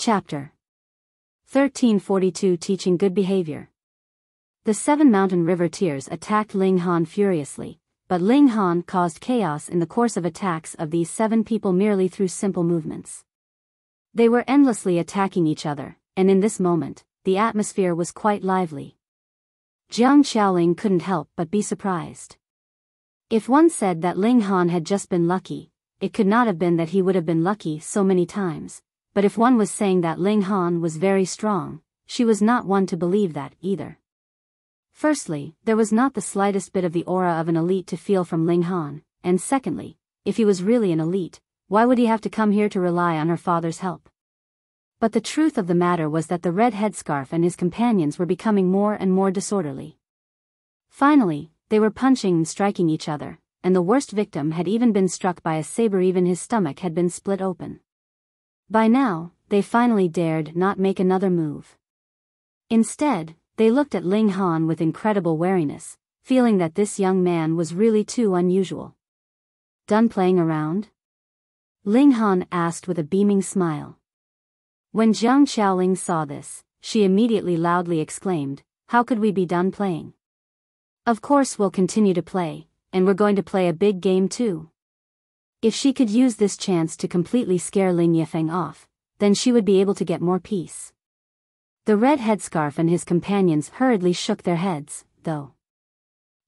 Chapter 1342 Teaching Good Behavior. The 7 mountain river tiers attacked Ling Han furiously, but Ling Han caused chaos in the course of attacks of these 7 people merely through simple movements. They were endlessly attacking each other, and in this moment, the atmosphere was quite lively. Jiang Xiaoling couldn't help but be surprised. If one said that Ling Han had just been lucky, it could not have been that he would have been lucky so many times, but if one was saying that Ling Han was very strong, she was not one to believe that either. Firstly, there was not the slightest bit of the aura of an elite to feel from Ling Han, and secondly, if he was really an elite, why would he have to come here to rely on her father's help? But the truth of the matter was that the red headscarf and his companions were becoming more and more disorderly. Finally, they were punching and striking each other, and the worst victim had even been struck by a saber. Even his stomach had been split open. By now, they finally dared not make another move. Instead, they looked at Ling Han with incredible wariness, feeling that this young man was really too unusual. Done playing around? Ling Han asked with a beaming smile. When Jiang Xiaoling saw this, she immediately loudly exclaimed, "How could we be done playing? Of course we'll continue to play, and we're going to play a big game too." If she could use this chance to completely scare Ling Yifeng off, then she would be able to get more peace. The red headscarf and his companions hurriedly shook their heads, though.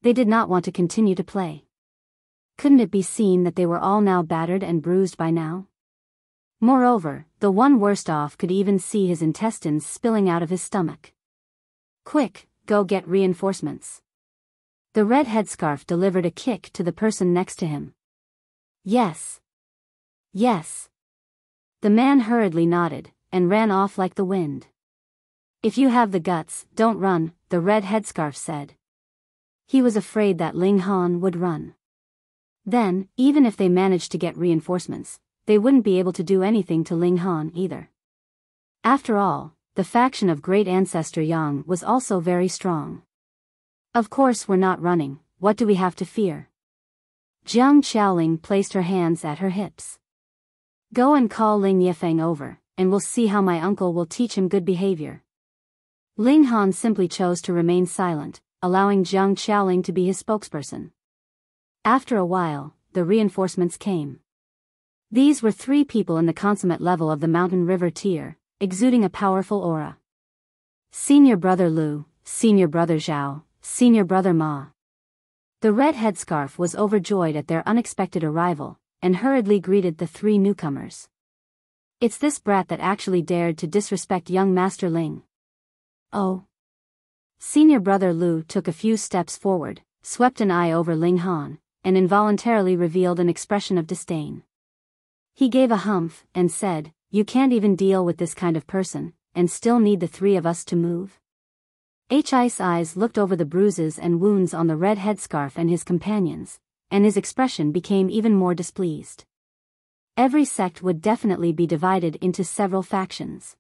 They did not want to continue to play. Couldn't it be seen that they were all now battered and bruised by now? Moreover, the one worst off could even see his intestines spilling out of his stomach. "Quick, go get reinforcements." The red headscarf delivered a kick to the person next to him. "Yes. Yes." The man hurriedly nodded, and ran off like the wind. "If you have the guts, don't run," the red headscarf said. He was afraid that Ling Han would run. Then, even if they managed to get reinforcements, they wouldn't be able to do anything to Ling Han either. After all, the faction of Great Ancestor Yang was also very strong. "Of course we're not running, what do we have to fear?" Jiang Xiaoling placed her hands at her hips. "Go and call Ling Yifeng over, and we'll see how my uncle will teach him good behavior." Ling Han simply chose to remain silent, allowing Jiang Xiaoling to be his spokesperson. After a while, the reinforcements came. These were 3 people in the consummate level of the mountain river tier, exuding a powerful aura. Senior Brother Lu, Senior Brother Zhao, Senior Brother Ma. The red headscarf was overjoyed at their unexpected arrival, and hurriedly greeted the 3 newcomers. "It's this brat that actually dared to disrespect young Master Ling." "Oh." Senior Brother Lu took a few steps forward, swept an eye over Ling Han, and involuntarily revealed an expression of disdain. He gave a humph, and said, "You can't even deal with this kind of person, and still need the 3 of us to move?" His eyes looked over the bruises and wounds on the red headscarf and his companions, and his expression became even more displeased. Every sect would definitely be divided into several factions.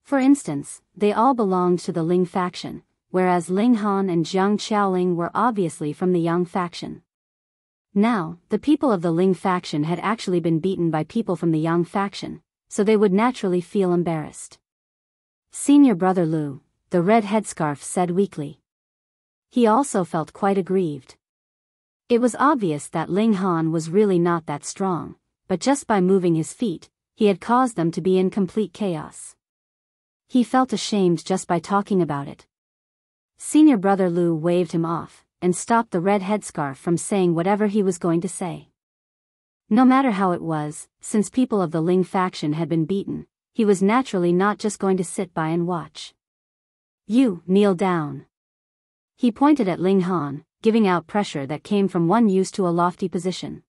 For instance, they all belonged to the Ling faction, whereas Ling Han and Jiang Xiaoling were obviously from the Yang faction. Now, the people of the Ling faction had actually been beaten by people from the Yang faction, so they would naturally feel embarrassed. "Senior Brother Lu," the red headscarf said weakly. He also felt quite aggrieved. It was obvious that Ling Han was really not that strong, but just by moving his feet, he had caused them to be in complete chaos. He felt ashamed just by talking about it. Senior Brother Lu waved him off, and stopped the red headscarf from saying whatever he was going to say. No matter how it was, since people of the Ling faction had been beaten, he was naturally not just going to sit by and watch. "You, kneel down." He pointed at Ling Han, giving out pressure that came from one used to a lofty position.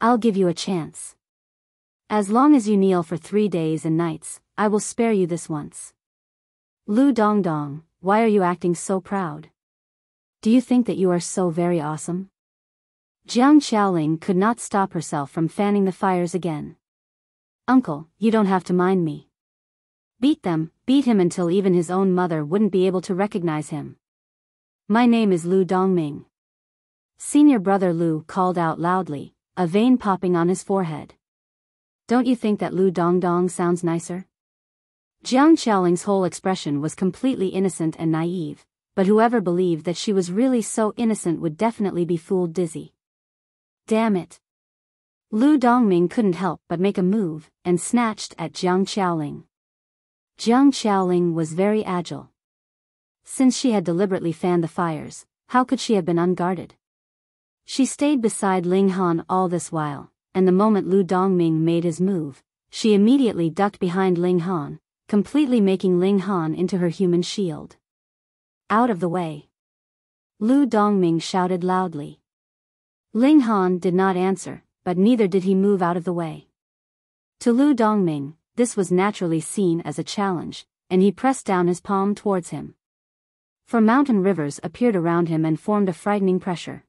"I'll give you a chance. As long as you kneel for 3 days and nights, I will spare you this once." "Lu Dongdong, why are you acting so proud? Do you think that you are so very awesome?" Jiang Xiaoling could not stop herself from fanning the fires again. "Uncle, you don't have to mind me. Beat him until even his own mother wouldn't be able to recognize him. My name is Lu Dongming." Senior Brother Lu called out loudly, a vein popping on his forehead. "Don't you think that Lu Dongdong sounds nicer?" Jiang Xiaoling's whole expression was completely innocent and naive, but whoever believed that she was really so innocent would definitely be fooled dizzy. Damn it. Lu Dongming couldn't help but make a move, and snatched at Jiang Xiaoling. Jiang Xiaoling was very agile. Since she had deliberately fanned the fires, how could she have been unguarded? She stayed beside Ling Han all this while, and the moment Lu Dongming made his move, she immediately ducked behind Ling Han, completely making Ling Han into her human shield. Out of the way. Lu Dongming shouted loudly. Ling Han did not answer, but neither did he move out of the way. To Lu Dongming, this was naturally seen as a challenge, and he pressed down his palm towards him. For mountain rivers appeared around him and formed a frightening pressure.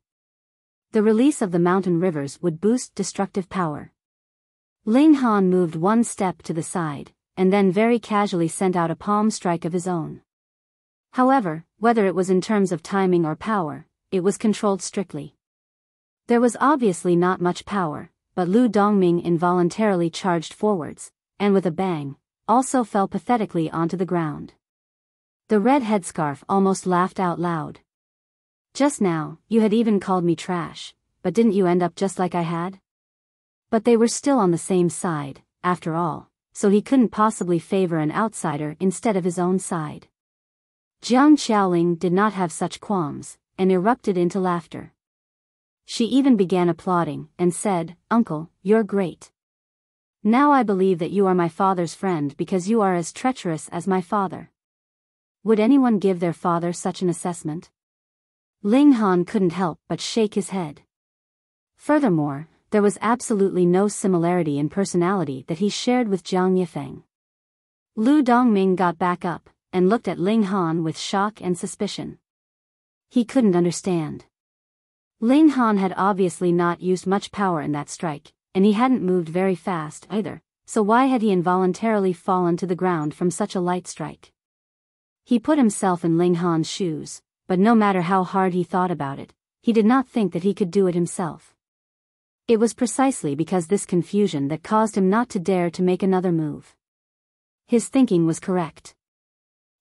The release of the mountain rivers would boost destructive power. Ling Han moved one step to the side, and then very casually sent out a palm strike of his own. However, whether it was in terms of timing or power, it was controlled strictly. There was obviously not much power, but Lu Dongming involuntarily charged forwards, and with a bang, also fell pathetically onto the ground. The red headscarf almost laughed out loud. Just now, you had even called me trash, but didn't you end up just like I had? But they were still on the same side, after all, so he couldn't possibly favor an outsider instead of his own side. Jiang Xiaoling did not have such qualms, and erupted into laughter. She even began applauding, and said, "Uncle, you're great. Now I believe that you are my father's friend because you are as treacherous as my father." Would anyone give their father such an assessment? Ling Han couldn't help but shake his head. Furthermore, there was absolutely no similarity in personality that he shared with Jiang Yifeng. Lu Dongming got back up, and looked at Ling Han with shock and suspicion. He couldn't understand. Ling Han had obviously not used much power in that strike, and he hadn't moved very fast either, so why had he involuntarily fallen to the ground from such a light strike? He put himself in Ling Han's shoes, but no matter how hard he thought about it, he did not think that he could do it himself. It was precisely because this confusion that caused him not to dare to make another move. His thinking was correct.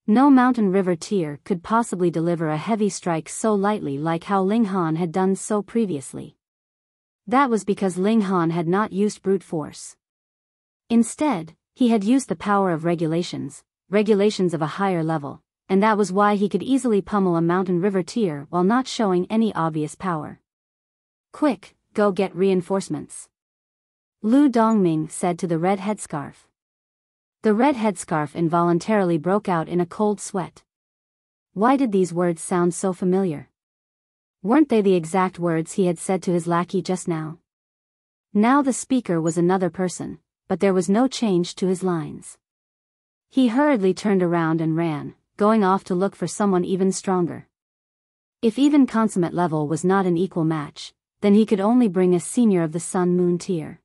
No mountain river tier could possibly deliver a heavy strike so lightly like how Ling Han had done so previously. That was because Ling Han had not used brute force. Instead, he had used the power of regulations of a higher level, and that was why he could easily pummel a mountain river tier while not showing any obvious power. "Quick, go get reinforcements," Lu Dongming said to the red headscarf. The red headscarf involuntarily broke out in a cold sweat. Why did these words sound so familiar? Weren't they the exact words he had said to his lackey just now? Now the speaker was another person, but there was no change to his lines. He hurriedly turned around and ran, going off to look for someone even stronger. If even consummate level was not an equal match, then he could only bring a senior of the Sun-Moon tier.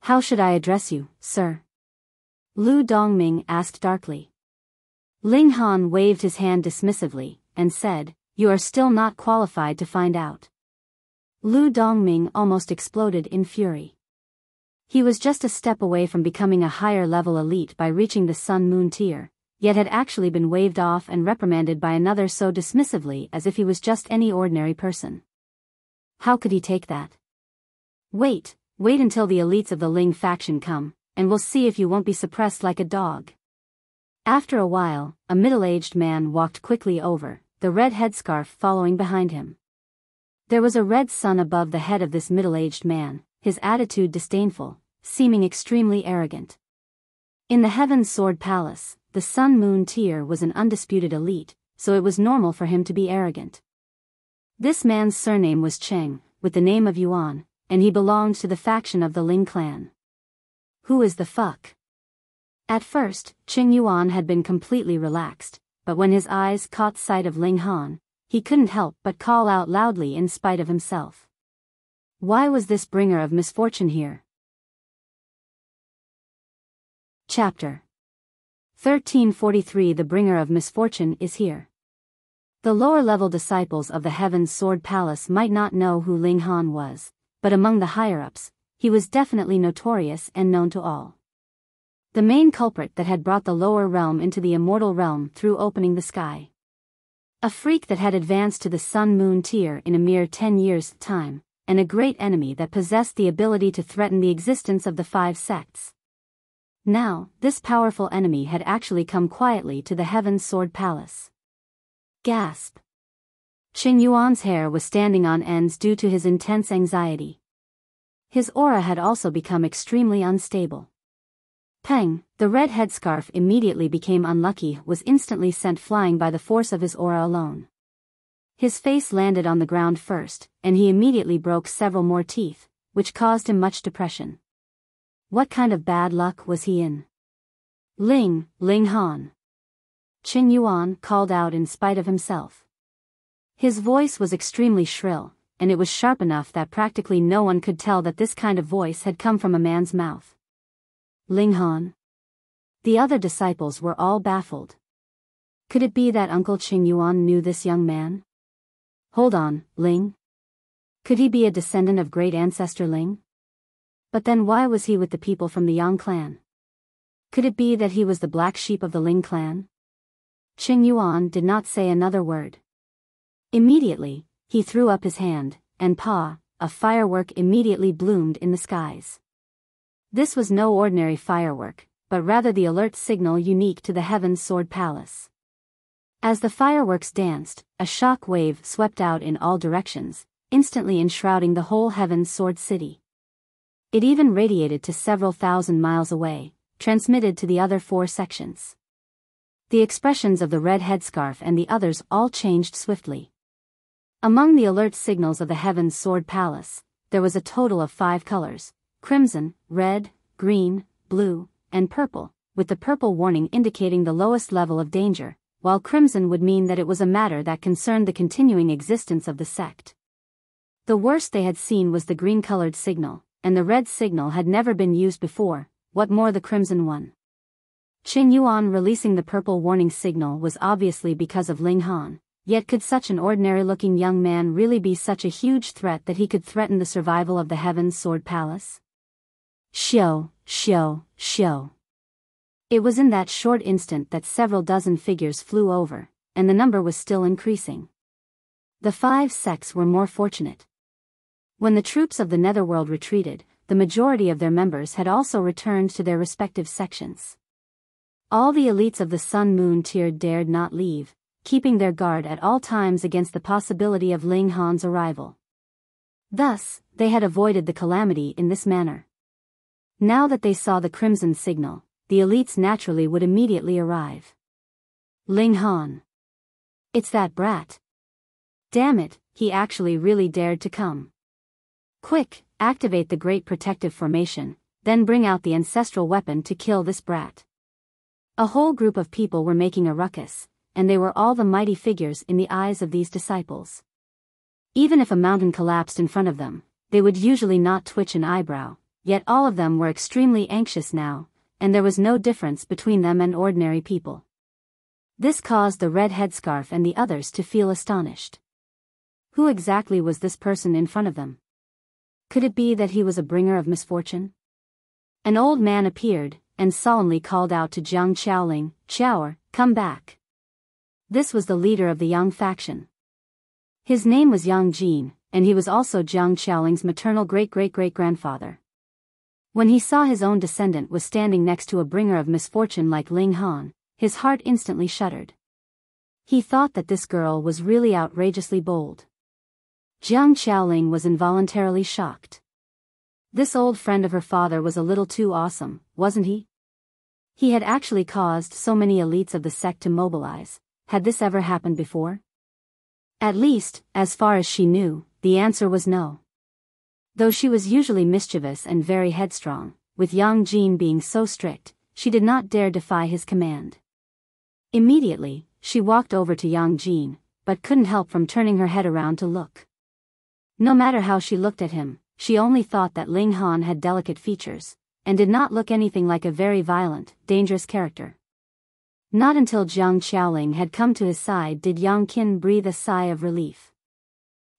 "How should I address you, sir?" Lu Dongming asked darkly. Ling Han waved his hand dismissively, and said, "You are still not qualified to find out." Lu Dongming almost exploded in fury. He was just a step away from becoming a higher-level elite by reaching the Sun-Moon tier, yet had actually been waved off and reprimanded by another so dismissively as if he was just any ordinary person. How could he take that? Wait until the elites of the Ling faction come, and we'll see if you won't be suppressed like a dog." After a while, a middle-aged man walked quickly over, the red headscarf following behind him. There was a red sun above the head of this middle-aged man, his attitude disdainful, seeming extremely arrogant. In the Heaven Sword Palace, the Sun-Moon tier was an undisputed elite, so it was normal for him to be arrogant. This man's surname was Cheng, with the name of Yuan, and he belonged to the faction of the Ling clan. Who is the fuck? At first, Cheng Yuan had been completely relaxed, but when his eyes caught sight of Ling Han, he couldn't help but call out loudly in spite of himself. Why was this bringer of misfortune here? Chapter 1343 The bringer of misfortune is here. The lower-level disciples of the Heaven's Sword Palace might not know who Ling Han was, but among the higher-ups, he was definitely notorious and known to all. The main culprit that had brought the lower realm into the immortal realm through opening the sky. A freak that had advanced to the sun-moon tier in a mere 10 years' time, and a great enemy that possessed the ability to threaten the existence of the 5 sects. Now, this powerful enemy had actually come quietly to the Heaven's Sword Palace. Gasp. Qing Yuan's hair was standing on ends due to his intense anxiety. His aura had also become extremely unstable. Peng, the red headscarf immediately became unlucky, was instantly sent flying by the force of his aura alone. His face landed on the ground first, and he immediately broke several more teeth, which caused him much depression. What kind of bad luck was he in? Ling Han. Qing Yuan called out in spite of himself. His voice was extremely shrill, and it was sharp enough that practically no one could tell that this kind of voice had come from a man's mouth. Ling Han. The other disciples were all baffled. Could it be that Uncle Qing Yuan knew this young man? Hold on, Ling. Could he be a descendant of great ancestor Ling? But then why was he with the people from the Yang clan? Could it be that he was the black sheep of the Ling clan? Qing Yuan did not say another word. Immediately, he threw up his hand, and a firework immediately bloomed in the skies. This was no ordinary firework, but rather the alert signal unique to the Heaven's Sword Palace. As the fireworks danced, a shock wave swept out in all directions, instantly enshrouding the whole Heaven's Sword City. It even radiated to several thousand miles away, transmitted to the other 4 sections. The expressions of the red headscarf and the others all changed swiftly. Among the alert signals of the Heaven's Sword Palace, there was a total of 5 colors: crimson, red, green, blue, and purple, with the purple warning indicating the lowest level of danger, while crimson would mean that it was a matter that concerned the continuing existence of the sect. The worst they had seen was the green-colored signal, and the red signal had never been used before, what more the crimson one. Qing Yuan releasing the purple warning signal was obviously because of Ling Han, yet could such an ordinary-looking young man really be such a huge threat that he could threaten the survival of the Heaven's Sword Palace? Xiao. It was in that short instant that several dozen figures flew over, and the number was still increasing. The 5 sects were more fortunate. When the troops of the Netherworld retreated, the majority of their members had also returned to their respective sections. All the elites of the Sun-Moon tier dared not leave, keeping their guard at all times against the possibility of Ling Han's arrival. Thus, they had avoided the calamity in this manner. Now that they saw the crimson signal, the elites naturally would immediately arrive. Ling Han. It's that brat. Damn it, he actually really dared to come. Quick, activate the Great Protective Formation, then bring out the ancestral weapon to kill this brat. A whole group of people were making a ruckus, and they were all the mighty figures in the eyes of these disciples. Even if a mountain collapsed in front of them, they would usually not twitch an eyebrow, yet all of them were extremely anxious now, and there was no difference between them and ordinary people. This caused the red headscarf and the others to feel astonished. Who exactly was this person in front of them? Could it be that he was a bringer of misfortune? An old man appeared, and solemnly called out to Jiang Qiaoling, "Qiaoer, come back." This was the leader of the Yang faction. His name was Yang Jin, and he was also Jiang Qiaoling's maternal great-great-great-grandfather. When he saw his own descendant was standing next to a bringer of misfortune like Ling Han, his heart instantly shuddered. He thought that this girl was really outrageously bold. Jiang Qiaoling was involuntarily shocked. This old friend of her father was a little too awesome, wasn't he? He had actually caused so many elites of the sect to mobilize. Had this ever happened before? At least, as far as she knew, the answer was no. Though she was usually mischievous and very headstrong, with Yang Jin being so strict, she did not dare defy his command. Immediately, she walked over to Yang Jin, but couldn't help from turning her head around to look. No matter how she looked at him, she only thought that Ling Han had delicate features, and did not look anything like a very violent, dangerous character. Not until Jiang Qiaoling had come to his side did Yang Qin breathe a sigh of relief.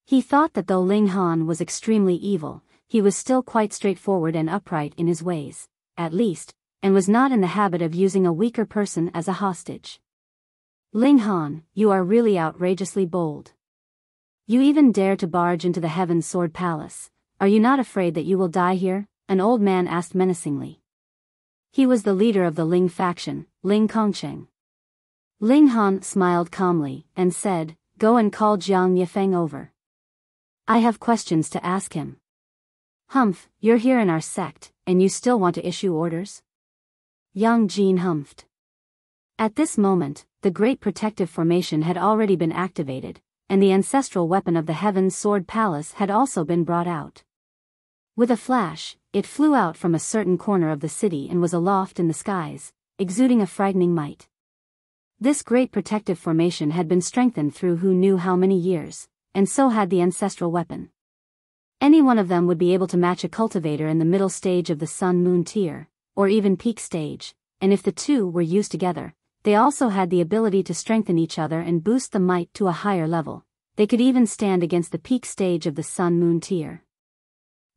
He thought that though Ling Han was extremely evil, he was still quite straightforward and upright in his ways, at least, and was not in the habit of using a weaker person as a hostage. Ling Han, you are really outrageously bold. You even dare to barge into the Heaven Sword Palace. Are you not afraid that you will die here? An old man asked menacingly. He was the leader of the Ling faction, Ling Kongcheng. Ling Han smiled calmly, and said, Go and call Jiang Yifeng over. I have questions to ask him. Humph, you're here in our sect, and you still want to issue orders? Yang Jin humphed. At this moment, the Great Protective Formation had already been activated, and the ancestral weapon of the Heaven's Sword Palace had also been brought out. With a flash, it flew out from a certain corner of the city and was aloft in the skies, exuding a frightening might. This Great Protective Formation had been strengthened through who knew how many years, and so had the ancestral weapon. Any one of them would be able to match a cultivator in the middle stage of the Sun-Moon tier, or even peak stage, and if the two were used together, they also had the ability to strengthen each other and boost the might to a higher level. They could even stand against the peak stage of the Sun-Moon tier.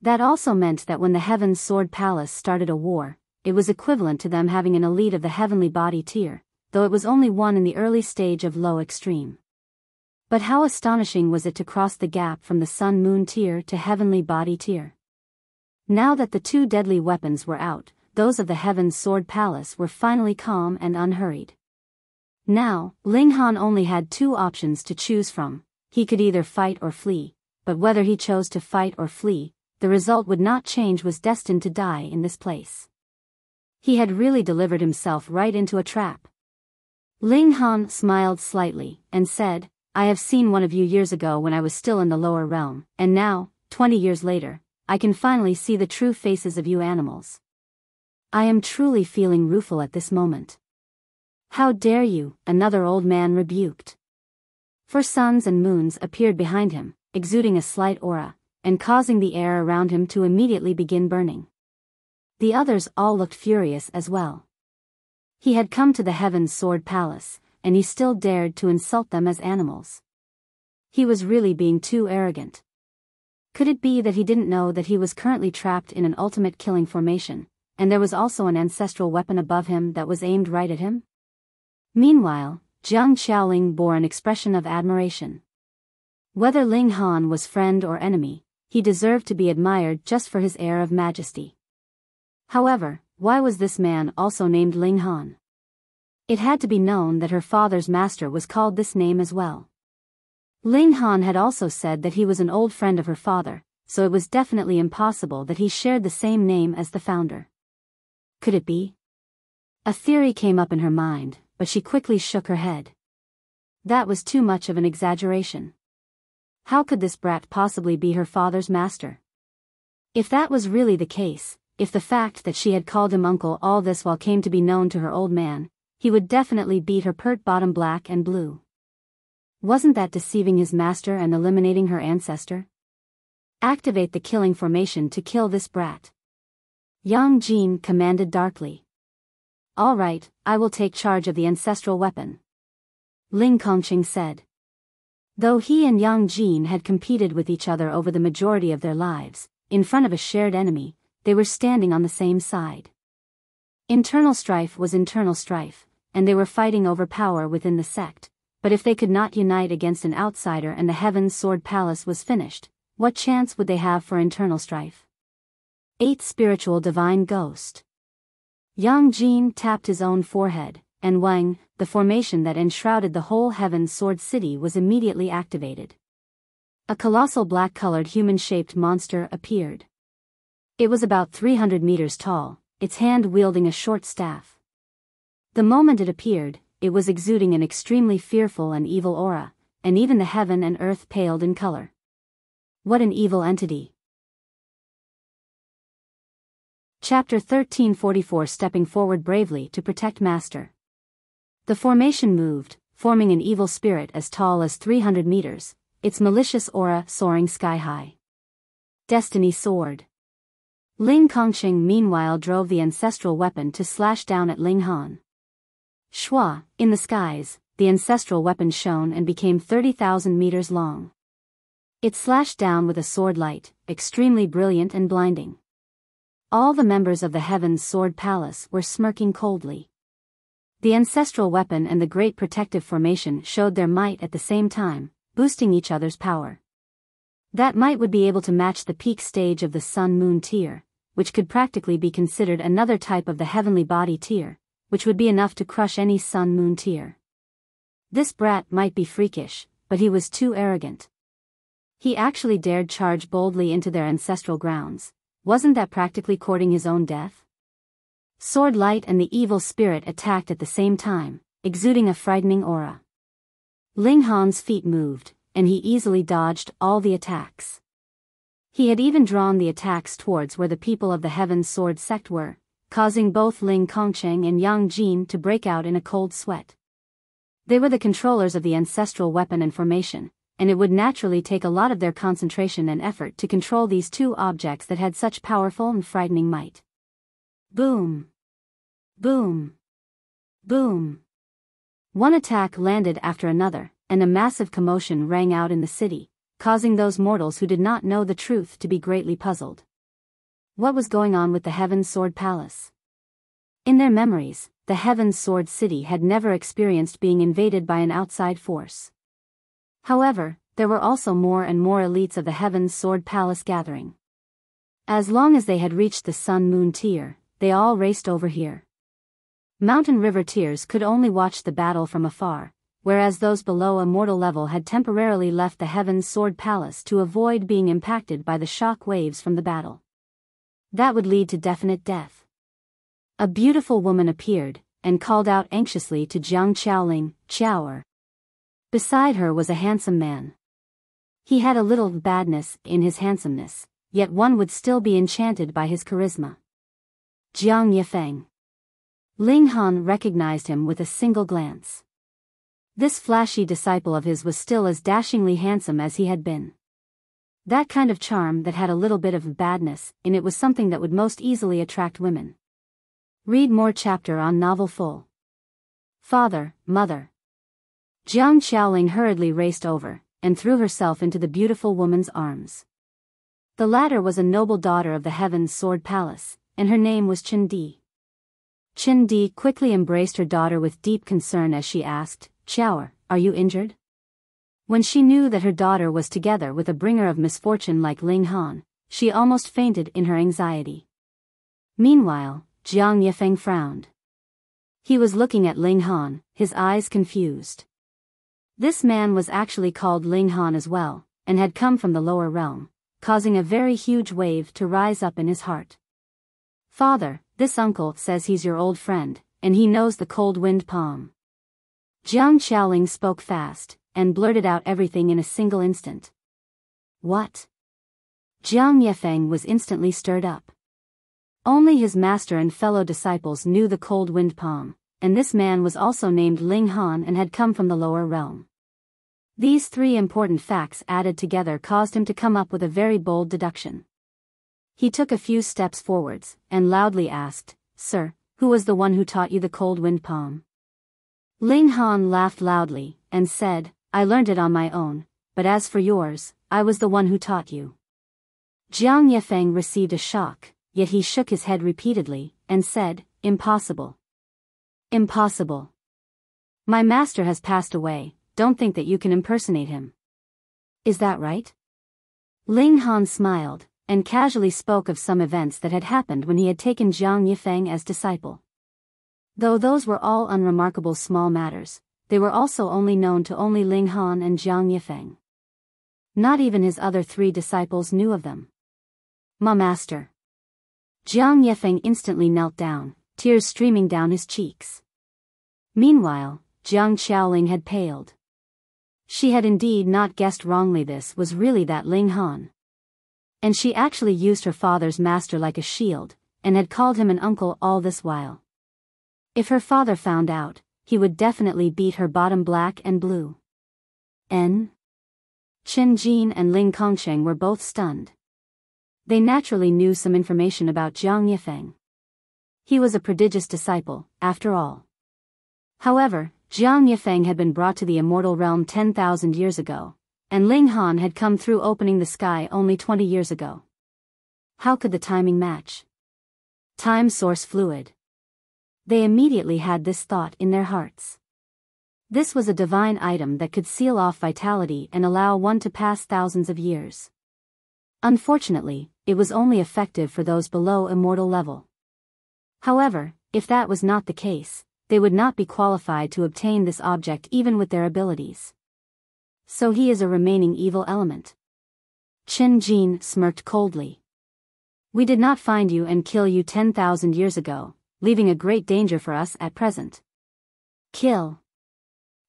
That also meant that when the Heaven's Sword Palace started a war, it was equivalent to them having an elite of the Heavenly Body tier, though it was only one in the early stage of low extreme. But how astonishing was it to cross the gap from the Sun-Moon tier to Heavenly Body tier. Now that the two deadly weapons were out, those of the Heaven's Sword Palace were finally calm and unhurried. Now, Ling Han only had two options to choose from. He could either fight or flee, but whether he chose to fight or flee, the result would not change, was destined to die in this place. He had really delivered himself right into a trap. Ling Han smiled slightly, and said, I have seen one of you years ago when I was still in the lower realm, and now, 20 years later, I can finally see the true faces of you animals. I am truly feeling rueful at this moment. How dare you, another old man rebuked. 4 suns and moons appeared behind him, exuding a slight aura, and causing the air around him to immediately begin burning. The others all looked furious as well. He had come to the Heaven's Sword Palace, and he still dared to insult them as animals. He was really being too arrogant. Could it be that he didn't know that he was currently trapped in an ultimate killing formation, and there was also an ancestral weapon above him that was aimed right at him? Meanwhile, Jiang Xiaoling bore an expression of admiration. Whether Ling Han was friend or enemy, he deserved to be admired just for his air of majesty. However, why was this man also named Ling Han? It had to be known that her father's master was called this name as well. Ling Han had also said that he was an old friend of her father, so it was definitely impossible that he shared the same name as the founder. Could it be? A theory came up in her mind, but she quickly shook her head. That was too much of an exaggeration. How could this brat possibly be her father's master? If that was really the case, if the fact that she had called him uncle all this while came to be known to her old man, he would definitely beat her pert bottom black and blue. Wasn't that deceiving his master and eliminating her ancestor? Activate the killing formation to kill this brat. Yang Jin commanded darkly. All right, I will take charge of the ancestral weapon. Ling Kongqing said. Though he and Yang Jin had competed with each other over the majority of their lives, in front of a shared enemy, they were standing on the same side. Internal strife was internal strife, and they were fighting over power within the sect, but if they could not unite against an outsider and the Heaven's Sword Palace was finished, what chance would they have for internal strife? 8th Spiritual Divine Ghost. Yang Jin tapped his own forehead, and Wang, the formation that enshrouded the whole Heaven's Sword City, was immediately activated. A colossal black-colored human-shaped monster appeared. It was about 300 meters tall, its hand wielding a short staff. The moment it appeared, it was exuding an extremely fearful and evil aura, and even the heaven and earth paled in color. What an evil entity! Chapter 1344. Stepping forward bravely to protect Master. The formation moved, forming an evil spirit as tall as 300 meters, its malicious aura soaring sky-high. Destiny Sword. Ling Kongqing meanwhile drove the ancestral weapon to slash down at Ling Han. Shua, in the skies, the ancestral weapon shone and became 30,000 meters long. It slashed down with a sword light, extremely brilliant and blinding. All the members of the Heaven's Sword Palace were smirking coldly. The ancestral weapon and the Great Protective Formation showed their might at the same time, boosting each other's power. That might would be able to match the peak stage of the Sun-Moon tier, which could practically be considered another type of the Heavenly Body tier, which would be enough to crush any Sun-Moon tier. This brat might be freakish, but he was too arrogant. He actually dared charge boldly into their ancestral grounds. Wasn't that practically courting his own death? Sword Light and the evil spirit attacked at the same time, exuding a frightening aura. Ling Han's feet moved, and he easily dodged all the attacks. He had even drawn the attacks towards where the people of the Heaven's Sword Sect were, causing both Ling Kongcheng and Yang Jin to break out in a cold sweat. They were the controllers of the ancestral weapon and formation, and it would naturally take a lot of their concentration and effort to control these two objects that had such powerful and frightening might. Boom! Boom! Boom! One attack landed after another, and a massive commotion rang out in the city, causing those mortals who did not know the truth to be greatly puzzled. What was going on with the Heaven's Sword Palace? In their memories, the Heaven's Sword City had never experienced being invaded by an outside force. However, there were also more and more elites of the Heaven's Sword Palace gathering. As long as they had reached the Sun-Moon tier, they all raced over here. Mountain River tiers could only watch the battle from afar, whereas those below immortal level had temporarily left the Heaven's Sword Palace to avoid being impacted by the shock waves from the battle. That would lead to definite death. A beautiful woman appeared, and called out anxiously to Jiang Qiaoling, "Qiaoer." Beside her was a handsome man. He had a little badness in his handsomeness, yet one would still be enchanted by his charisma. Jiang Yifeng. Ling Han recognized him with a single glance. This flashy disciple of his was still as dashingly handsome as he had been. That kind of charm that had a little bit of badness in it was something that would most easily attract women. Read more chapter on novel full. Father, mother. Jiang Qiaoling hurriedly raced over, and threw herself into the beautiful woman's arms. The latter was a noble daughter of the Heaven's Sword Palace, and her name was Chen Di. Chen Di quickly embraced her daughter with deep concern as she asked, "Qiaoer, are you injured?" When she knew that her daughter was together with a bringer of misfortune like Ling Han, she almost fainted in her anxiety. Meanwhile, Jiang Yifeng frowned. He was looking at Ling Han, his eyes confused. This man was actually called Ling Han as well, and had come from the lower realm, causing a very huge wave to rise up in his heart. "Father, this uncle says he's your old friend, and he knows the cold wind palm." Jiang Qiaoling spoke fast, and blurted out everything in a single instant. "What?" Jiang Yifeng was instantly stirred up. Only his master and fellow disciples knew the cold wind palm, and this man was also named Ling Han and had come from the lower realm. These three important facts added together caused him to come up with a very bold deduction. He took a few steps forwards, and loudly asked, "Sir, who was the one who taught you the cold wind palm?" Ling Han laughed loudly, and said, "I learned it on my own, but as for yours, I was the one who taught you." Jiang Yifeng received a shock, yet he shook his head repeatedly, and said, "Impossible. Impossible. My master has passed away, don't think that you can impersonate him." "Is that right?" Ling Han smiled, and casually spoke of some events that had happened when he had taken Jiang Yifeng as disciple. Though those were all unremarkable small matters, they were also only known to only Ling Han and Jiang Yifeng. Not even his other three disciples knew of them. "My master." Jiang Yifeng instantly knelt down, tears streaming down his cheeks. Meanwhile, Jiang Qiaoling had paled. She had indeed not guessed wrongly. This was really that Ling Han. And she actually used her father's master like a shield, and had called him an uncle all this while. If her father found out, he would definitely beat her bottom black and blue. Chen Jin and Ling Kongcheng were both stunned. They naturally knew some information about Jiang Yifeng. He was a prodigious disciple, after all. However, Jiang Yifeng had been brought to the immortal realm 10,000 years ago, and Ling Han had come through opening the sky only 20 years ago. How could the timing match? Time source fluid. They immediately had this thought in their hearts. This was a divine item that could seal off vitality and allow one to pass thousands of years. Unfortunately, it was only effective for those below immortal level. However, if that was not the case, they would not be qualified to obtain this object even with their abilities. So he is a remaining evil element. Qin Jin smirked coldly. We did not find you and kill you 10,000 years ago, leaving a great danger for us at present. Kill.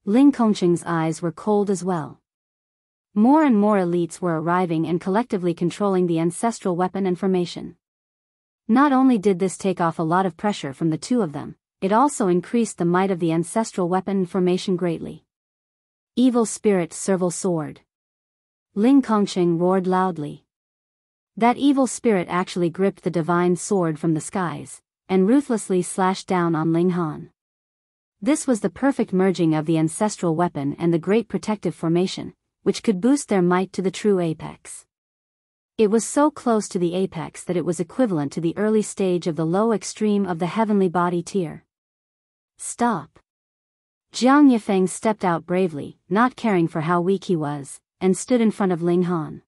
Ling Kongqing's eyes were cold as well. More and more elites were arriving and collectively controlling the ancestral weapon and formation. Not only did this take off a lot of pressure from the two of them, it also increased the might of the ancestral weapon and formation greatly. Evil Spirit Serval Sword. Ling Kongqing roared loudly. That evil spirit actually gripped the divine sword from the skies, and ruthlessly slashed down on Ling Han. This was the perfect merging of the ancestral weapon and the great protective formation, which could boost their might to the true apex. It was so close to the apex that it was equivalent to the early stage of the low extreme of the heavenly body tier. Stop. Jiang Yifeng stepped out bravely, not caring for how weak he was, and stood in front of Ling Han.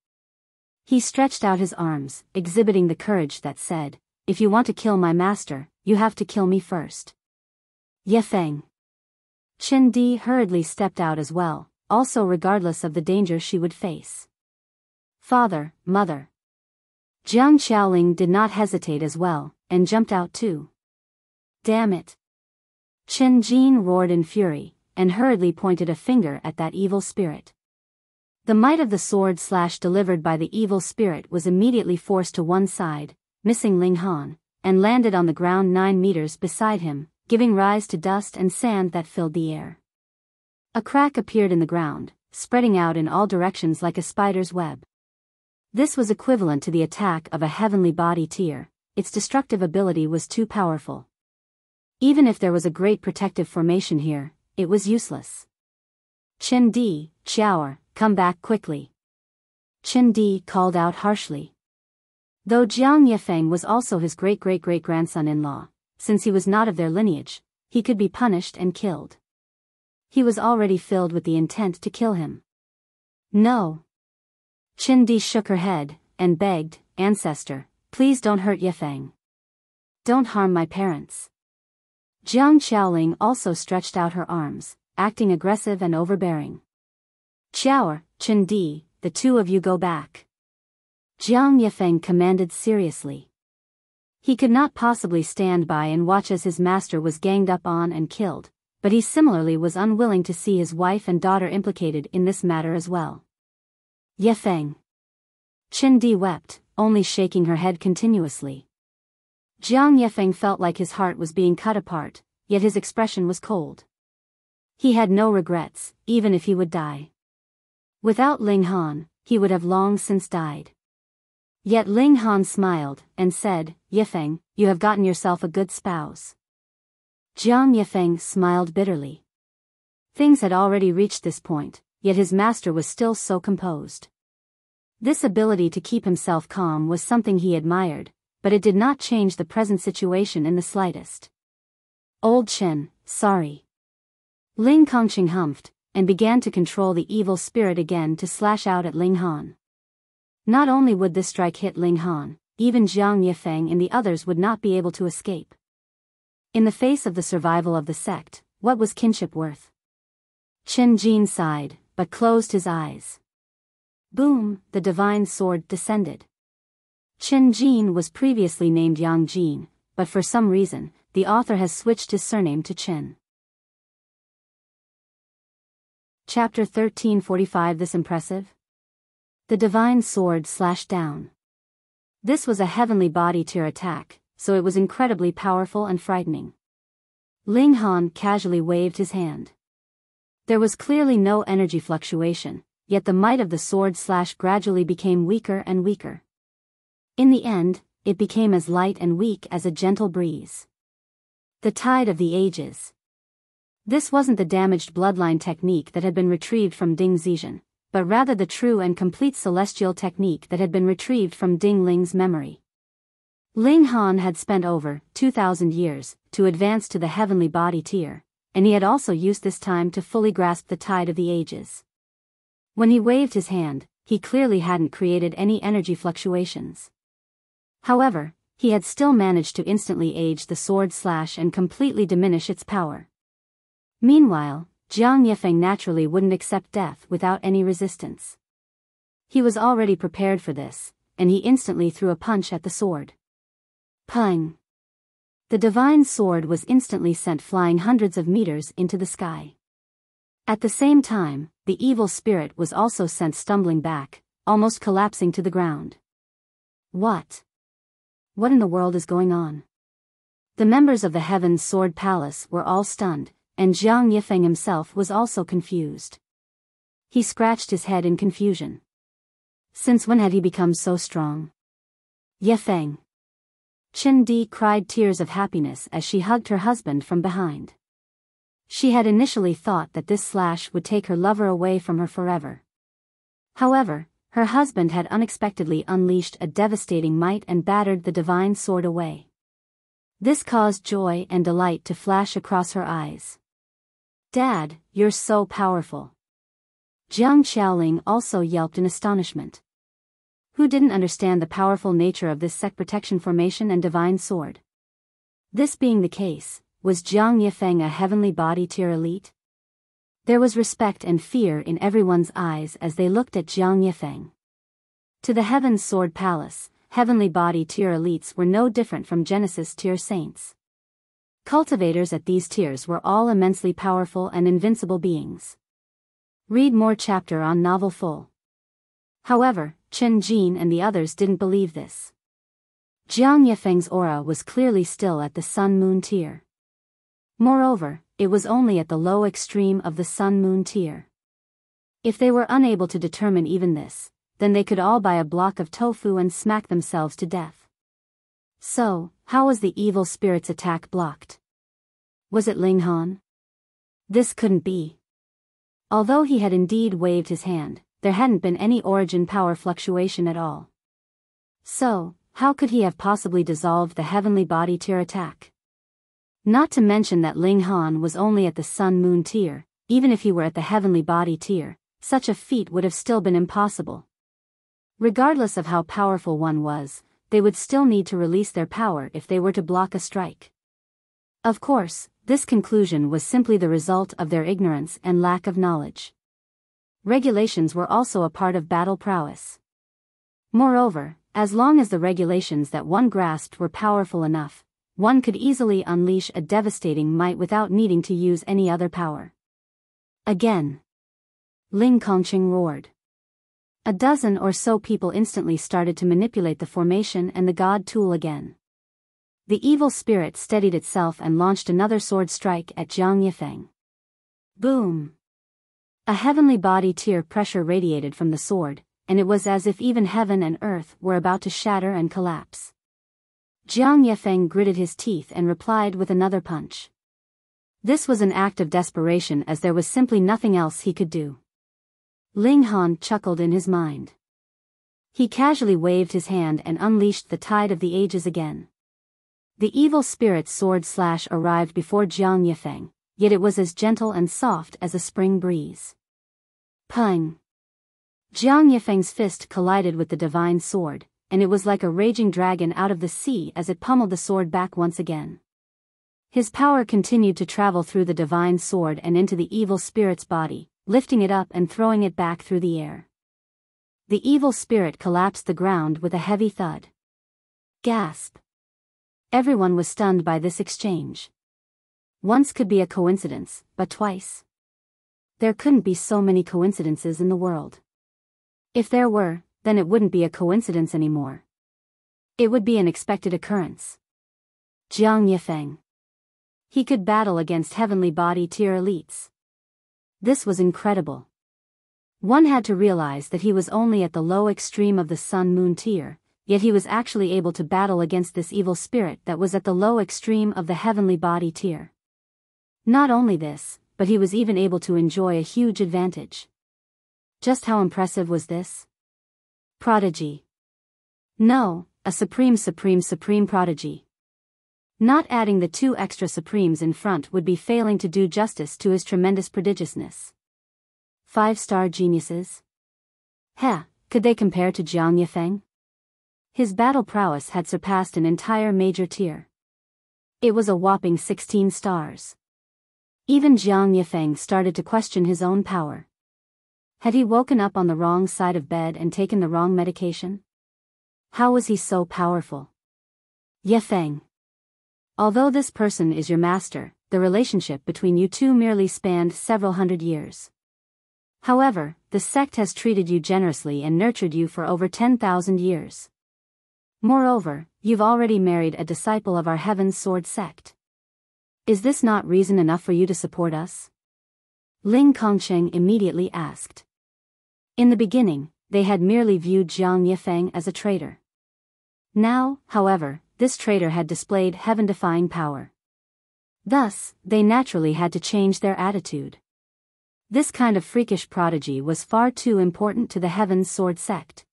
He stretched out his arms, exhibiting the courage that said, "If you want to kill my master, you have to kill me first." Yifeng. Qin Di hurriedly stepped out as well, also regardless of the danger she would face. Father, mother. Jiang Xiaoling did not hesitate as well, and jumped out too. Damn it. Qin Jin roared in fury, and hurriedly pointed a finger at that evil spirit. The might of the sword slash delivered by the evil spirit was immediately forced to one side, missing Ling Han, and landed on the ground 9 meters beside him, giving rise to dust and sand that filled the air. A crack appeared in the ground, spreading out in all directions like a spider's web. This was equivalent to the attack of a heavenly body tier. Its destructive ability was too powerful. Even if there was a great protective formation here, it was useless. Qin Di, Xiaoer, come back quickly. Qin Di called out harshly. Though Jiang Yifeng was also his great-great-great-grandson-in-law, since he was not of their lineage, he could be punished and killed. He was already filled with the intent to kill him. No. Qin Di shook her head, and begged, Ancestor, please don't hurt Yifeng. Don't harm my parents. Jiang Xiaoling also stretched out her arms, acting aggressive and overbearing. Xiaoer, Qin Di, the two of you go back. Jiang Yifeng commanded seriously. He could not possibly stand by and watch as his master was ganged up on and killed, but he similarly was unwilling to see his wife and daughter implicated in this matter as well. Yifeng. Qin Di wept, only shaking her head continuously. Jiang Yifeng felt like his heart was being cut apart, yet his expression was cold. He had no regrets, even if he would die. Without Ling Han, he would have long since died. Yet Ling Han smiled, and said, Yifeng, you have gotten yourself a good spouse. Jiang Yifeng smiled bitterly. Things had already reached this point, yet his master was still so composed. This ability to keep himself calm was something he admired, but it did not change the present situation in the slightest. Old Qin, sorry. Ling Kongqing humphed, and began to control the evil spirit again to slash out at Ling Han. Not only would this strike hit Ling Han, even Jiang Yifeng and the others would not be able to escape. In the face of the survival of the sect, what was kinship worth? Qin Jin sighed, but closed his eyes. Boom, the divine sword descended. Qin Jin was previously named Yang Jin, but for some reason, the author has switched his surname to Qin. Chapter 1345. This impressive? The divine sword slashed down. This was a heavenly body tier attack, so it was incredibly powerful and frightening. Ling Han casually waved his hand. There was clearly no energy fluctuation, yet the might of the sword slash gradually became weaker and weaker. In the end, it became as light and weak as a gentle breeze. The tide of the ages. This wasn't the damaged bloodline technique that had been retrieved from Ding Zizhen, but rather the true and complete celestial technique that had been retrieved from Ding Ling's memory. Ling Han had spent over 2,000 years to advance to the heavenly body tier, and he had also used this time to fully grasp the tide of the ages. When he waved his hand, he clearly hadn't created any energy fluctuations. However, he had still managed to instantly age the sword slash and completely diminish its power. Meanwhile, Jiang Yifeng naturally wouldn't accept death without any resistance. He was already prepared for this, and he instantly threw a punch at the sword. Pang! The divine sword was instantly sent flying hundreds of meters into the sky. At the same time, the evil spirit was also sent stumbling back, almost collapsing to the ground. What? What in the world is going on? The members of the Heaven's Sword Palace were all stunned, and Jiang Yifeng himself was also confused. He scratched his head in confusion. Since when had he become so strong? Yifeng! Qin Di cried tears of happiness as she hugged her husband from behind. She had initially thought that this slash would take her lover away from her forever. However, her husband had unexpectedly unleashed a devastating might and battered the divine sword away. This caused joy and delight to flash across her eyes. "Dad, you're so powerful." Jiang Xiaoling also yelped in astonishment. Who didn't understand the powerful nature of this Sect protection formation and divine sword? This being the case, was Jiang Yifeng a heavenly body tier elite? There was respect and fear in everyone's eyes as they looked at Jiang Yifeng. To the Heaven's Sword Palace, heavenly body tier elites were no different from Genesis tier saints. Cultivators at these tiers were all immensely powerful and invincible beings. Read more chapter on novel full. However, Chen Jin and the others didn't believe this. Jiang Yifeng's aura was clearly still at the Sun-Moon tier. Moreover, it was only at the low extreme of the Sun-Moon tier. If they were unable to determine even this, then they could all buy a block of tofu and smack themselves to death. So, how was the evil spirit's attack blocked? Was it Ling Han? This couldn't be. Although he had indeed waved his hand, there hadn't been any origin power fluctuation at all. So, how could he have possibly dissolved the heavenly body tier attack? Not to mention that Ling Han was only at the Sun-Moon tier. Even if he were at the heavenly body tier, such a feat would have still been impossible. Regardless of how powerful one was, they would still need to release their power if they were to block a strike. Of course, this conclusion was simply the result of their ignorance and lack of knowledge. Regulations were also a part of battle prowess. Moreover, as long as the regulations that one grasped were powerful enough, one could easily unleash a devastating might without needing to use any other power. Again. Ling Kongqing roared. A dozen or so people instantly started to manipulate the formation and the god tool again. The evil spirit steadied itself and launched another sword strike at Jiang Yifeng. Boom! A heavenly body tier pressure radiated from the sword, and it was as if even heaven and earth were about to shatter and collapse. Jiang Yifeng gritted his teeth and replied with another punch. This was an act of desperation as there was simply nothing else he could do. Ling Han chuckled in his mind. He casually waved his hand and unleashed the tide of the ages again. The evil spirit's sword slash arrived before Jiang Yifeng, yet it was as gentle and soft as a spring breeze. Pang! Jiang Yifeng's fist collided with the divine sword, and it was like a raging dragon out of the sea as it pummeled the sword back once again. His power continued to travel through the divine sword and into the evil spirit's body, lifting it up and throwing it back through the air. The evil spirit collapsed the ground with a heavy thud. Gasp! Everyone was stunned by this exchange. Once could be a coincidence, but twice? There couldn't be so many coincidences in the world. If there were, then it wouldn't be a coincidence anymore. It would be an expected occurrence. Jiang Yifeng. He could battle against heavenly body tier elites. This was incredible. One had to realize that he was only at the low extreme of the Sun-Moon tier, yet he was actually able to battle against this evil spirit that was at the low extreme of the heavenly body tier. Not only this, but he was even able to enjoy a huge advantage. Just how impressive was this? Prodigy. No, a supreme prodigy. Not adding the 2 extra supremes in front would be failing to do justice to his tremendous prodigiousness. 5-star geniuses? Heh, could they compare to Jiang Yifeng? His battle prowess had surpassed an entire major tier. It was a whopping 16 stars. Even Jiang Yifeng started to question his own power. Had he woken up on the wrong side of bed and taken the wrong medication? How was he so powerful? Yifeng. Although this person is your master, the relationship between you two merely spanned several hundred years. However, the sect has treated you generously and nurtured you for over 10,000 years. Moreover, you've already married a disciple of our Heaven's Sword sect. Is this not reason enough for you to support us? Ling Kongsheng immediately asked. In the beginning, they had merely viewed Jiang Yifeng as a traitor. Now, however, this traitor had displayed heaven-defying power. Thus, they naturally had to change their attitude. This kind of freakish prodigy was far too important to the Heaven's Sword sect.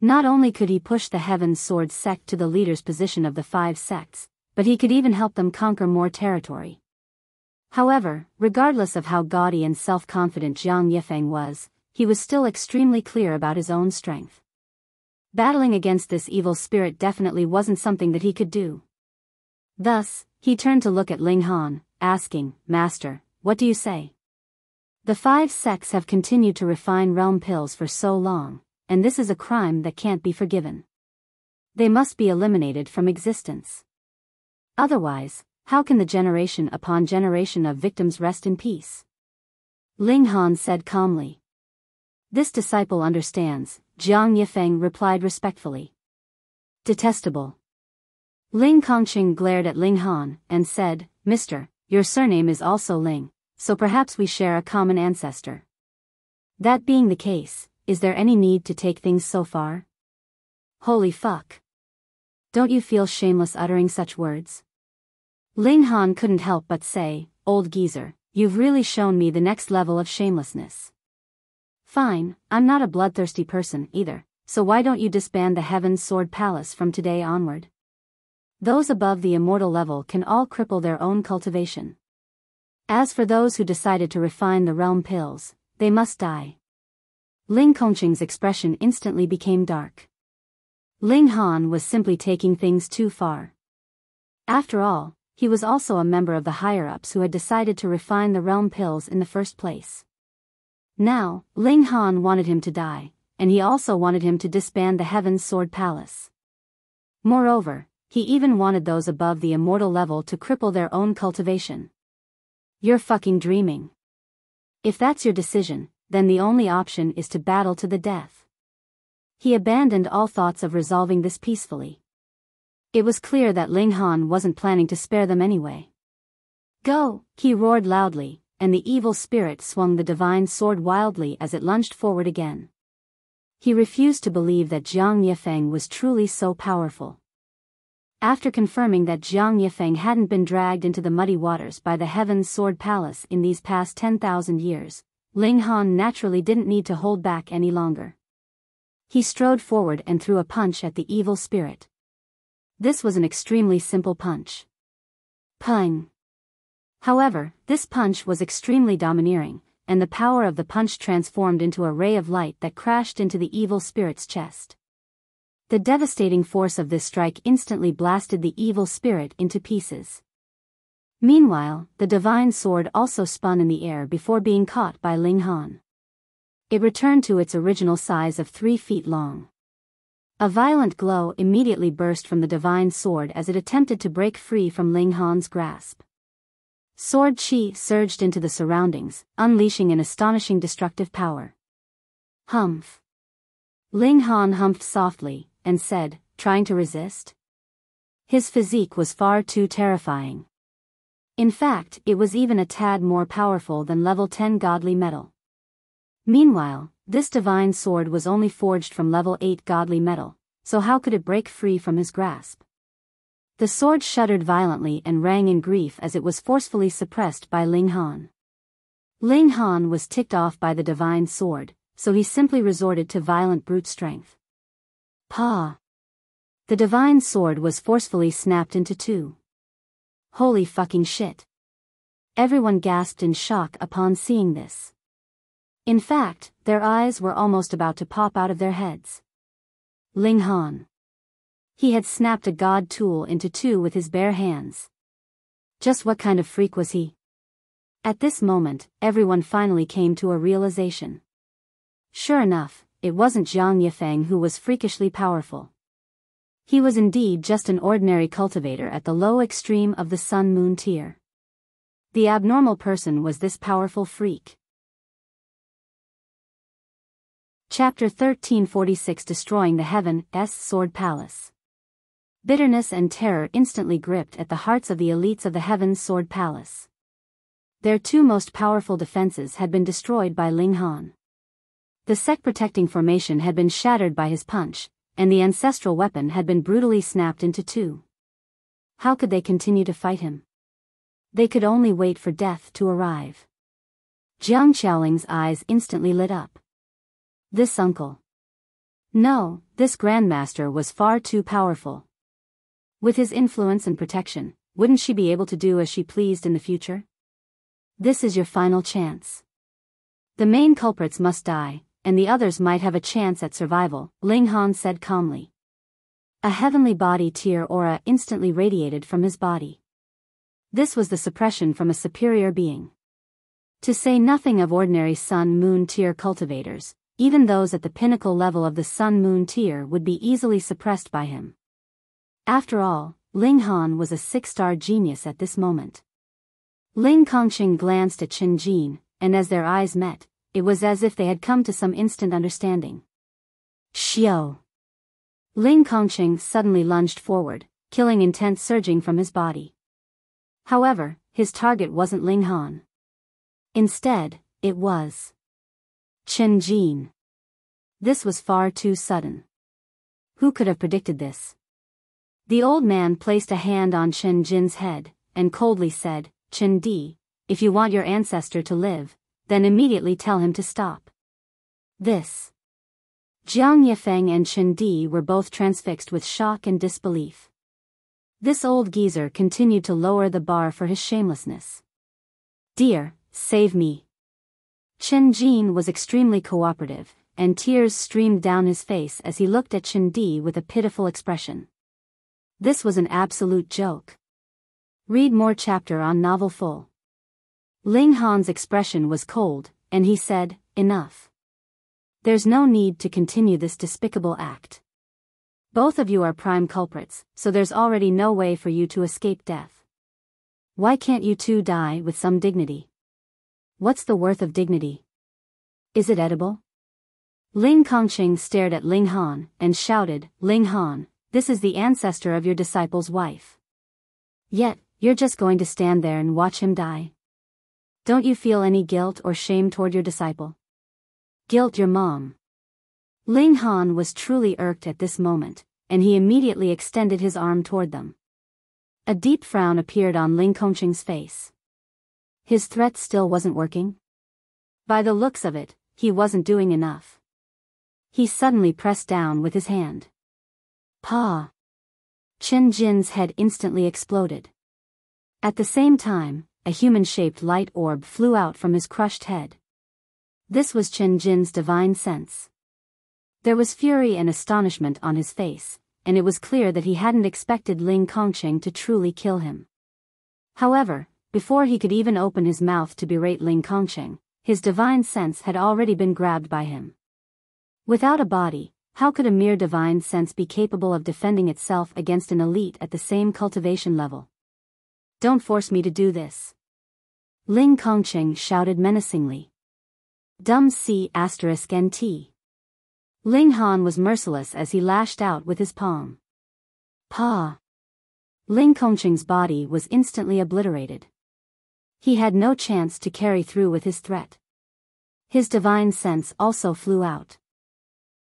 Not only could he push the Heaven's Sword sect to the leader's position of the 5 sects, but he could even help them conquer more territory. However, regardless of how gaudy and self-confident Jiang Yifeng was, he was still extremely clear about his own strength. Battling against this evil spirit definitely wasn't something that he could do. Thus, he turned to look at Ling Han, asking, "Master, what do you say?" The 5 sects have continued to refine realm pills for so long, and this is a crime that can't be forgiven. They must be eliminated from existence. Otherwise, how can the generation upon generation of victims rest in peace? Ling Han said calmly. This disciple understands, Jiang Yifeng replied respectfully. Detestable. Ling Kongqing glared at Ling Han and said, "Mister, your surname is also Ling, so perhaps we share a common ancestor. That being the case, is there any need to take things so far? Holy fuck. Don't you feel shameless uttering such words?" Ling Han couldn't help but say, "Old geezer, you've really shown me the next level of shamelessness." Fine, I'm not a bloodthirsty person either, so why don't you disband the Heaven's Sword Palace from today onward? Those above the immortal level can all cripple their own cultivation. As for those who decided to refine the realm pills, they must die. Ling Kongqing's expression instantly became dark. Ling Han was simply taking things too far. After all, he was also a member of the higher-ups who had decided to refine the realm pills in the first place. Now, Ling Han wanted him to die, and he also wanted him to disband the Heaven's Sword Palace. Moreover, he even wanted those above the immortal level to cripple their own cultivation. You're fucking dreaming. If that's your decision, then the only option is to battle to the death. He abandoned all thoughts of resolving this peacefully. It was clear that Ling Han wasn't planning to spare them anyway. Go, he roared loudly, and the evil spirit swung the divine sword wildly as it lunged forward again. He refused to believe that Jiang Yifeng was truly so powerful. After confirming that Jiang Yifeng hadn't been dragged into the muddy waters by the Heaven's Sword Palace in these past 10,000 years, Ling Han naturally didn't need to hold back any longer. He strode forward and threw a punch at the evil spirit. This was an extremely simple punch. Pung! However, this punch was extremely domineering, and the power of the punch transformed into a ray of light that crashed into the evil spirit's chest. The devastating force of this strike instantly blasted the evil spirit into pieces. Meanwhile, the divine sword also spun in the air before being caught by Ling Han. It returned to its original size of 3 feet long. A violent glow immediately burst from the divine sword as it attempted to break free from Ling Han's grasp. Sword chi surged into the surroundings, unleashing an astonishing destructive power. Humph. Ling Han humphed softly, and said, "Trying to resist?" His physique was far too terrifying. In fact, it was even a tad more powerful than level 10 godly metal. Meanwhile, this divine sword was only forged from level 8 godly metal, so how could it break free from his grasp? The sword shuddered violently and rang in grief as it was forcefully suppressed by Ling Han. Ling Han was ticked off by the divine sword, so he simply resorted to violent brute strength. Pa! The divine sword was forcefully snapped into two. Holy fucking shit. Everyone gasped in shock upon seeing this. In fact, their eyes were almost about to pop out of their heads. Ling Han. He had snapped a god tool into two with his bare hands. Just what kind of freak was he? At this moment, everyone finally came to a realization. Sure enough, it wasn't Zhang Yifeng who was freakishly powerful. He was indeed just an ordinary cultivator at the low extreme of the Sun-Moon tier. The abnormal person was this powerful freak. Chapter 1346 Destroying the Heaven's Sword Palace. Bitterness and terror instantly gripped at the hearts of the elites of the Heaven's Sword Palace. Their two most powerful defenses had been destroyed by Ling Han. The Sect protecting formation had been shattered by his punch, and the ancestral weapon had been brutally snapped into two. How could they continue to fight him? They could only wait for death to arrive. Jiang Xiaoling's eyes instantly lit up. This uncle. No, this grandmaster was far too powerful. With his influence and protection, wouldn't she be able to do as she pleased in the future? This is your final chance. The main culprits must die, and the others might have a chance at survival, Ling Han said calmly. A heavenly body tier aura instantly radiated from his body. This was the suppression from a superior being. To say nothing of ordinary Sun-Moon tier cultivators, even those at the pinnacle level of the Sun-Moon tier would be easily suppressed by him. After all, Ling Han was a 6-star genius at this moment. Ling Kongqing glanced at Qin Jin, and as their eyes met, it was as if they had come to some instant understanding. Xiao. Ling Kongqing suddenly lunged forward, killing intent surging from his body. However, his target wasn't Ling Han. Instead, it was Qin Jin. This was far too sudden. Who could have predicted this? The old man placed a hand on Qin Jin's head, and coldly said, Qin Di, if you want your ancestor to live, then immediately tell him to stop. This. Jiang Yifeng and Qin Di were both transfixed with shock and disbelief. This old geezer continued to lower the bar for his shamelessness. Dear, save me. Qin Jin was extremely cooperative, and tears streamed down his face as he looked at Qin Di with a pitiful expression. This was an absolute joke. Read more chapter on novel full. Ling Han's expression was cold, and he said, enough. There's no need to continue this despicable act. Both of you are prime culprits, so there's already no way for you to escape death. Why can't you two die with some dignity? What's the worth of dignity? Is it edible? Ling Kongqing stared at Ling Han, and shouted, Ling Han, this is the ancestor of your disciple's wife. Yet, you're just going to stand there and watch him die? Don't you feel any guilt or shame toward your disciple? Guilt your mom. Ling Han was truly irked at this moment, and he immediately extended his arm toward them. A deep frown appeared on Ling Kongqing's face. His threat still wasn't working? By the looks of it, he wasn't doing enough. He suddenly pressed down with his hand. Pa! Qin Jin's head instantly exploded. At the same time, a human-shaped light orb flew out from his crushed head. This was Qin Jin's divine sense. There was fury and astonishment on his face, and it was clear that he hadn't expected Ling Kongqing to truly kill him. However, before he could even open his mouth to berate Ling Kongqing, his divine sense had already been grabbed by him. Without a body, how could a mere divine sense be capable of defending itself against an elite at the same cultivation level? Don't force me to do this. Ling Kongqing shouted menacingly. Dumb C***NT. Ling Han was merciless as he lashed out with his palm. Pa! Ling Kongqing's body was instantly obliterated. He had no chance to carry through with his threat. His divine sense also flew out.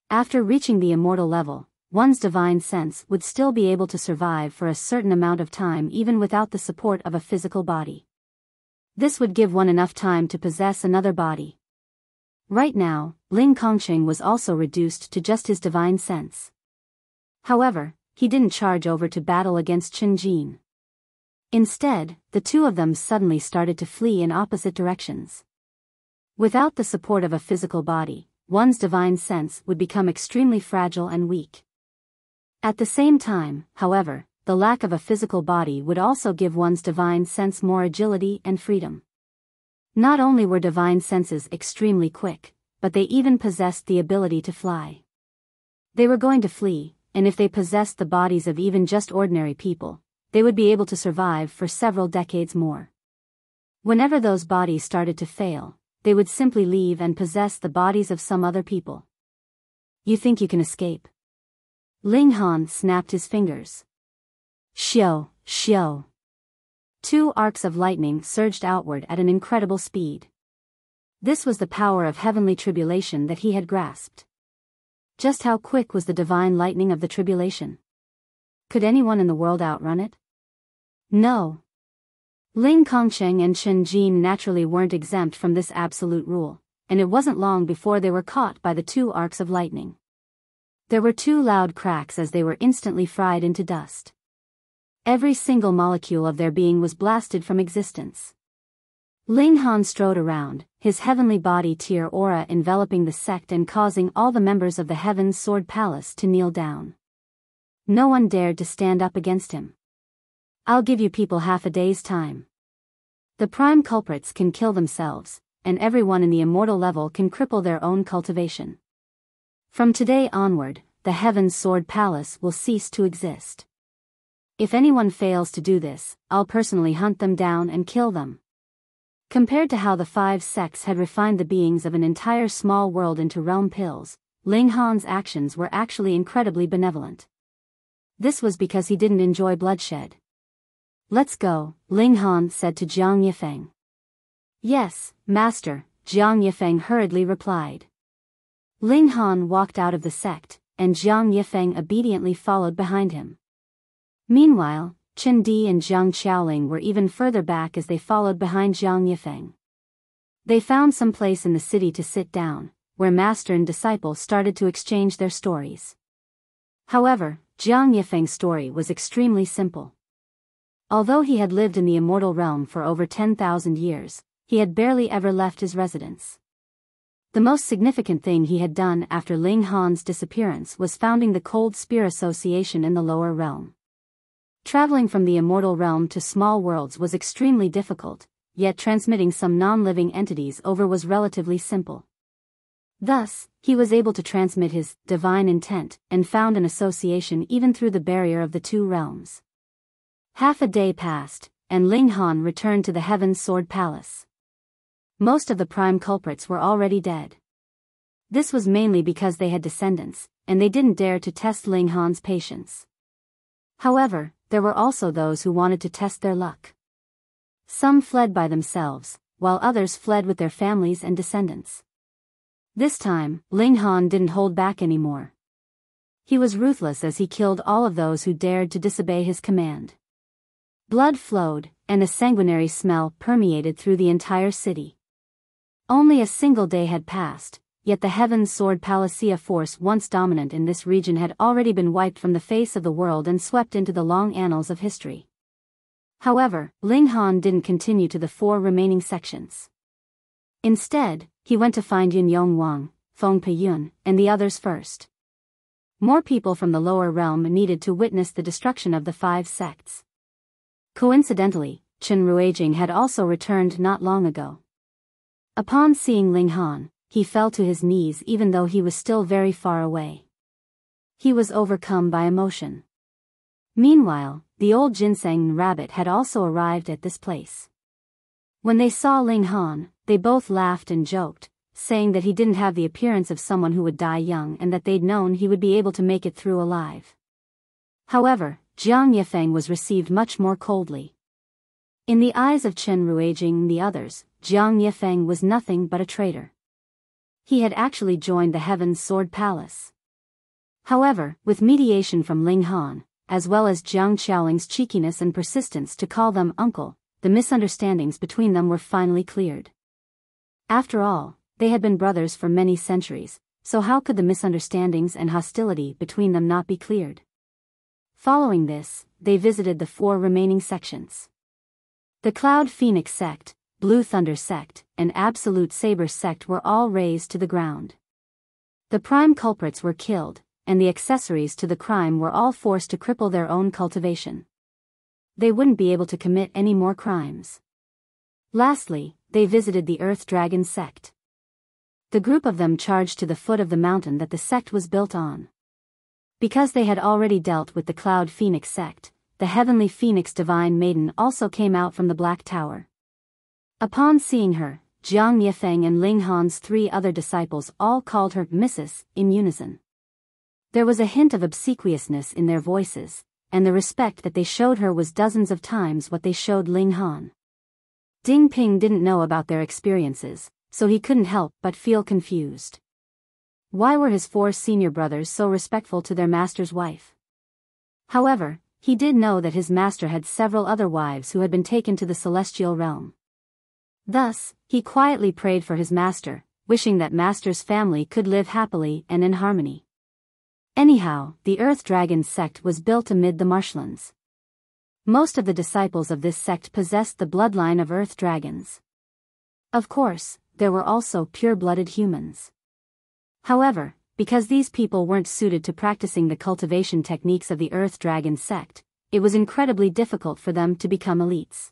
After reaching the immortal level, one's divine sense would still be able to survive for a certain amount of time even without the support of a physical body. This would give one enough time to possess another body. Right now, Ling Kongqing was also reduced to just his divine sense. However, he didn't charge over to battle against Chen Jin. Instead, the two of them suddenly started to flee in opposite directions. Without the support of a physical body, one's divine sense would become extremely fragile and weak. At the same time, however, the lack of a physical body would also give one's divine sense more agility and freedom. Not only were divine senses extremely quick, but they even possessed the ability to fly. They were going to flee, and if they possessed the bodies of even just ordinary people, they would be able to survive for several decades more. Whenever those bodies started to fail, they would simply leave and possess the bodies of some other people. You think you can escape? Ling Han snapped his fingers. Xiao, xiao. Two arcs of lightning surged outward at an incredible speed. This was the power of heavenly tribulation that he had grasped. Just how quick was the divine lightning of the tribulation? Could anyone in the world outrun it? No. Ling Kongsheng and Chen Jin naturally weren't exempt from this absolute rule, and it wasn't long before they were caught by the two arcs of lightning. There were two loud cracks as they were instantly fried into dust. Every single molecule of their being was blasted from existence. Ling Han strode around, his heavenly body tier aura enveloping the sect and causing all the members of the Heaven's Sword Palace to kneel down. No one dared to stand up against him. I'll give you people half a day's time. The prime culprits can kill themselves, and everyone in the immortal level can cripple their own cultivation. From today onward, the Heaven's Sword Palace will cease to exist. If anyone fails to do this, I'll personally hunt them down and kill them. Compared to how the 5 sects had refined the beings of an entire small world into realm pills, Ling Han's actions were actually incredibly benevolent. This was because he didn't enjoy bloodshed. Let's go, Ling Han said to Jiang Yifeng. Yes, master, Jiang Yifeng hurriedly replied. Ling Han walked out of the sect, and Jiang Yifeng obediently followed behind him. Meanwhile, Chen Di and Zhang Xiaoling were even further back as they followed behind Jiang Yifeng. They found some place in the city to sit down, where master and disciple started to exchange their stories. However, Jiang Yifeng's story was extremely simple. Although he had lived in the immortal realm for over 10,000 years, he had barely ever left his residence. The most significant thing he had done after Ling Han's disappearance was founding the Cold Spear Association in the lower realm. Traveling from the immortal realm to small worlds was extremely difficult, yet transmitting some non-living entities over was relatively simple. Thus, he was able to transmit his divine intent and found an association even through the barrier of the two realms. Half a day passed, and Ling Han returned to the Heaven's Sword Palace. Most of the prime culprits were already dead. This was mainly because they had descendants, and they didn't dare to test Ling Han's patience. However, there were also those who wanted to test their luck. Some fled by themselves, while others fled with their families and descendants. This time, Ling Han didn't hold back anymore. He was ruthless as he killed all of those who dared to disobey his command. Blood flowed, and a sanguinary smell permeated through the entire city. Only a single day had passed, yet the Heaven's Sword Palacia force once dominant in this region had already been wiped from the face of the world and swept into the long annals of history. However, Ling Han didn't continue to the 4 remaining sections. Instead, he went to find Yun Yong Wang, Feng Peiyun, and the others first. More people from the lower realm needed to witness the destruction of the 5 sects. Coincidentally, Chen Ruijing had also returned not long ago. Upon seeing Ling Han, he fell to his knees even though he was still very far away. He was overcome by emotion. Meanwhile, the old ginseng rabbit had also arrived at this place. When they saw Ling Han, they both laughed and joked, saying that he didn't have the appearance of someone who would die young and that they'd known he would be able to make it through alive. However, Jiang Yifeng was received much more coldly. In the eyes of Chen Ruijing and the others, Jiang Yifeng was nothing but a traitor. He had actually joined the Heaven's Sword Palace. However, with mediation from Ling Han, as well as Zhang Xiaoling's cheekiness and persistence to call them uncle, the misunderstandings between them were finally cleared. After all, they had been brothers for many centuries, so how could the misunderstandings and hostility between them not be cleared? Following this, they visited the 4 remaining sections. The Cloud Phoenix Sect, Blue Thunder Sect, and Absolute Saber Sect were all razed to the ground. The prime culprits were killed, and the accessories to the crime were all forced to cripple their own cultivation. They wouldn't be able to commit any more crimes. Lastly, they visited the Earth Dragon Sect. The group of them charged to the foot of the mountain that the sect was built on. Because they had already dealt with the Cloud Phoenix Sect, the Heavenly Phoenix Divine Maiden also came out from the Black Tower. Upon seeing her, Jiang Yifeng and Ling Han's 3 other disciples all called her Mrs. in unison. There was a hint of obsequiousness in their voices, and the respect that they showed her was dozens of times what they showed Ling Han. Ding Ping didn't know about their experiences, so he couldn't help but feel confused. Why were his 4 senior brothers so respectful to their master's wife? However, he did know that his master had several other wives who had been taken to the celestial realm. Thus, he quietly prayed for his master, wishing that master's family could live happily and in harmony. Anyhow, the Earth Dragon Sect was built amid the marshlands. Most of the disciples of this sect possessed the bloodline of Earth Dragons. Of course, there were also pure-blooded humans. However, because these people weren't suited to practicing the cultivation techniques of the Earth Dragon Sect, it was incredibly difficult for them to become elites.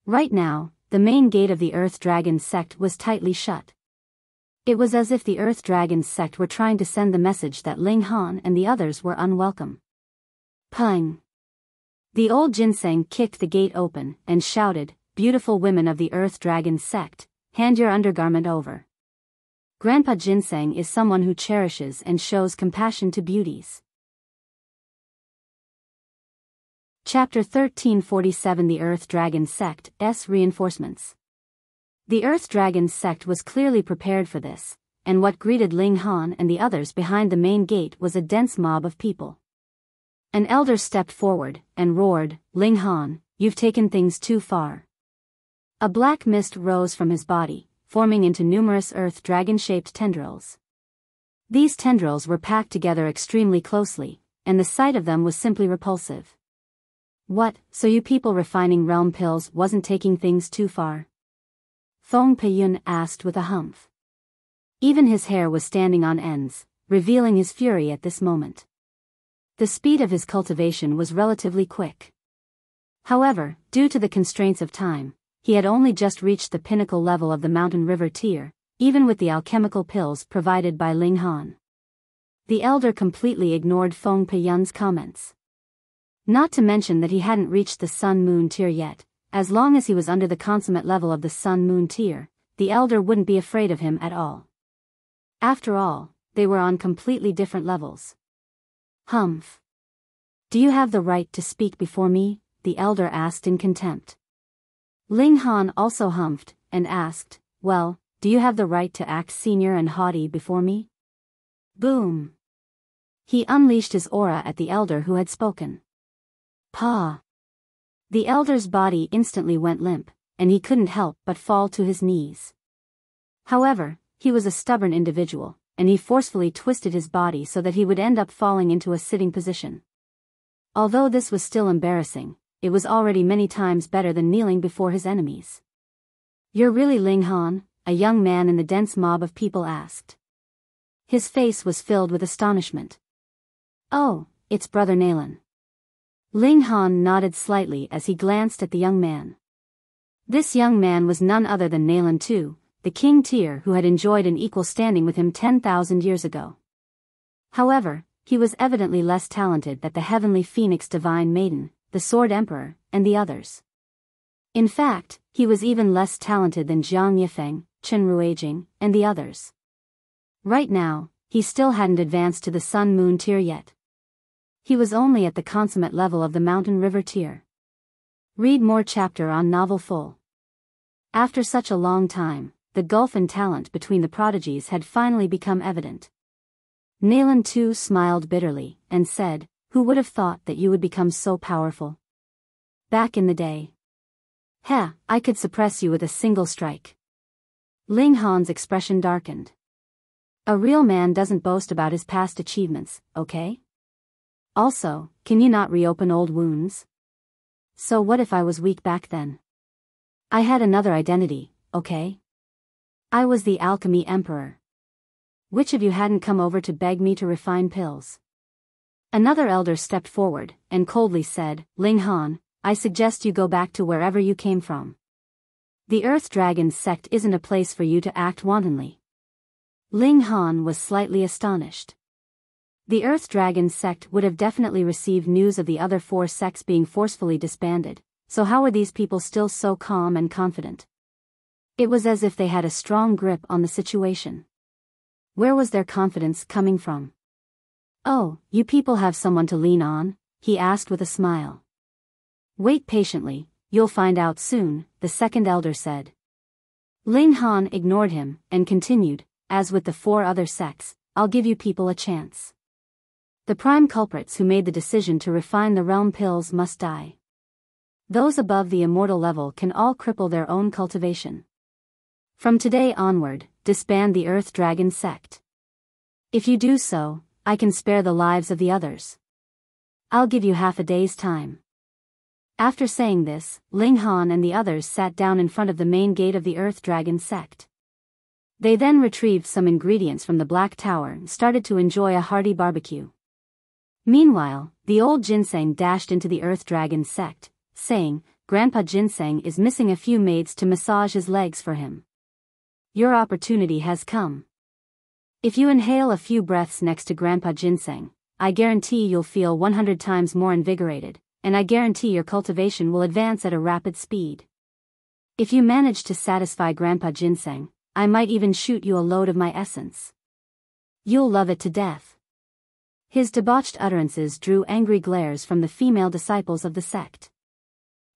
Right now, the main gate of the Earth Dragon Sect was tightly shut. It was as if the Earth Dragon Sect were trying to send the message that Ling Han and the others were unwelcome. Pang! The old ginseng kicked the gate open and shouted, "Beautiful women of the Earth Dragon Sect, hand your undergarment over." Grandpa Ginseng is someone who cherishes and shows compassion to beauties. Chapter 1347 The Earth Dragon Sect's Reinforcements. The Earth Dragon Sect was clearly prepared for this, and what greeted Ling Han and the others behind the main gate was a dense mob of people. An elder stepped forward and roared, "Ling Han, you've taken things too far." A black mist rose from his body, forming into numerous earth dragon-shaped tendrils. These tendrils were packed together extremely closely, and the sight of them was simply repulsive. "What, so you people refining realm pills wasn't taking things too far?" Feng Peiyun asked with a humph. Even his hair was standing on ends, revealing his fury at this moment. The speed of his cultivation was relatively quick. However, due to the constraints of time, he had only just reached the pinnacle level of the mountain river tier, even with the alchemical pills provided by Ling Han. The elder completely ignored Feng Peiyun's comments. Not to mention that he hadn't reached the sun-moon tier yet. As long as he was under the consummate level of the sun-moon tier, the elder wouldn't be afraid of him at all. After all, they were on completely different levels. "Humph. Do you have the right to speak before me?" the elder asked in contempt. Ling Han also humphed, and asked, "Well, do you have the right to act senior and haughty before me?" Boom! He unleashed his aura at the elder who had spoken. Pa! The elder's body instantly went limp, and he couldn't help but fall to his knees. However, he was a stubborn individual, and he forcefully twisted his body so that he would end up falling into a sitting position. Although this was still embarrassing, it was already many times better than kneeling before his enemies. "You're really Ling Han?" a young man in the dense mob of people asked. His face was filled with astonishment. "Oh, it's Brother Nalan." Ling Han nodded slightly as he glanced at the young man. This young man was none other than Nalan II, the king tier who had enjoyed an equal standing with him 10,000 years ago. However, he was evidently less talented than the Heavenly Phoenix Divine Maiden, the Sword Emperor, and the others. In fact, he was even less talented than Jiang Yifeng, Chen Ruijing, and the others. Right now, he still hadn't advanced to the sun-moon tier yet. He was only at the consummate level of the mountain river tier. Read more chapter on novel full. After such a long time, the gulf in talent between the prodigies had finally become evident. Nalan too smiled bitterly, and said, "Who would have thought that you would become so powerful? Back in the day. Heh, I could suppress you with a single strike." Ling Han's expression darkened. A real man doesn't boast about his past achievements, okay? Also, can you not reopen old wounds? So what if I was weak back then? I had another identity, okay? I was the Alchemy Emperor. Which of you hadn't come over to beg me to refine pills? Another elder stepped forward, and coldly said, Ling Han, I suggest you go back to wherever you came from. The Earth Dragon's Sect isn't a place for you to act wantonly. Ling Han was slightly astonished. The Earth Dragon's Sect would have definitely received news of the other 4 sects being forcefully disbanded, so how were these people still so calm and confident? It was as if they had a strong grip on the situation. Where was their confidence coming from? Oh, you people have someone to lean on? He asked with a smile. Wait patiently, you'll find out soon, the second elder said. Ling Han ignored him, and continued, as with the 4 other sects, I'll give you people a chance. The prime culprits who made the decision to refine the realm pills must die. Those above the immortal level can all cripple their own cultivation. From today onward, disband the Earth Dragon Sect. If you do so, I can spare the lives of the others. I'll give you half a day's time. After saying this, Ling Han and the others sat down in front of the main gate of the Earth Dragon Sect. They then retrieved some ingredients from the Black Tower and started to enjoy a hearty barbecue. Meanwhile, the old Ginseng dashed into the Earth Dragon Sect, saying, Grandpa Ginseng is missing a few maids to massage his legs for him. Your opportunity has come. If you inhale a few breaths next to Grandpa Ginseng, I guarantee you'll feel 100 times more invigorated, and I guarantee your cultivation will advance at a rapid speed. If you manage to satisfy Grandpa Ginseng, I might even shoot you a load of my essence. You'll love it to death. His debauched utterances drew angry glares from the female disciples of the sect.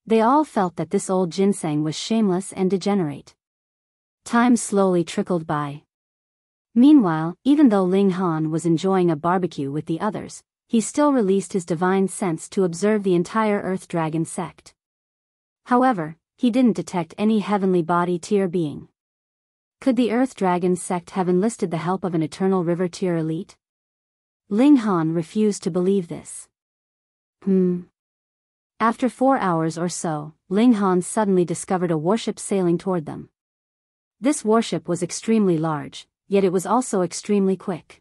They all felt that this old Ginseng was shameless and degenerate. Time slowly trickled by. Meanwhile, even though Ling Han was enjoying a barbecue with the others, he still released his divine sense to observe the entire Earth Dragon Sect. However, he didn't detect any heavenly body tier being. Could the Earth Dragon Sect have enlisted the help of an Eternal River tier elite? Ling Han refused to believe this. After 4 hours or so, Ling Han suddenly discovered a warship sailing toward them. This warship was extremely large, yet it was also extremely quick.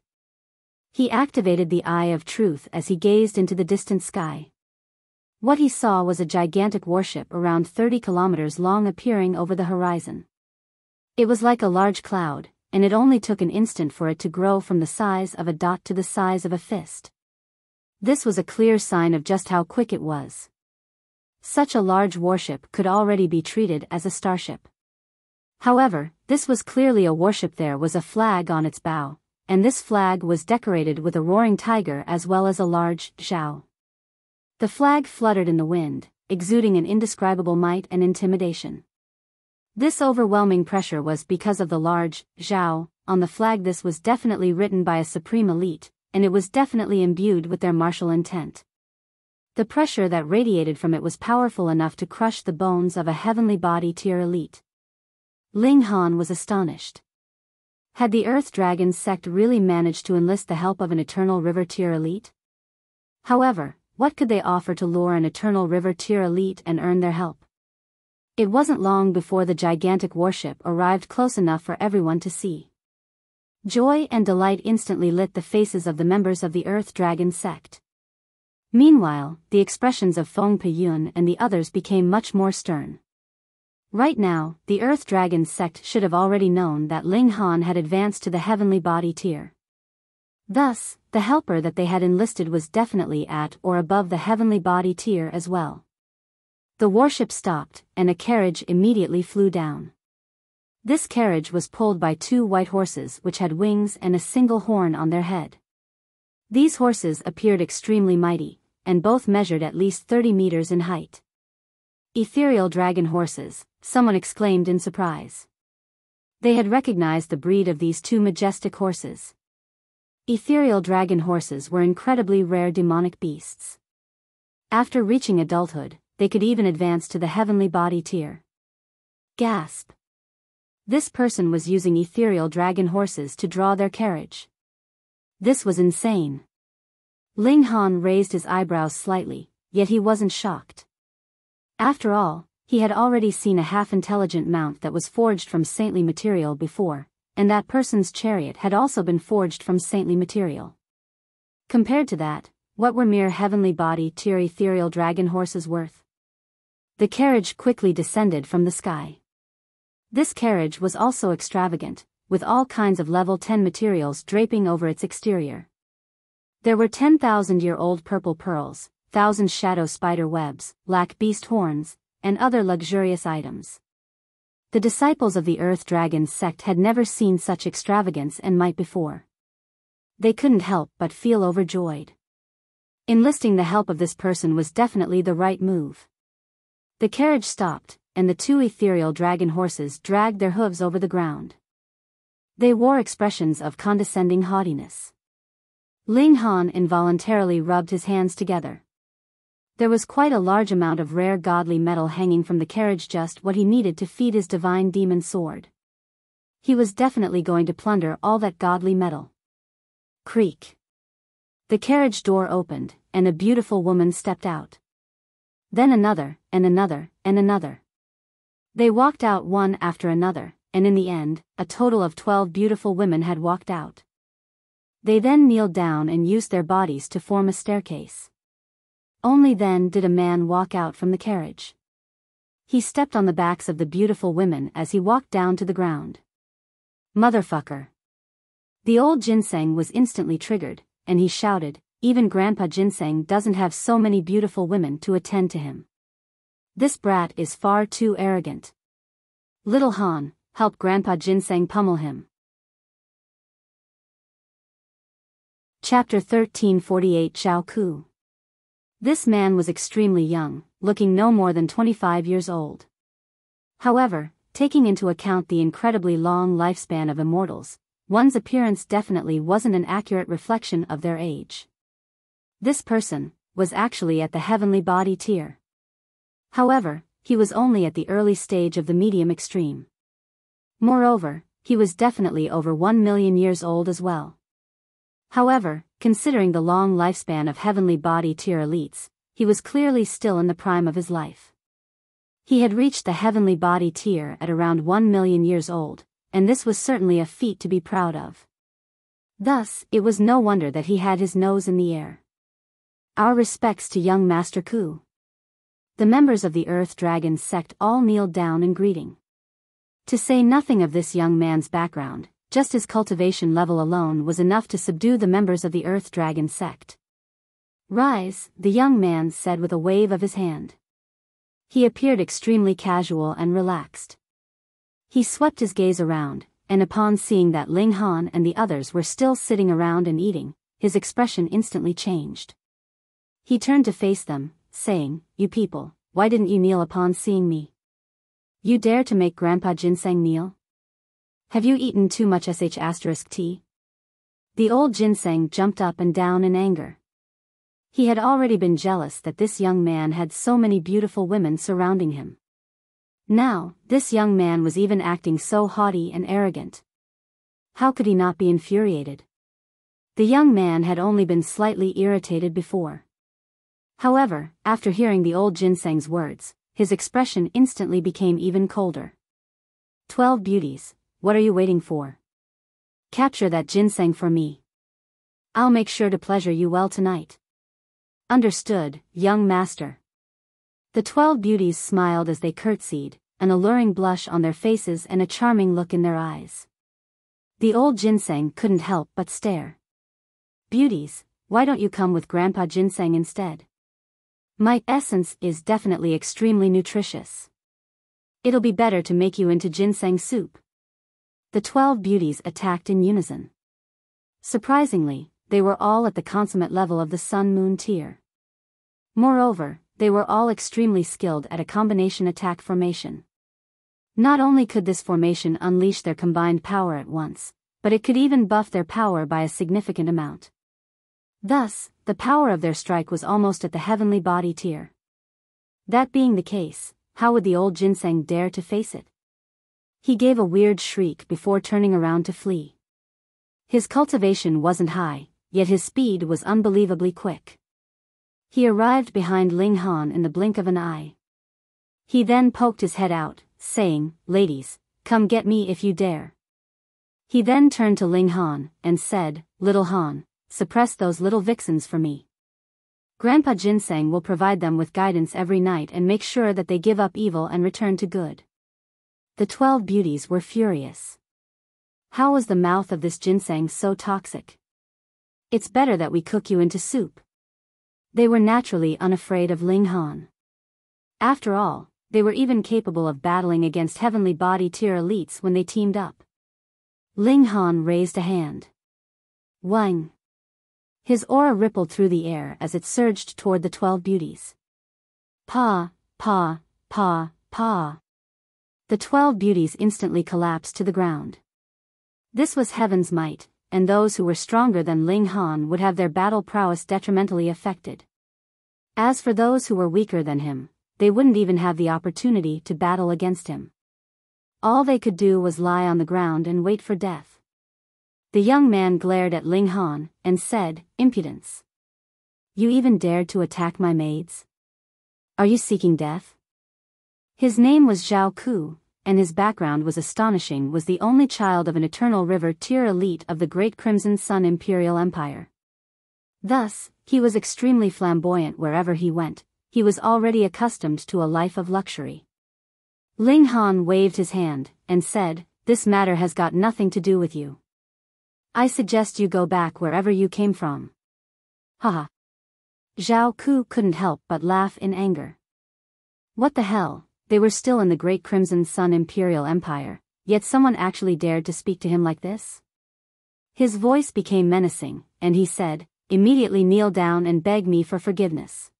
He activated the Eye of Truth as he gazed into the distant sky. What he saw was a gigantic warship around 30 kilometers long appearing over the horizon. It was like a large cloud, and it only took an instant for it to grow from the size of a dot to the size of a fist. This was a clear sign of just how quick it was. Such a large warship could already be treated as a starship. However, this was clearly a warship. There was a flag on its bow, and this flag was decorated with a roaring tiger as well as a large Zhao. The flag fluttered in the wind, exuding an indescribable might and intimidation. This overwhelming pressure was because of the large Zhao on the flag. This was definitely written by a supreme elite, and it was definitely imbued with their martial intent. The pressure that radiated from it was powerful enough to crush the bones of a heavenly body tier elite. Ling Han was astonished. Had the Earth Dragon Sect really managed to enlist the help of an Eternal River tier elite? However, what could they offer to lure an Eternal River tier elite and earn their help? It wasn't long before the gigantic warship arrived close enough for everyone to see. Joy and delight instantly lit the faces of the members of the Earth Dragon Sect. Meanwhile, the expressions of Feng Peyun and the others became much more stern. Right now, the Earth Dragon Sect should have already known that Ling Han had advanced to the heavenly body tier. Thus, the helper that they had enlisted was definitely at or above the heavenly body tier as well. The warship stopped, and a carriage immediately flew down. This carriage was pulled by 2 white horses which had wings and a single horn on their head. These horses appeared extremely mighty, and both measured at least 30 meters in height. Ethereal dragon horses, someone exclaimed in surprise. They had recognized the breed of these 2 majestic horses. Ethereal dragon horses were incredibly rare demonic beasts. After reaching adulthood, they could even advance to the heavenly body tier. Gasp! This person was using ethereal dragon horses to draw their carriage. This was insane. Ling Han raised his eyebrows slightly, yet he wasn't shocked. After all, he had already seen a half-intelligent mount that was forged from saintly material before, and that person's chariot had also been forged from saintly material. Compared to that, what were mere heavenly body tier ethereal dragon horses worth? The carriage quickly descended from the sky. This carriage was also extravagant, with all kinds of level 10 materials draping over its exterior. There were 10,000-year-old purple pearls, 1,000 shadow spider webs, black beast horns, and other luxurious items. The disciples of the Earth Dragon Sect had never seen such extravagance and might before. They couldn't help but feel overjoyed. Enlisting the help of this person was definitely the right move. The carriage stopped, and the two ethereal dragon horses dragged their hooves over the ground. They wore expressions of condescending haughtiness. Ling Han involuntarily rubbed his hands together. There was quite a large amount of rare godly metal hanging from the carriage, just what he needed to feed his divine demon sword. He was definitely going to plunder all that godly metal. Creak. The carriage door opened, and a beautiful woman stepped out. Then another, and another, and another. They walked out one after another, and in the end, a total of 12 beautiful women had walked out. They then kneeled down and used their bodies to form a staircase. Only then did a man walk out from the carriage. He stepped on the backs of the beautiful women as he walked down to the ground. Motherfucker. The old ginseng was instantly triggered, and he shouted, even Grandpa Ginseng doesn't have so many beautiful women to attend to him. This brat is far too arrogant. Little Han, help Grandpa Ginseng pummel him. Chapter 1348 Zhao Ku. This man was extremely young, looking no more than 25 years old. However, taking into account the incredibly long lifespan of immortals, one's appearance definitely wasn't an accurate reflection of their age. This person was actually at the heavenly body tier. However, he was only at the early stage of the medium extreme. Moreover, he was definitely over 1 million years old as well. However, considering the long lifespan of heavenly body tier elites, he was clearly still in the prime of his life. He had reached the heavenly body tier at around 1 million years old, and this was certainly a feat to be proud of. Thus, it was no wonder that he had his nose in the air. Our respects to young Master Ku. The members of the Earth Dragon Sect all kneeled down in greeting. To say nothing of this young man's background, just his cultivation level alone was enough to subdue the members of the Earth Dragon Sect. Rise, the young man said with a wave of his hand. He appeared extremely casual and relaxed. He swept his gaze around, and upon seeing that Ling Han and the others were still sitting around and eating, his expression instantly changed. He turned to face them, saying, "You people, why didn't you kneel upon seeing me? You dare to make Grandpa Ginseng kneel? Have you eaten too much sh*t? The old ginseng jumped up and down in anger. He had already been jealous that this young man had so many beautiful women surrounding him. Now, this young man was even acting so haughty and arrogant. How could he not be infuriated? The young man had only been slightly irritated before. However, after hearing the old ginseng's words, his expression instantly became even colder. 12 beauties, what are you waiting for? Capture that ginseng for me. I'll make sure to pleasure you well tonight. Understood, young master. The 12 beauties smiled as they curtsied, an alluring blush on their faces and a charming look in their eyes. The old ginseng couldn't help but stare. Beauties, why don't you come with Grandpa Ginseng instead? My essence is definitely extremely nutritious. It'll be better to make you into ginseng soup. The 12 beauties attacked in unison. Surprisingly, they were all at the consummate level of the sun-moon tier. Moreover, they were all extremely skilled at a combination attack formation. Not only could this formation unleash their combined power at once, but it could even buff their power by a significant amount. Thus, the power of their strike was almost at the heavenly body tier. That being the case, how would the old ginseng dare to face it? He gave a weird shriek before turning around to flee. His cultivation wasn't high, yet his speed was unbelievably quick. He arrived behind Ling Han in the blink of an eye. He then poked his head out, saying, "Ladies, come get me if you dare." He then turned to Ling Han and said, "Little Han, suppress those little vixens for me. Grandpa Ginseng will provide them with guidance every night and make sure that they give up evil and return to good." The 12 beauties were furious. How was the mouth of this ginseng so toxic? "It's better that we cook you into soup." They were naturally unafraid of Ling Han. After all, they were even capable of battling against heavenly body tier elites when they teamed up. Ling Han raised a hand. Wang. His aura rippled through the air as it surged toward the 12 beauties. Pa, pa, pa, pa. The 12 beauties instantly collapsed to the ground. This was heaven's might, and those who were stronger than Ling Han would have their battle prowess detrimentally affected. As for those who were weaker than him, they wouldn't even have the opportunity to battle against him. All they could do was lie on the ground and wait for death. The young man glared at Ling Han and said, "Impudence. You even dared to attack my maids? Are you seeking death?" His name was Zhao Ku, and his background was astonishing. Was the only child of an Eternal River tier elite of the Great Crimson Sun Imperial Empire. Thus, he was extremely flamboyant wherever he went. He was already accustomed to a life of luxury. Ling Han waved his hand and said, "This matter has got nothing to do with you. I suggest you go back wherever you came from." Haha. Zhao Ku couldn't help but laugh in anger. What the hell, they were still in the Great Crimson Sun Imperial Empire, yet someone actually dared to speak to him like this? His voice became menacing, and he said, "Immediately kneel down and beg me for forgiveness.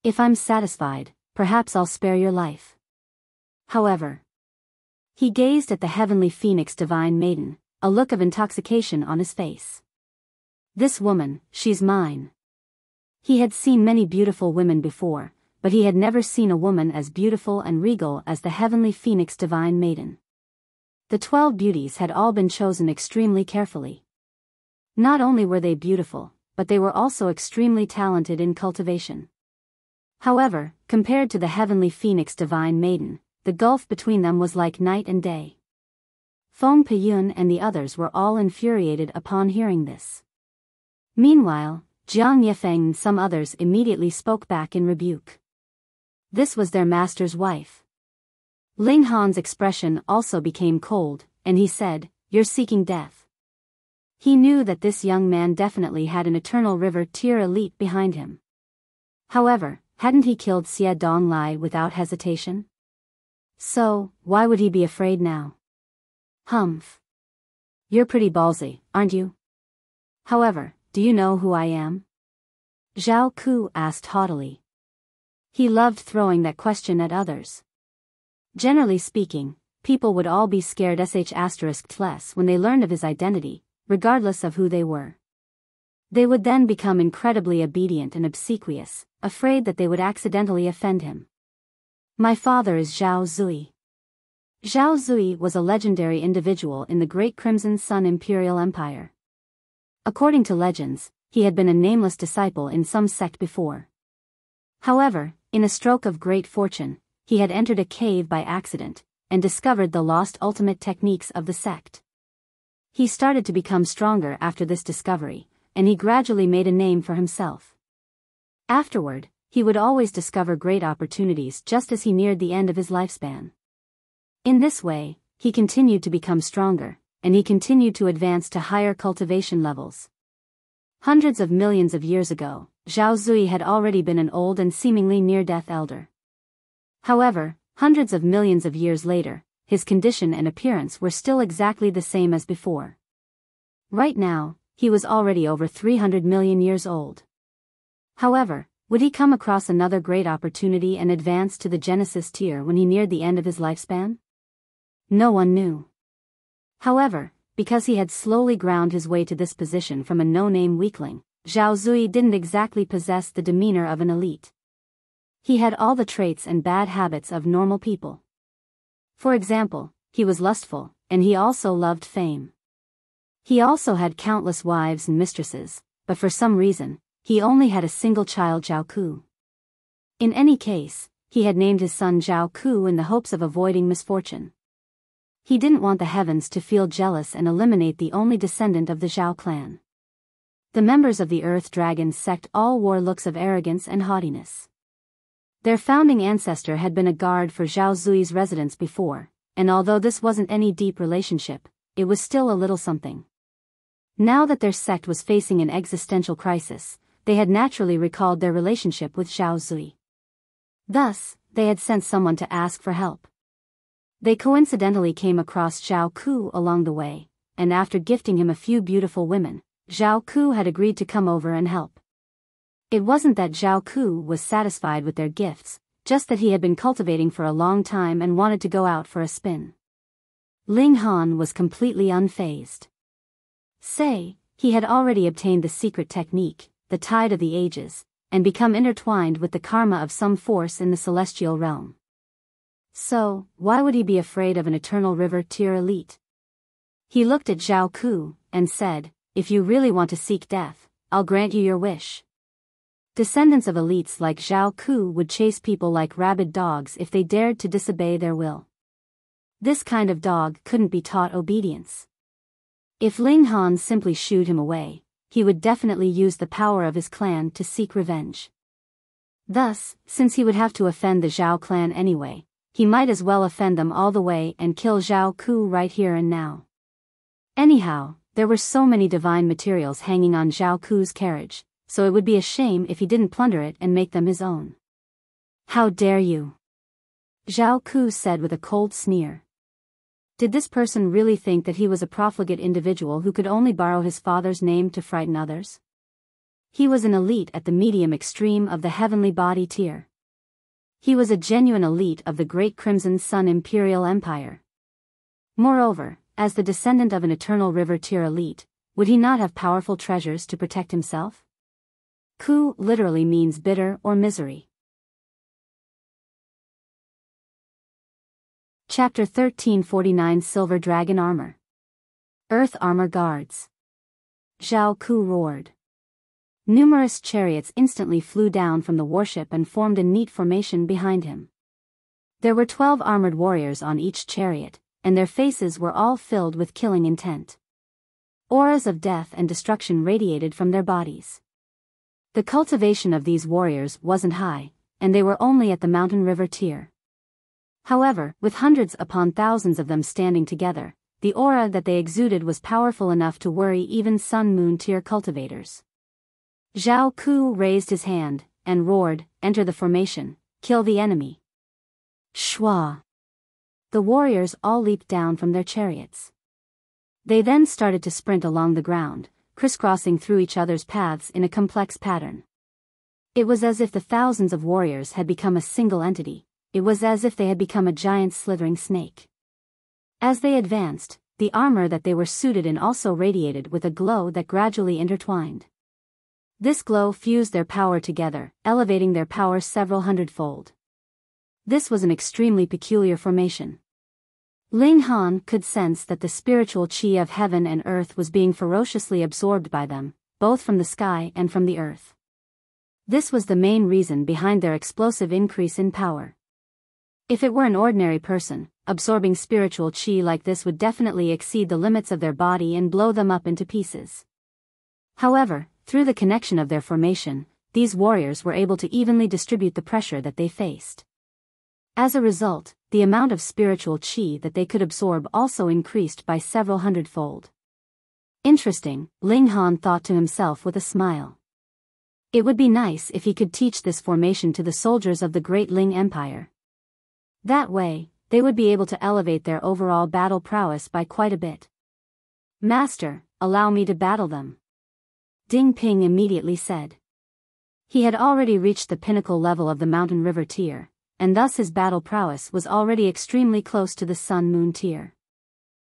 If I'm satisfied, perhaps I'll spare your life." However, he gazed at the heavenly phoenix divine maiden, a look of intoxication on his face. "This woman, she's mine." He had seen many beautiful women before, but he had never seen a woman as beautiful and regal as the heavenly phoenix divine maiden. The 12 beauties had all been chosen extremely carefully. Not only were they beautiful, but they were also extremely talented in cultivation. However, compared to the heavenly phoenix divine maiden, the gulf between them was like night and day. Feng Peyun and the others were all infuriated upon hearing this. Meanwhile, Jiang Yefeng and some others immediately spoke back in rebuke. This was their master's wife. Ling Han's expression also became cold, and he said, "You're seeking death." He knew that this young man definitely had an Eternal River tier elite behind him. However, hadn't he killed Xie Donglai without hesitation? So, why would he be afraid now? Humph. You're pretty ballsy, aren't you? However, do you know who I am? Zhao Ku asked haughtily. He loved throwing that question at others. Generally speaking, people would all be scared **tless when they learned of his identity, regardless of who they were. They would then become incredibly obedient and obsequious, afraid that they would accidentally offend him. My father is Zhao Zui. Zhao Zui was a legendary individual in the Great Crimson Sun Imperial Empire. According to legends, he had been a nameless disciple in some sect before. However, in a stroke of great fortune, he had entered a cave by accident, and discovered the lost ultimate techniques of the sect. He started to become stronger after this discovery, and he gradually made a name for himself. Afterward, he would always discover great opportunities just as he neared the end of his lifespan. In this way, he continued to become stronger, and he continued to advance to higher cultivation levels. Hundreds of millions of years ago, Zhao Zui had already been an old and seemingly near-death elder. However, hundreds of millions of years later, his condition and appearance were still exactly the same as before. Right now, he was already over 300 million years old. However, would he come across another great opportunity and advance to the Genesis tier when he neared the end of his lifespan? No one knew. However, because he had slowly ground his way to this position from a no-name weakling, Zhao Zui didn't exactly possess the demeanor of an elite. He had all the traits and bad habits of normal people. For example, he was lustful, and he also loved fame. He also had countless wives and mistresses, but for some reason, he only had a single child, Zhao Ku. In any case, he had named his son Zhao Ku in the hopes of avoiding misfortune. He didn't want the heavens to feel jealous and eliminate the only descendant of the Zhao clan. The members of the Earth Dragon sect all wore looks of arrogance and haughtiness. Their founding ancestor had been a guard for Zhao Zui's residence before, and although this wasn't any deep relationship, it was still a little something. Now that their sect was facing an existential crisis, they had naturally recalled their relationship with Zhao Zui. Thus, they had sent someone to ask for help. They coincidentally came across Zhao Ku along the way, and after gifting him a few beautiful women, Zhao Ku had agreed to come over and help. It wasn't that Zhao Ku was satisfied with their gifts, just that he had been cultivating for a long time and wanted to go out for a spin. Ling Han was completely unfazed. He had already obtained the secret technique, the Tide of the Ages, and become intertwined with the karma of some force in the celestial realm. So, why would he be afraid of an eternal river tier elite? He looked at Zhao Ku, and said, "If you really want to seek death, I'll grant you your wish." Descendants of elites like Zhao Ku would chase people like rabid dogs if they dared to disobey their will. This kind of dog couldn't be taught obedience. If Ling Han simply shooed him away, he would definitely use the power of his clan to seek revenge. Thus, since he would have to offend the Zhao clan anyway, he might as well offend them all the way and kill Zhao Ku right here and now. Anyhow, there were so many divine materials hanging on Zhao Ku's carriage, so it would be a shame if he didn't plunder it and make them his own. "How dare you?" Zhao Ku said with a cold sneer. Did this person really think that he was a profligate individual who could only borrow his father's name to frighten others? He was an elite at the medium extreme of the heavenly body tier. He was a genuine elite of the Great Crimson Sun Imperial Empire. Moreover, as the descendant of an eternal river tier elite, would he not have powerful treasures to protect himself? Ku literally means bitter or misery. Chapter 1349 Silver Dragon Armor. Earth Armor Guards. Zhao Ku roared. Numerous chariots instantly flew down from the warship and formed a neat formation behind him. There were 12 armored warriors on each chariot, and their faces were all filled with killing intent. Auras of death and destruction radiated from their bodies. The cultivation of these warriors wasn't high, and they were only at the mountain river tier. However, with hundreds upon thousands of them standing together, the aura that they exuded was powerful enough to worry even sun-moon tier cultivators. Zhao Ku raised his hand, and roared, "Enter the formation, kill the enemy." Shwa! The warriors all leaped down from their chariots. They then started to sprint along the ground, crisscrossing through each other's paths in a complex pattern. It was as if the thousands of warriors had become a single entity. It was as if they had become a giant slithering snake. As they advanced, the armor that they were suited in also radiated with a glow that gradually intertwined. This glow fused their power together, elevating their power several hundredfold. This was an extremely peculiar formation. Ling Han could sense that the spiritual chi of heaven and earth was being ferociously absorbed by them, both from the sky and from the earth. This was the main reason behind their explosive increase in power. If it were an ordinary person, absorbing spiritual chi like this would definitely exceed the limits of their body and blow them up into pieces. However, through the connection of their formation, these warriors were able to evenly distribute the pressure that they faced. As a result, the amount of spiritual chi that they could absorb also increased by several hundredfold. Interesting, Ling Han thought to himself with a smile. It would be nice if he could teach this formation to the soldiers of the Great Ling Empire. That way, they would be able to elevate their overall battle prowess by quite a bit. "Master, allow me to battle them," Ding Ping immediately said. He had already reached the pinnacle level of the mountain river tier, and thus his battle prowess was already extremely close to the sun-moon tier.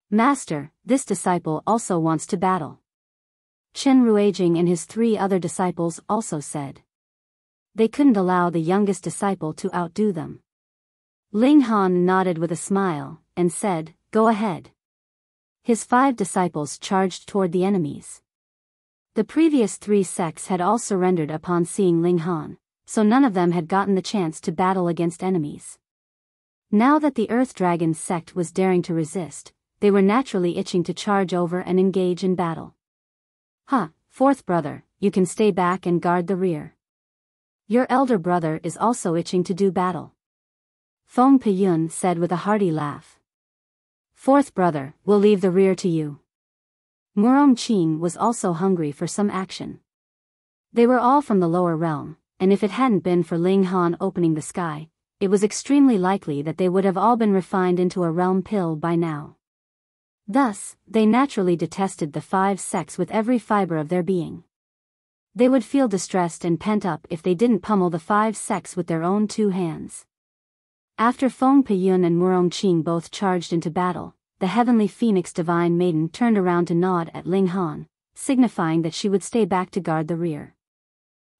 "Master, this disciple also wants to battle," Chen Ruijing and his 3 other disciples also said. They couldn't allow the youngest disciple to outdo them. Ling Han nodded with a smile, and said, "Go ahead." his 5 disciples charged toward the enemies. The previous 3 sects had all surrendered upon seeing Ling Han, so none of them had gotten the chance to battle against enemies. Now that the Earth Dragon sect was daring to resist, they were naturally itching to charge over and engage in battle. Fourth brother, you can stay back and guard the rear. Your elder brother is also itching to do battle. Feng Piyun said with a hearty laugh. Fourth brother, we'll leave the rear to you. Murong Qing was also hungry for some action. They were all from the lower realm, and if it hadn't been for Ling Han opening the sky, it was extremely likely that they would have all been refined into a realm pill by now. Thus, they naturally detested the 5 sects with every fiber of their being. They would feel distressed and pent up if they didn't pummel the 5 sects with their own 2 hands. After Feng Piyun and Murong Qing both charged into battle, the heavenly phoenix divine maiden turned around to nod at Ling Han, signifying that she would stay back to guard the rear.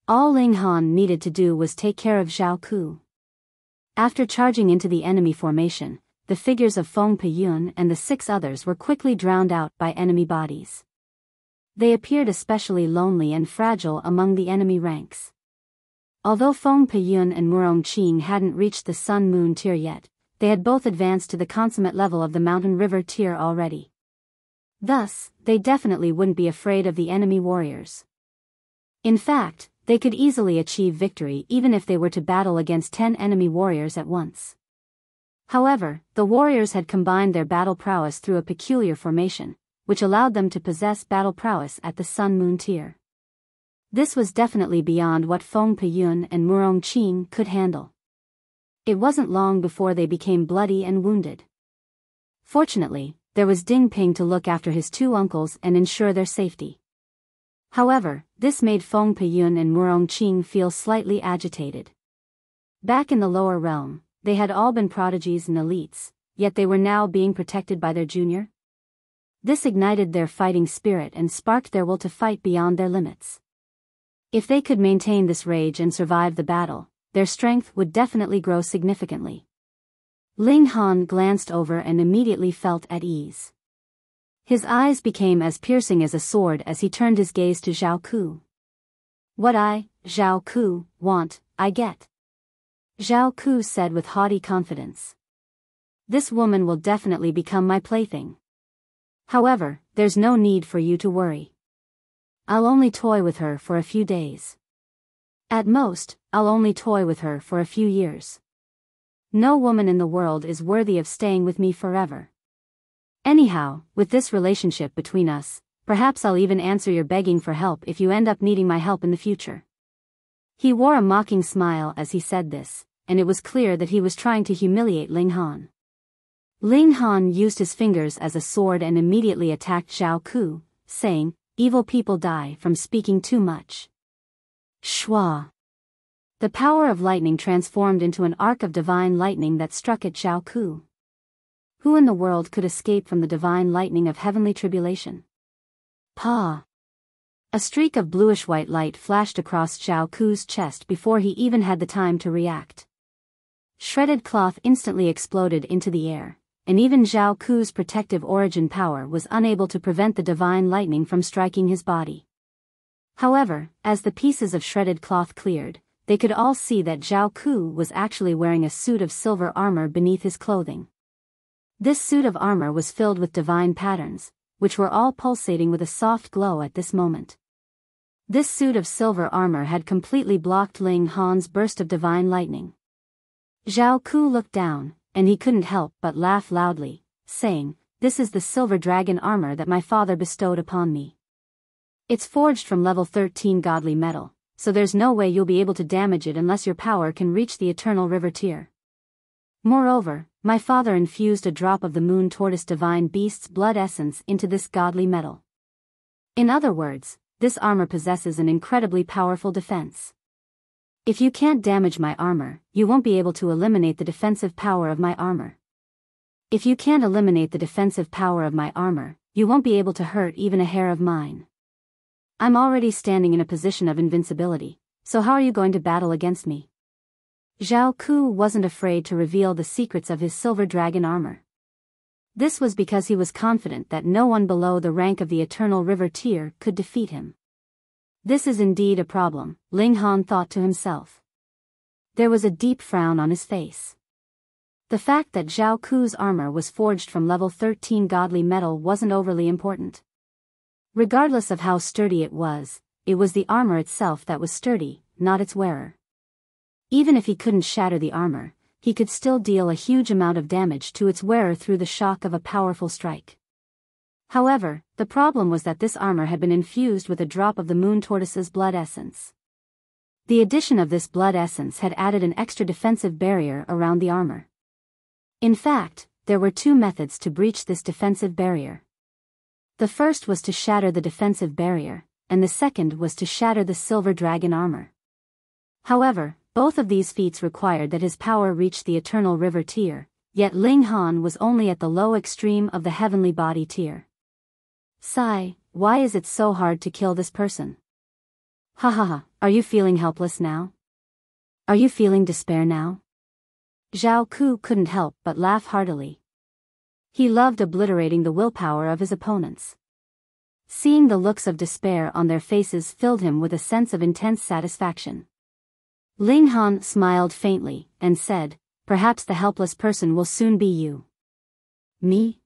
All Ling Han needed to do was take care of Zhao Ku. After charging into the enemy formation, the figures of Feng Piyun and the 6 others were quickly drowned out by enemy bodies. They appeared especially lonely and fragile among the enemy ranks. Although Feng Piyun and Murong Qing hadn't reached the Sun-Moon tier yet, they had both advanced to the consummate level of the Mountain River tier already. Thus, they definitely wouldn't be afraid of the enemy warriors. In fact, they could easily achieve victory even if they were to battle against 10 enemy warriors at once. However, the warriors had combined their battle prowess through a peculiar formation, which allowed them to possess battle prowess at the Sun-Moon tier. This was definitely beyond what Feng Piyun and Murong Qing could handle. It wasn't long before they became bloody and wounded. Fortunately, there was Ding Ping to look after his 2 uncles and ensure their safety. However, this made Feng Piyun and Murong Qing feel slightly agitated. Back in the lower realm, they had all been prodigies and elites, yet they were now being protected by their junior. This ignited their fighting spirit and sparked their will to fight beyond their limits. If they could maintain this rage and survive the battle, their strength would definitely grow significantly. Ling Han glanced over and immediately felt at ease. His eyes became as piercing as a sword as he turned his gaze to Zhao Ku. What I, Zhao Ku, want, I get. Zhao Ku said with haughty confidence. This woman will definitely become my plaything. However, there's no need for you to worry. I'll only toy with her for a few days. At most, I'll only toy with her for a few years. No woman in the world is worthy of staying with me forever. Anyhow, with this relationship between us, perhaps I'll even answer your begging for help if you end up needing my help in the future. He wore a mocking smile as he said this, and it was clear that he was trying to humiliate Ling Han. Ling Han used his fingers as a sword and immediately attacked Zhao Ku, saying, "Evil people die from speaking too much." Shwa! The power of lightning transformed into an arc of divine lightning that struck at Zhao Ku. Who in the world could escape from the divine lightning of heavenly tribulation? Pa! A streak of bluish-white light flashed across Zhao Ku's chest before he even had the time to react. Shredded cloth instantly exploded into the air, and even Zhao Ku's protective origin power was unable to prevent the divine lightning from striking his body. However, as the pieces of shredded cloth cleared, they could all see that Zhao Ku was actually wearing a suit of silver armor beneath his clothing. This suit of armor was filled with divine patterns, which were all pulsating with a soft glow at this moment. This suit of silver armor had completely blocked Ling Han's burst of divine lightning. Zhao Ku looked down, and he couldn't help but laugh loudly, saying, "This is the silver dragon armor that my father bestowed upon me. It's forged from level 13 godly metal, so there's no way you'll be able to damage it unless your power can reach the eternal river tier. Moreover, my father infused a drop of the moon tortoise divine beast's blood essence into this godly metal. In other words, this armor possesses an incredibly powerful defense. If you can't damage my armor, you won't be able to eliminate the defensive power of my armor. If you can't eliminate the defensive power of my armor, you won't be able to hurt even a hair of mine. I'm already standing in a position of invincibility, so how are you going to battle against me?" Zhao Ku wasn't afraid to reveal the secrets of his silver dragon armor. This was because he was confident that no one below the rank of the Eternal River tier could defeat him. This is indeed a problem, Ling Han thought to himself. There was a deep frown on his face. The fact that Zhao Ku's armor was forged from level 13 godly metal wasn't overly important. Regardless of how sturdy it was the armor itself that was sturdy, not its wearer. Even if he couldn't shatter the armor, he could still deal a huge amount of damage to its wearer through the shock of a powerful strike. However, the problem was that this armor had been infused with a drop of the moon tortoise's blood essence. The addition of this blood essence had added an extra defensive barrier around the armor. In fact, there were two methods to breach this defensive barrier. The first was to shatter the defensive barrier, and the second was to shatter the silver dragon armor. However, both of these feats required that his power reach the Eternal River tier, yet Ling Han was only at the low extreme of the Heavenly Body tier. Sigh, why is it so hard to kill this person? Ha ha ha, are you feeling helpless now? Are you feeling despair now? Zhao Ku couldn't help but laugh heartily. He loved obliterating the willpower of his opponents. Seeing the looks of despair on their faces filled him with a sense of intense satisfaction. Ling Han smiled faintly and said, "Perhaps the helpless person will soon be you." Me?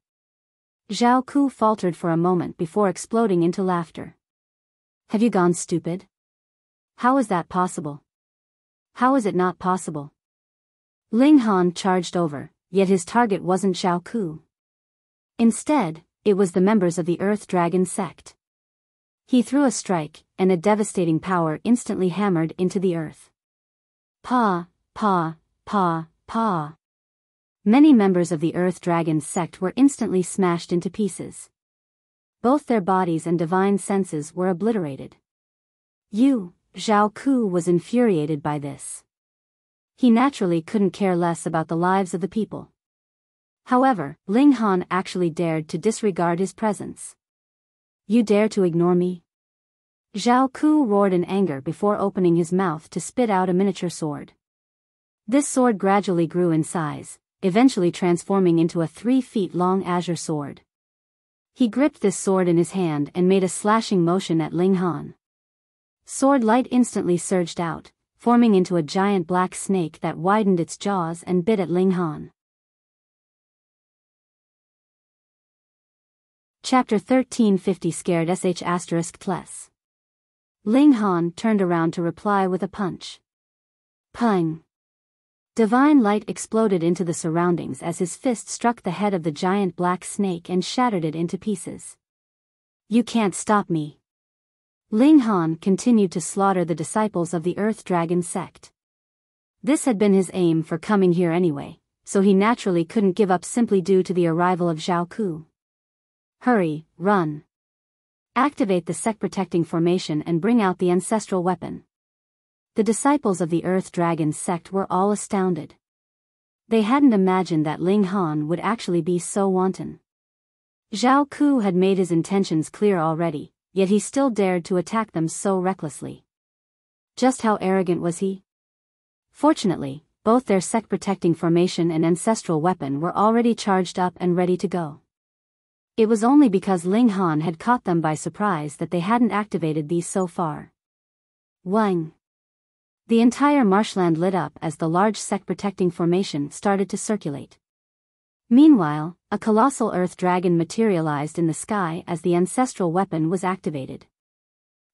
Zhao Ku faltered for a moment before exploding into laughter. Have you gone stupid? How is that possible? How is it not possible? Ling Han charged over, yet his target wasn't Zhao Ku. Instead, it was the members of the Earth Dragon Sect. He threw a strike, and a devastating power instantly hammered into the earth. Pa, pa, pa, pa. Many members of the Earth Dragon Sect were instantly smashed into pieces. Both their bodies and divine senses were obliterated. Zhao Ku was infuriated by this. He naturally couldn't care less about the lives of the people. However, Ling Han actually dared to disregard his presence. You dare to ignore me? Zhao Ku roared in anger before opening his mouth to spit out a miniature sword. This sword gradually grew in size, eventually transforming into a 3 feet long azure sword. He gripped this sword in his hand and made a slashing motion at Ling Han. Sword light instantly surged out, forming into a giant black snake that widened its jaws and bit at Ling Han. Chapter 1350 Scared **tless. Ling Han turned around to reply with a punch. Pang! Divine light exploded into the surroundings as his fist struck the head of the giant black snake and shattered it into pieces. You can't stop me. Ling Han continued to slaughter the disciples of the Earth Dragon Sect. This had been his aim for coming here anyway, so he naturally couldn't give up simply due to the arrival of Zhao Ku. Hurry, run. Activate the Sect protecting formation and bring out the ancestral weapon. The disciples of the Earth Dragon Sect were all astounded. They hadn't imagined that Ling Han would actually be so wanton. Zhao Ku had made his intentions clear already, yet he still dared to attack them so recklessly. Just how arrogant was he? Fortunately, both their Sect protecting formation and ancestral weapon were already charged up and ready to go. It was only because Ling Han had caught them by surprise that they hadn't activated these so far. Wang! The entire marshland lit up as the large Sect protecting formation started to circulate. Meanwhile, a colossal earth dragon materialized in the sky as the ancestral weapon was activated.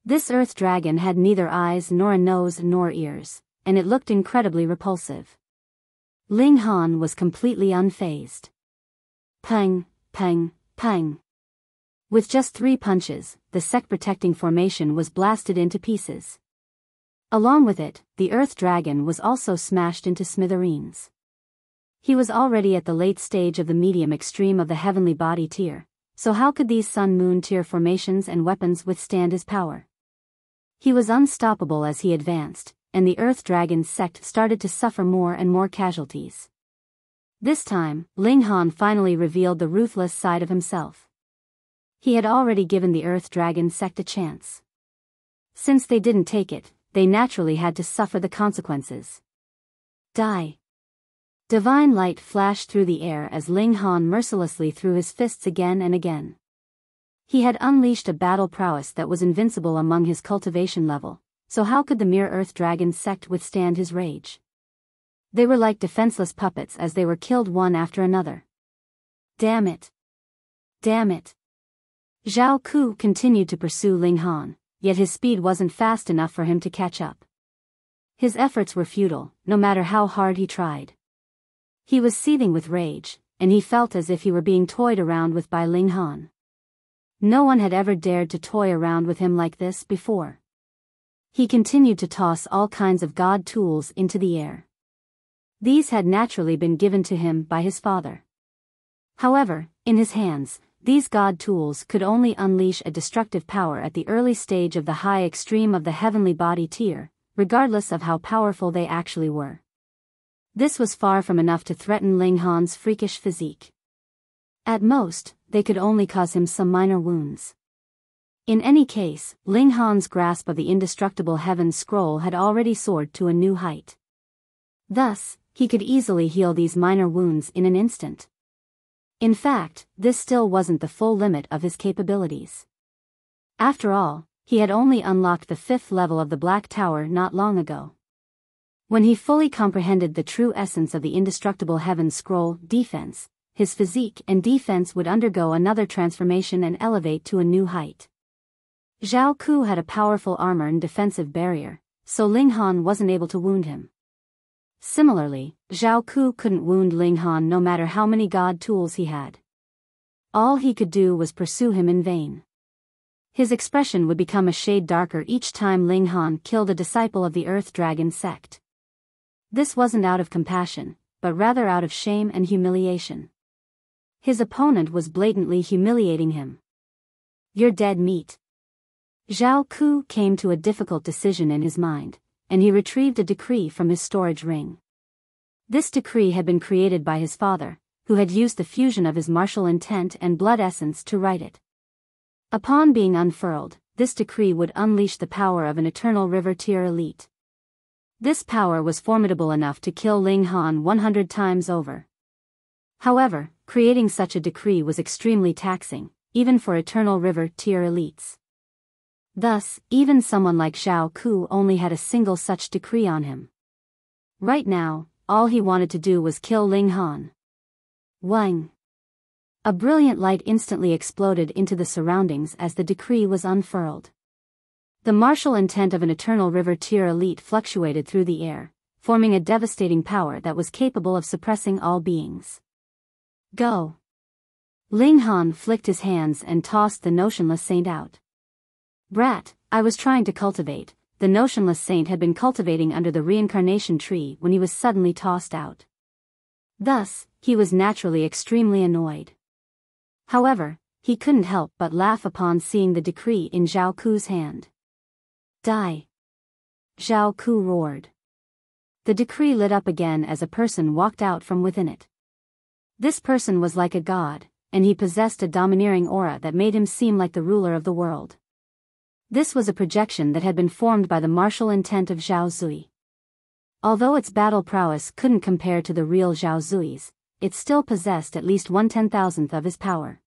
This earth dragon had neither eyes nor a nose nor ears, and it looked incredibly repulsive. Ling Han was completely unfazed. Pang, pang, pang. With just 3 punches, the Sect protecting formation was blasted into pieces. Along with it, the earth dragon was also smashed into smithereens. He was already at the late stage of the medium extreme of the heavenly body tier, so how could these sun-moon tier formations and weapons withstand his power? He was unstoppable as he advanced, and the Earth Dragon Sect started to suffer more and more casualties. This time, Ling Han finally revealed the ruthless side of himself. He had already given the Earth Dragon Sect a chance. Since they didn't take it, they naturally had to suffer the consequences. Die. Divine light flashed through the air as Ling Han mercilessly threw his fists again and again. He had unleashed a battle prowess that was invincible among his cultivation level, so how could the mere Earth Dragon Sect withstand his rage? They were like defenseless puppets as they were killed one after another. Damn it! Damn it! Zhao Ku continued to pursue Ling Han, yet his speed wasn't fast enough for him to catch up. His efforts were futile, no matter how hard he tried. He was seething with rage, and he felt as if he were being toyed around with by Ling Han. No one had ever dared to toy around with him like this before. He continued to toss all kinds of god tools into the air. These had naturally been given to him by his father. However, in his hands, these god tools could only unleash a destructive power at the early stage of the high extreme of the heavenly body tier, regardless of how powerful they actually were. This was far from enough to threaten Ling Han's freakish physique. At most, they could only cause him some minor wounds. In any case, Ling Han's grasp of the indestructible Heaven Scroll had already soared to a new height. Thus, he could easily heal these minor wounds in an instant. In fact, this still wasn't the full limit of his capabilities. After all, he had only unlocked the 5th level of the Black Tower not long ago. When he fully comprehended the true essence of the indestructible Heaven Scroll defense, his physique and defense would undergo another transformation and elevate to a new height. Zhao Ku had a powerful armor and defensive barrier, so Ling Han wasn't able to wound him. Similarly, Zhao Ku couldn't wound Ling Han no matter how many god tools he had. All he could do was pursue him in vain. His expression would become a shade darker each time Ling Han killed a disciple of the Earth Dragon Sect. This wasn't out of compassion, but rather out of shame and humiliation. His opponent was blatantly humiliating him. "You're dead meat." Zhao Ku came to a difficult decision in his mind, and he retrieved a decree from his storage ring. This decree had been created by his father, who had used the fusion of his martial intent and blood essence to write it. Upon being unfurled, this decree would unleash the power of an Eternal River tier elite. This power was formidable enough to kill Ling Han 100 times over. However, creating such a decree was extremely taxing, even for Eternal River tier elites. Thus, even someone like Zhao Ku only had a single such decree on him. Right now, all he wanted to do was kill Ling Han. Wang! A brilliant light instantly exploded into the surroundings as the decree was unfurled. The martial intent of an Eternal River tier elite fluctuated through the air, forming a devastating power that was capable of suppressing all beings. Go! Ling Han flicked his hands and tossed the Notionless Saint out. Brat, I was trying to cultivate. The Notionless Saint had been cultivating under the reincarnation tree when he was suddenly tossed out. Thus, he was naturally extremely annoyed. However, he couldn't help but laugh upon seeing the decree in Zhao Ku's hand. Die! Zhao Ku roared. The decree lit up again as a person walked out from within it. This person was like a god, and he possessed a domineering aura that made him seem like the ruler of the world. This was a projection that had been formed by the martial intent of Zhao Zui. Although its battle prowess couldn't compare to the real Zhao Zui's, it still possessed at least 1/10,000th of his power.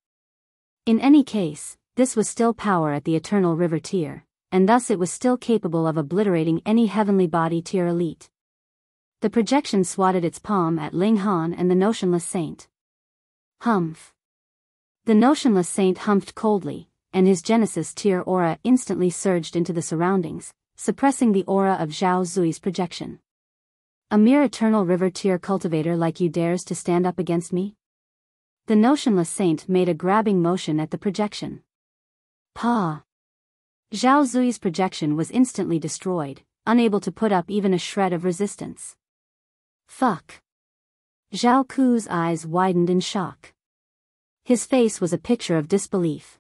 In any case, this was still power at the Eternal River tier, and thus it was still capable of obliterating any heavenly body tier elite. The projection swatted its palm at Ling Han and the Notionless Saint. Humph! The Notionless Saint humphed coldly, and his Genesis tier aura instantly surged into the surroundings, suppressing the aura of Zhao Zui's projection. A mere Eternal River tier cultivator like you dares to stand up against me? The Notionless Saint made a grabbing motion at the projection. Pah! Zhao Zui's projection was instantly destroyed, unable to put up even a shred of resistance. Fuck! Zhao Ku's eyes widened in shock. His face was a picture of disbelief.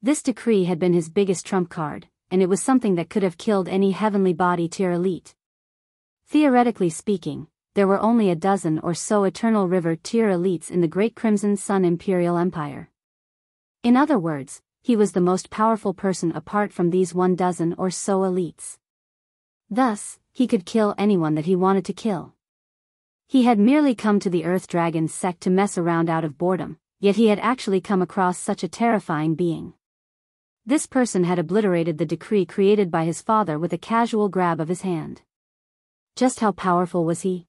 This decree had been his biggest trump card, and it was something that could have killed any heavenly body tier elite. Theoretically speaking, there were only a dozen or so Eternal River tier elites in the Great Crimson Sun Imperial Empire. In other words, he was the most powerful person apart from these 12 or so elites. Thus, he could kill anyone that he wanted to kill. He had merely come to the Earth Dragon's sect to mess around out of boredom, yet he had actually come across such a terrifying being. This person had obliterated the decree created by his father with a casual grab of his hand. Just how powerful was he?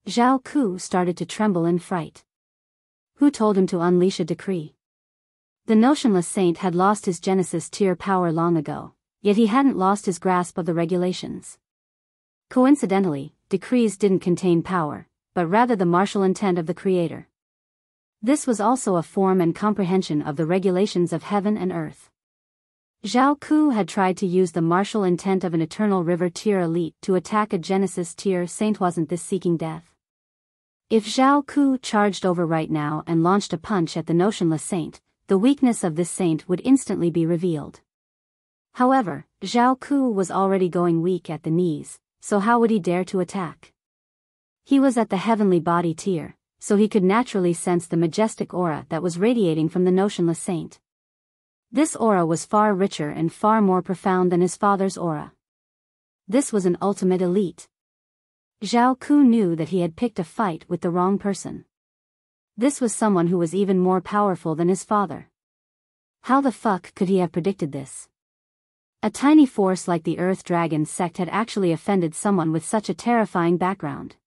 Zhao Ku started to tremble in fright. Who told him to unleash a decree? The notionless saint had lost his Genesis tier power long ago, yet he hadn't lost his grasp of the regulations. Coincidentally, decrees didn't contain power, but rather the martial intent of the Creator. This was also a form and comprehension of the regulations of heaven and earth. Zhao Ku had tried to use the martial intent of an Eternal River tier elite to attack a Genesis tier saint. Wasn't this seeking death? If Zhao Ku charged over right now and launched a punch at the notionless saint, the weakness of this saint would instantly be revealed. However, Zhao Ku was already going weak at the knees, so how would he dare to attack? He was at the heavenly body tier, so he could naturally sense the majestic aura that was radiating from the notionless saint. This aura was far richer and far more profound than his father's aura. This was an ultimate elite. Zhao Ku knew that he had picked a fight with the wrong person. This was someone who was even more powerful than his father. How the fuck could he have predicted this? A tiny force like the Earth Dragon's sect had actually offended someone with such a terrifying background.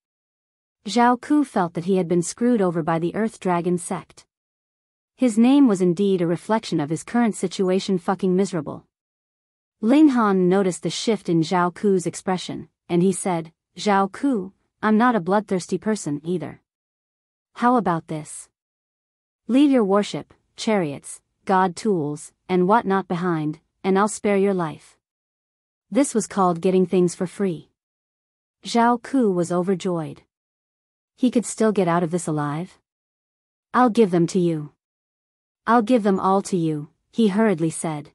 Zhao Ku felt that he had been screwed over by the Earth Dragon's sect. His name was indeed a reflection of his current situation. Fucking miserable. Ling Han noticed the shift in Zhao Ku's expression, and he said, Zhao Ku, I'm not a bloodthirsty person either. How about this? Leave your worship, chariots, god tools, and whatnot behind, and I'll spare your life. This was called getting things for free. Zhao Ku was overjoyed. He could still get out of this alive? I'll give them to you. I'll give them all to you, he hurriedly said.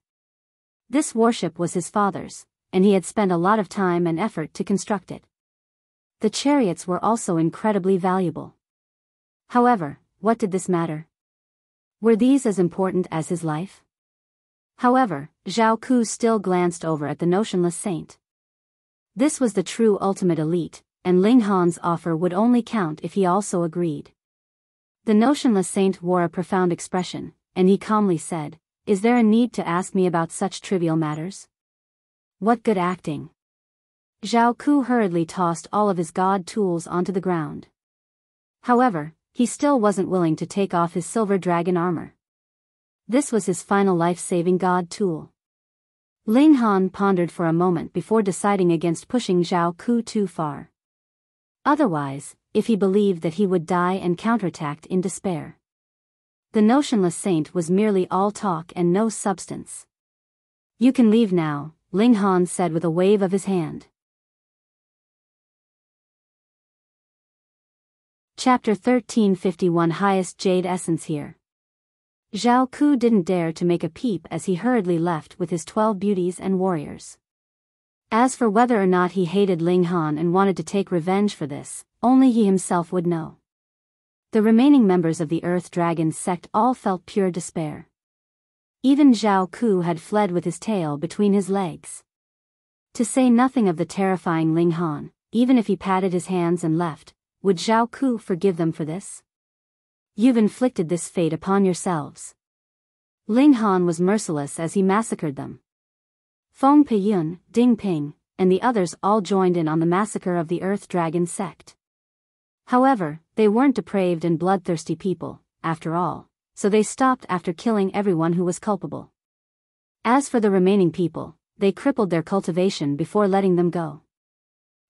This warship was his father's, and he had spent a lot of time and effort to construct it. The chariots were also incredibly valuable. However, what did this matter? Were these as important as his life? However, Zhao Ku still glanced over at the notionless saint. This was the true ultimate elite, and Ling Han's offer would only count if he also agreed. The notionless saint wore a profound expression, and he calmly said, Is there a need to ask me about such trivial matters? What good acting. Zhao Ku hurriedly tossed all of his god tools onto the ground. However, he still wasn't willing to take off his silver dragon armor. This was his final life-saving god tool. Ling Han pondered for a moment before deciding against pushing Zhao Ku too far. Otherwise, if he believed that he would die and counterattacked in despair. The notionless saint was merely all talk and no substance. You can leave now, Ling Han said with a wave of his hand. Chapter 1351 Highest Jade Essence here. Zhao Ku didn't dare to make a peep as he hurriedly left with his 12 beauties and warriors. As for whether or not he hated Ling Han and wanted to take revenge for this, only he himself would know. The remaining members of the Earth Dragon's sect all felt pure despair. Even Zhao Ku had fled with his tail between his legs. To say nothing of the terrifying Ling Han, even if he patted his hands and left, would Zhao Ku forgive them for this? You've inflicted this fate upon yourselves. Ling Han was merciless as he massacred them. Feng Peiyun, Ding Ping, and the others all joined in on the massacre of the Earth Dragon sect. However, they weren't depraved and bloodthirsty people, after all, so they stopped after killing everyone who was culpable. As for the remaining people, they crippled their cultivation before letting them go.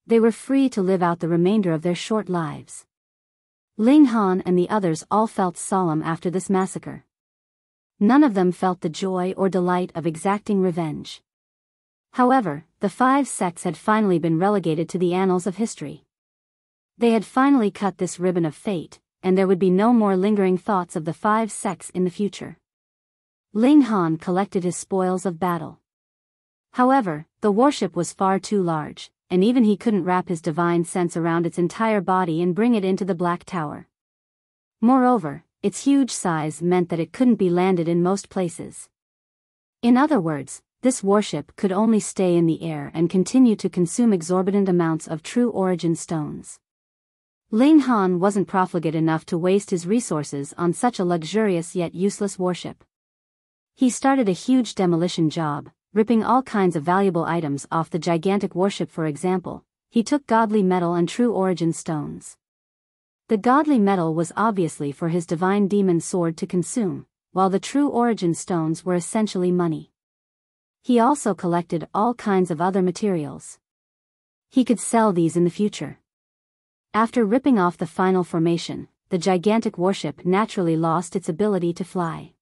They were free to live out the remainder of their short lives. Ling Han and the others all felt solemn after this massacre. None of them felt the joy or delight of exacting revenge. However, the 5 sects had finally been relegated to the annals of history. They had finally cut this ribbon of fate, and there would be no more lingering thoughts of the 5 sects in the future. Ling Han collected his spoils of battle. However, the warship was far too large, and even he couldn't wrap his divine sense around its entire body and bring it into the Black Tower. Moreover, its huge size meant that it couldn't be landed in most places. In other words, this warship could only stay in the air and continue to consume exorbitant amounts of true origin stones. Ling Han wasn't profligate enough to waste his resources on such a luxurious yet useless warship. He started a huge demolition job, ripping all kinds of valuable items off the gigantic warship. For example, he took godly metal and true origin stones. The godly metal was obviously for his divine demon sword to consume, while the true origin stones were essentially money. He also collected all kinds of other materials. He could sell these in the future. After ripping off the final formation, the gigantic warship naturally lost its ability to fly.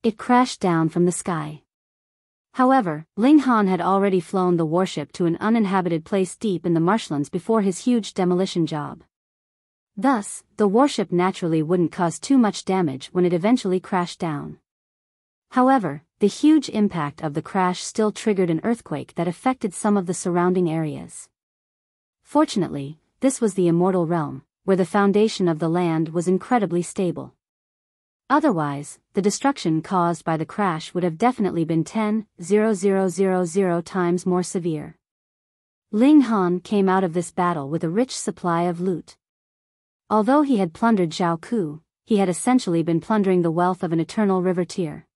It crashed down from the sky. However, Ling Han had already flown the warship to an uninhabited place deep in the marshlands before his huge demolition job. Thus, the warship naturally wouldn't cause too much damage when it eventually crashed down. However, the huge impact of the crash still triggered an earthquake that affected some of the surrounding areas. Fortunately, this was the immortal realm, where the foundation of the land was incredibly stable. Otherwise, the destruction caused by the crash would have definitely been 10,000 times more severe. Ling Han came out of this battle with a rich supply of loot. Although he had plundered Zhao Ku, he had essentially been plundering the wealth of an eternal river-tier.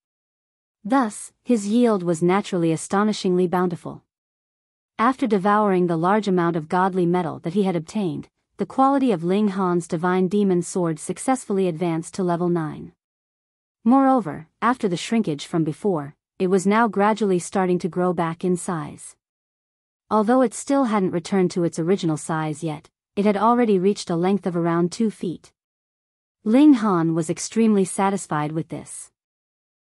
Thus, his yield was naturally astonishingly bountiful. After devouring the large amount of godly metal that he had obtained, the quality of Ling Han's divine demon sword successfully advanced to level 9. Moreover, after the shrinkage from before, it was now gradually starting to grow back in size. Although it still hadn't returned to its original size yet, it had already reached a length of around 2 feet. Ling Han was extremely satisfied with this.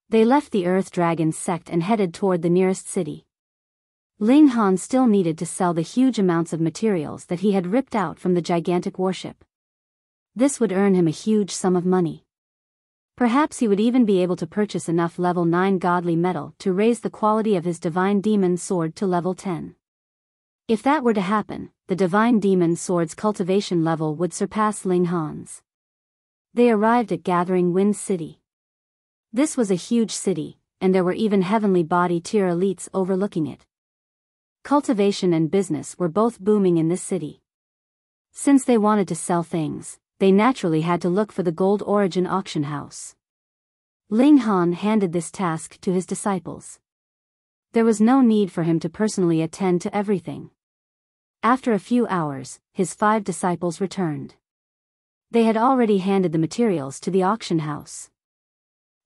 They left the Earth Dragon's Sect and headed toward the nearest city. Ling Han still needed to sell the huge amounts of materials that he had ripped out from the gigantic warship. This would earn him a huge sum of money. Perhaps he would even be able to purchase enough level 9 godly metal to raise the quality of his divine demon sword to level 10. If that were to happen, the divine demon sword's cultivation level would surpass Ling Han's. They arrived at Gathering Wind City. This was a huge city, and there were even heavenly body tier elites overlooking it. Cultivation and business were both booming in this city. Since they wanted to sell things, they naturally had to look for the gold origin auction house. Ling Han handed this task to his disciples. There was no need for him to personally attend to everything. After a few hours, his 5 disciples returned. They had already handed the materials to the auction house.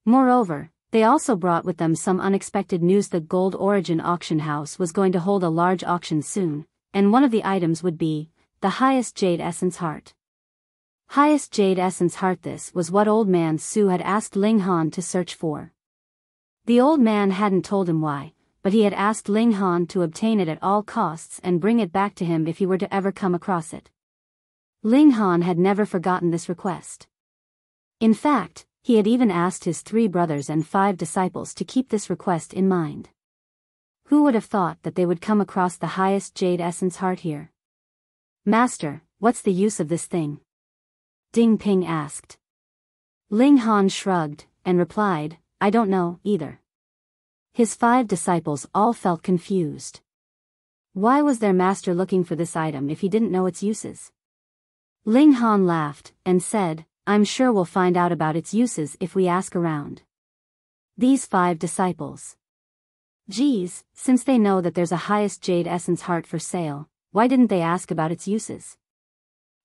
Moreover, they also brought with them some unexpected news. The Gold Origin auction house was going to hold a large auction soon, and one of the items would be the highest Jade Essence Heart. Highest Jade Essence Heart. This was what Old Man Su had asked Ling Han to search for. The old man hadn't told him why, but he had asked Ling Han to obtain it at all costs and bring it back to him if he were to ever come across it. Ling Han had never forgotten this request. In fact, he had even asked his 3 brothers and 5 disciples to keep this request in mind. Who would have thought that they would come across the highest Jade Essence Heart here? Master, what's the use of this thing? Ding Ping asked. Ling Han shrugged, and replied, I don't know, either. His 5 disciples all felt confused. Why was their master looking for this item if he didn't know its uses? Ling Han laughed, and said, I'm sure we'll find out about its uses if we ask around. These 5 disciples. Geez, since they know that there's a highest Jade Essence Heart for sale, why didn't they ask about its uses?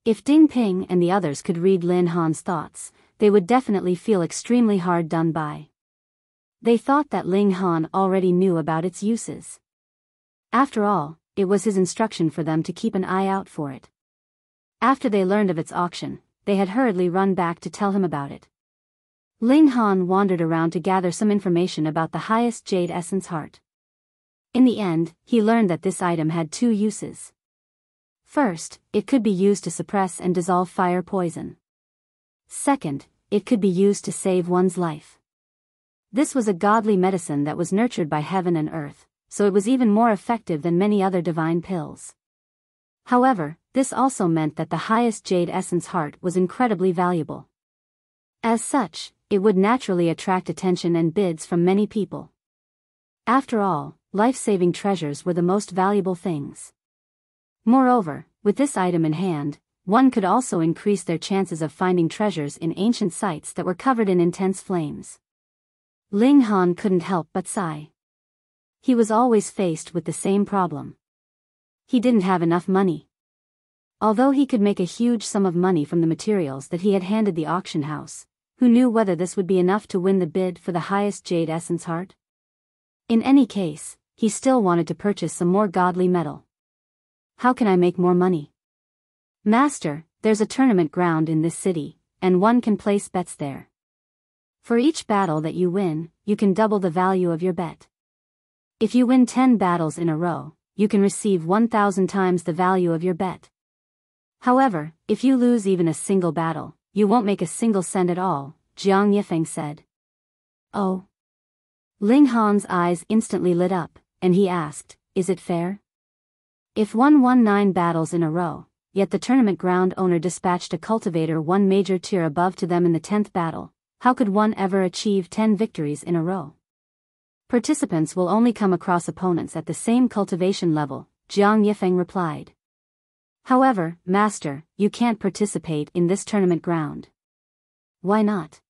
If Ding Ping and the others could read Ling Han's thoughts, they would definitely feel extremely hard done by. They thought that Ling Han already knew about its uses. After all, it was his instruction for them to keep an eye out for it. After they learned of its auction, they had hurriedly run back to tell him about it. Ling Han wandered around to gather some information about the highest Jade Essence Heart. In the end, he learned that this item had 2 uses. First, it could be used to suppress and dissolve fire poison. Second, it could be used to save one's life. This was a godly medicine that was nurtured by heaven and earth, so it was even more effective than many other divine pills. However, this also meant that the highest Jade Essence Heart was incredibly valuable. As such, it would naturally attract attention and bids from many people. After all, life-saving treasures were the most valuable things. Moreover, with this item in hand, one could also increase their chances of finding treasures in ancient sites that were covered in intense flames. Ling Han couldn't help but sigh. He was always faced with the same problem. He didn't have enough money. Although he could make a huge sum of money from the materials that he had handed the auction house, who knew whether this would be enough to win the bid for the highest jade essence heart? In any case, he still wanted to purchase some more godly metal. How can I make more money? Master, there's a tournament ground in this city, and one can place bets there. For each battle that you win, you can double the value of your bet. If you win 10 battles in a row, you can receive 1,000 times the value of your bet. However, if you lose even a single battle, you won't make a single cent at all, Jiang Yifeng said. Oh. Ling Han's eyes instantly lit up, and he asked, is it fair? If one won 9 battles in a row, yet the tournament ground owner dispatched a cultivator 1 major tier above to them in the 10th battle, how could one ever achieve 10 victories in a row? Participants will only come across opponents at the same cultivation level, Jiang Yifeng replied. However, Master, you can't participate in this tournament ground. Why not?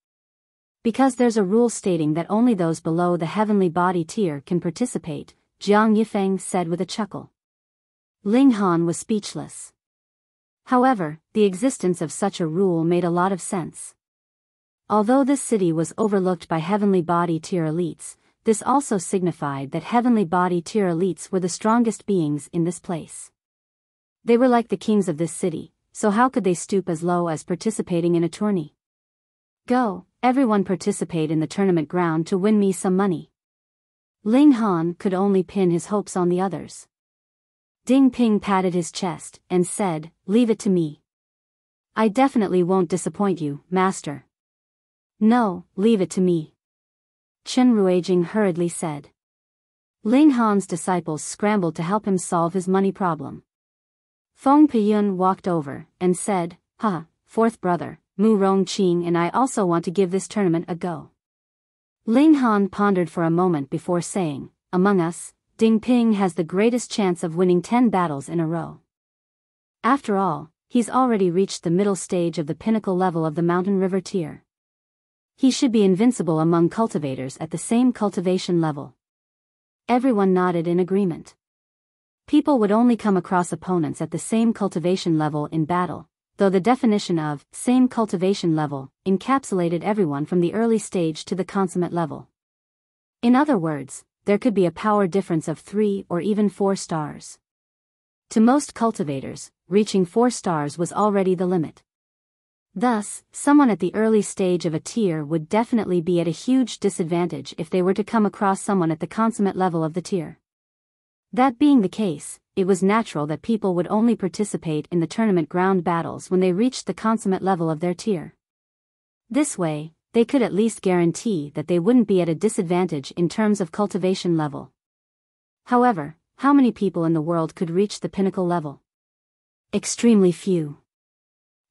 Because there's a rule stating that only those below the heavenly body tier can participate, Jiang Yifeng said with a chuckle. Ling Han was speechless. However, the existence of such a rule made a lot of sense. Although this city was overlooked by heavenly body tier elites, this also signified that heavenly body tier elites were the strongest beings in this place. They were like the kings of this city, so how could they stoop as low as participating in a tourney? Go, everyone participate in the tournament ground to win me some money. Ling Han could only pin his hopes on the others. Ding Ping patted his chest and said, leave it to me. I definitely won't disappoint you, Master. No, leave it to me. Chen Ruijing hurriedly said. Ling Han's disciples scrambled to help him solve his money problem. Feng Piyun walked over and said, fourth brother, Mu Rongqing and I also want to give this tournament a go. Ling Han pondered for a moment before saying, among us, Ding Ping has the greatest chance of winning 10 battles in a row. After all, he's already reached the middle stage of the pinnacle level of the mountain river tier. He should be invincible among cultivators at the same cultivation level. Everyone nodded in agreement. People would only come across opponents at the same cultivation level in battle, though the definition of same cultivation level encapsulated everyone from the early stage to the consummate level. In other words, there could be a power difference of 3 or even 4 stars. To most cultivators, reaching 4 stars was already the limit. Thus, someone at the early stage of a tier would definitely be at a huge disadvantage if they were to come across someone at the consummate level of the tier. That being the case, it was natural that people would only participate in the tournament ground battles when they reached the consummate level of their tier. This way, they could at least guarantee that they wouldn't be at a disadvantage in terms of cultivation level. However, how many people in the world could reach the pinnacle level? Extremely few.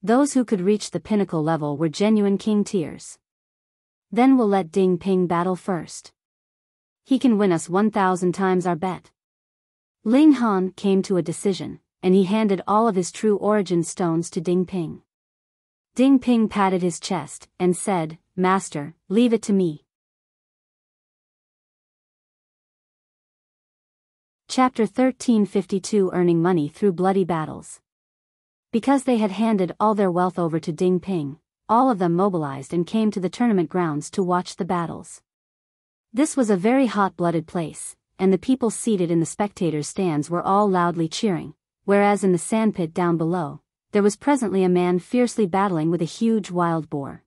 Those who could reach the pinnacle level were genuine king tiers. Then we'll let Ding Ping battle first. He can win us 1,000 times our bet. Ling Han came to a decision, and he handed all of his true origin stones to Ding Ping. Ding Ping patted his chest and said, Master, leave it to me. Chapter 1352 Earning Money Through Bloody Battles. Because they had handed all their wealth over to Ding Ping, all of them mobilized and came to the tournament grounds to watch the battles. This was a very hot-blooded place, and the people seated in the spectators' stands were all loudly cheering, whereas in the sandpit down below, there was presently a man fiercely battling with a huge wild boar.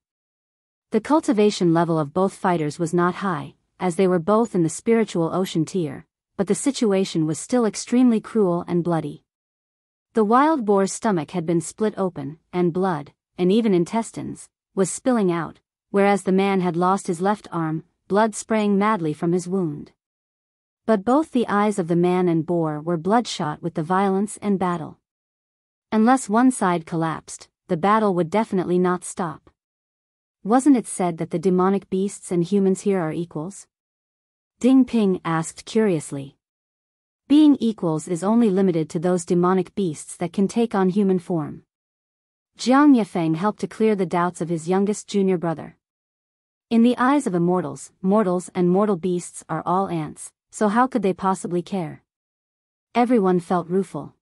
The cultivation level of both fighters was not high, as they were both in the spiritual ocean tier, but the situation was still extremely cruel and bloody. The wild boar's stomach had been split open, and blood, and even intestines, was spilling out, whereas the man had lost his left arm, blood spraying madly from his wound. But both the eyes of the man and boar were bloodshot with the violence and battle. Unless one side collapsed, the battle would definitely not stop. Wasn't it said that the demonic beasts and humans here are equals? Ding Ping asked curiously. Being equals is only limited to those demonic beasts that can take on human form. Jiang Yifeng helped to clear the doubts of his youngest junior brother. In the eyes of immortals, mortals and mortal beasts are all ants, so how could they possibly care? Everyone felt rueful.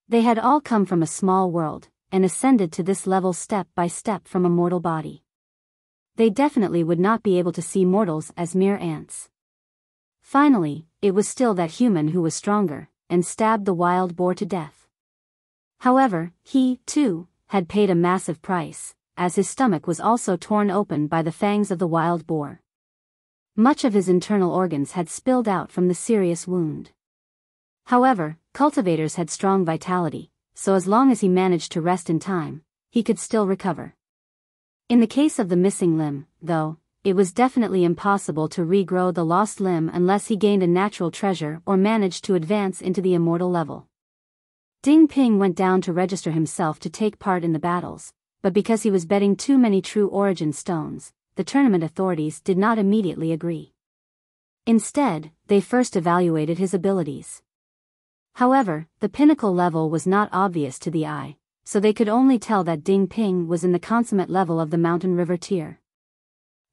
They had all come from a small world, and ascended to this level step by step from a mortal body. They definitely would not be able to see mortals as mere ants. Finally, it was still that human who was stronger, and stabbed the wild boar to death. However, he, too, had paid a massive price, as his stomach was also torn open by the fangs of the wild boar. Much of his internal organs had spilled out from the serious wound. However, cultivators had strong vitality, so as long as he managed to rest in time, he could still recover. In the case of the missing limb, though, it was definitely impossible to regrow the lost limb unless he gained a natural treasure or managed to advance into the immortal level. Ding Ping went down to register himself to take part in the battles, but because he was betting too many true origin stones, the tournament authorities did not immediately agree. Instead, they first evaluated his abilities. However, the pinnacle level was not obvious to the eye, so they could only tell that Ding Ping was in the consummate level of the mountain river tier.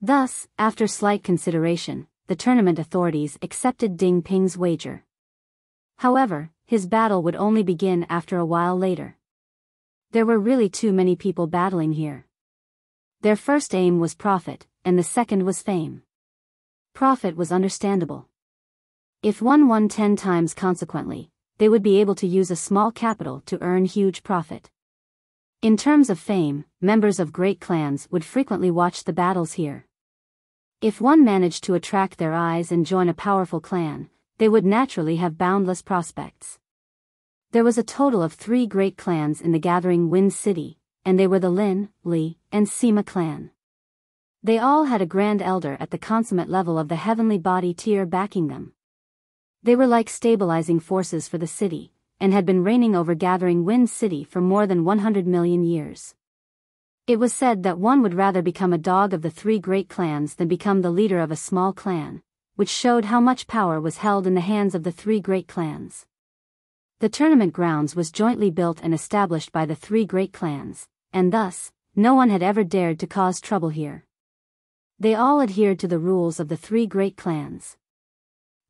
Thus, after slight consideration, the tournament authorities accepted Ding Ping's wager. However, his battle would only begin after a while later. There were really too many people battling here. Their first aim was profit, and the second was fame. Profit was understandable. If one won 10 times consequently, they would be able to use a small capital to earn huge profit. In terms of fame, members of great clans would frequently watch the battles here. If one managed to attract their eyes and join a powerful clan, they would naturally have boundless prospects. There was a total of 3 great clans in the Gathering Wind City, and they were the Lin, Li, and Sima clan. They all had a grand elder at the consummate level of the heavenly body tier backing them. They were like stabilizing forces for the city, and had been reigning over Gathering Wind City for more than 100 million years. It was said that one would rather become a dog of the 3 great clans than become the leader of a small clan, which showed how much power was held in the hands of the 3 great clans. The tournament grounds was jointly built and established by the 3 great clans, and thus, no one had ever dared to cause trouble here. They all adhered to the rules of the 3 great clans.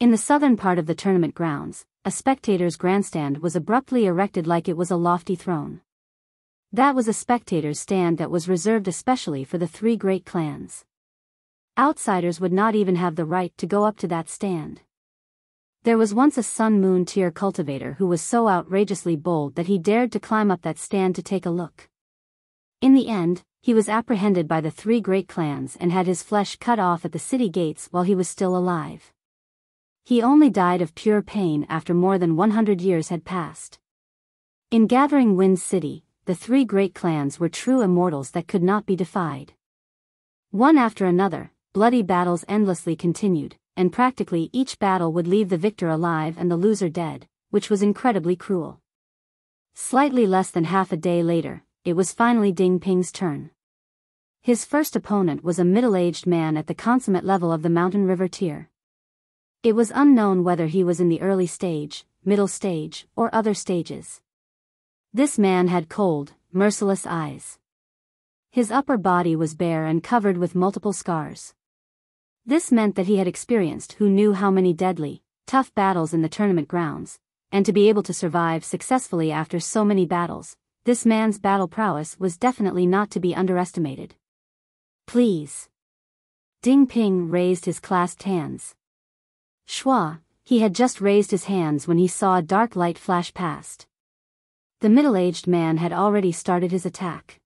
In the southern part of the tournament grounds, a spectator's grandstand was abruptly erected like it was a lofty throne. That was a spectator's stand that was reserved especially for the 3 great clans. Outsiders would not even have the right to go up to that stand. There was once a Sun-Moon tier cultivator who was so outrageously bold that he dared to climb up that stand to take a look. In the end, he was apprehended by the 3 great clans and had his flesh cut off at the city gates while he was still alive. He only died of pure pain after more than 100 years had passed. In Gathering Wind City, the 3 great clans were true immortals that could not be defied. One after another, bloody battles endlessly continued, and practically each battle would leave the victor alive and the loser dead, which was incredibly cruel. Slightly less than half a day later, it was finally Ding Ping's turn. His first opponent was a middle-aged man at the consummate level of the mountain river tier. It was unknown whether he was in the early stage, middle stage, or other stages. This man had cold, merciless eyes. His upper body was bare and covered with multiple scars. This meant that he had experienced who knew how many deadly, tough battles in the tournament grounds, and to be able to survive successfully after so many battles, this man's battle prowess was definitely not to be underestimated. Please. Ding Ping raised his clasped hands. Shua, he had just raised his hands when he saw a dark light flash past. The middle-aged man had already started his attack.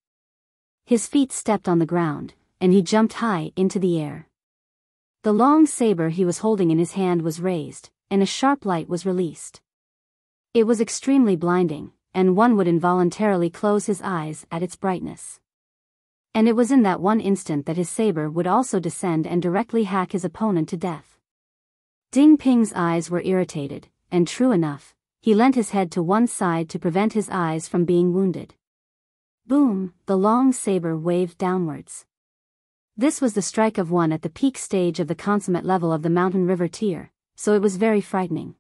His feet stepped on the ground, and he jumped high into the air. The long saber he was holding in his hand was raised, and a sharp light was released. It was extremely blinding, and one would involuntarily close his eyes at its brightness. And it was in that one instant that his saber would also descend and directly hack his opponent to death. Ding Ping's eyes were irritated, and true enough, he leant his head to one side to prevent his eyes from being wounded. Boom, the long saber waved downwards. This was the strike of one at the peak stage of the consummate level of the mountain river tier, so it was very frightening.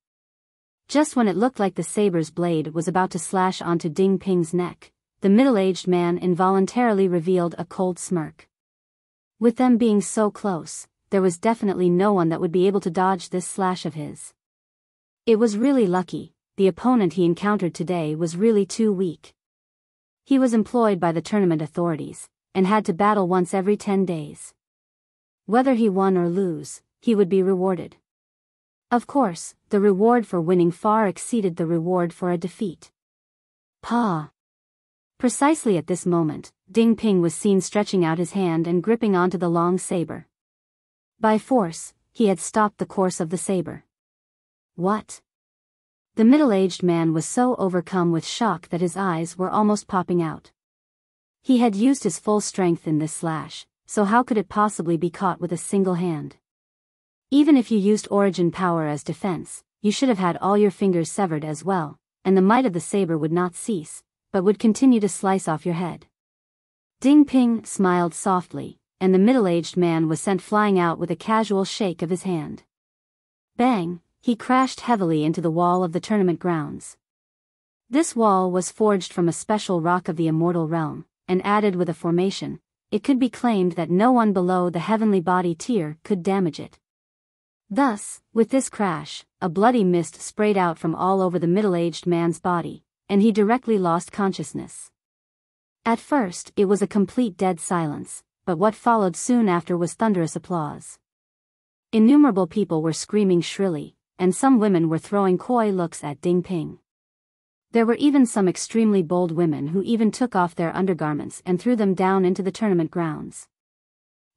Just when it looked like the saber's blade was about to slash onto Ding Ping's neck, the middle-aged man involuntarily revealed a cold smirk. With them being so close, there was definitely no one that would be able to dodge this slash of his. It was really lucky, the opponent he encountered today was really too weak. He was employed by the tournament authorities, and had to battle once every 10 days. Whether he won or lose, he would be rewarded. Of course, the reward for winning far exceeded the reward for a defeat. Pa! Precisely at this moment, Ding Ping was seen stretching out his hand and gripping onto the long saber. By force, he had stopped the course of the saber. What? The middle-aged man was so overcome with shock that his eyes were almost popping out. He had used his full strength in this slash, so how could it possibly be caught with a single hand? Even if you used origin power as defense, you should have had all your fingers severed as well, and the might of the saber would not cease, but would continue to slice off your head. Ding Ping smiled softly, and the middle-aged man was sent flying out with a casual shake of his hand. Bang! He crashed heavily into the wall of the tournament grounds. This wall was forged from a special rock of the immortal realm, and added with a formation, it could be claimed that no one below the heavenly body tier could damage it. Thus, with this crash, a bloody mist sprayed out from all over the middle-aged man's body, and he directly lost consciousness. At first, it was a complete dead silence, but what followed soon after was thunderous applause. Innumerable people were screaming shrilly, and some women were throwing coy looks at Ding Ping. There were even some extremely bold women who even took off their undergarments and threw them down into the tournament grounds.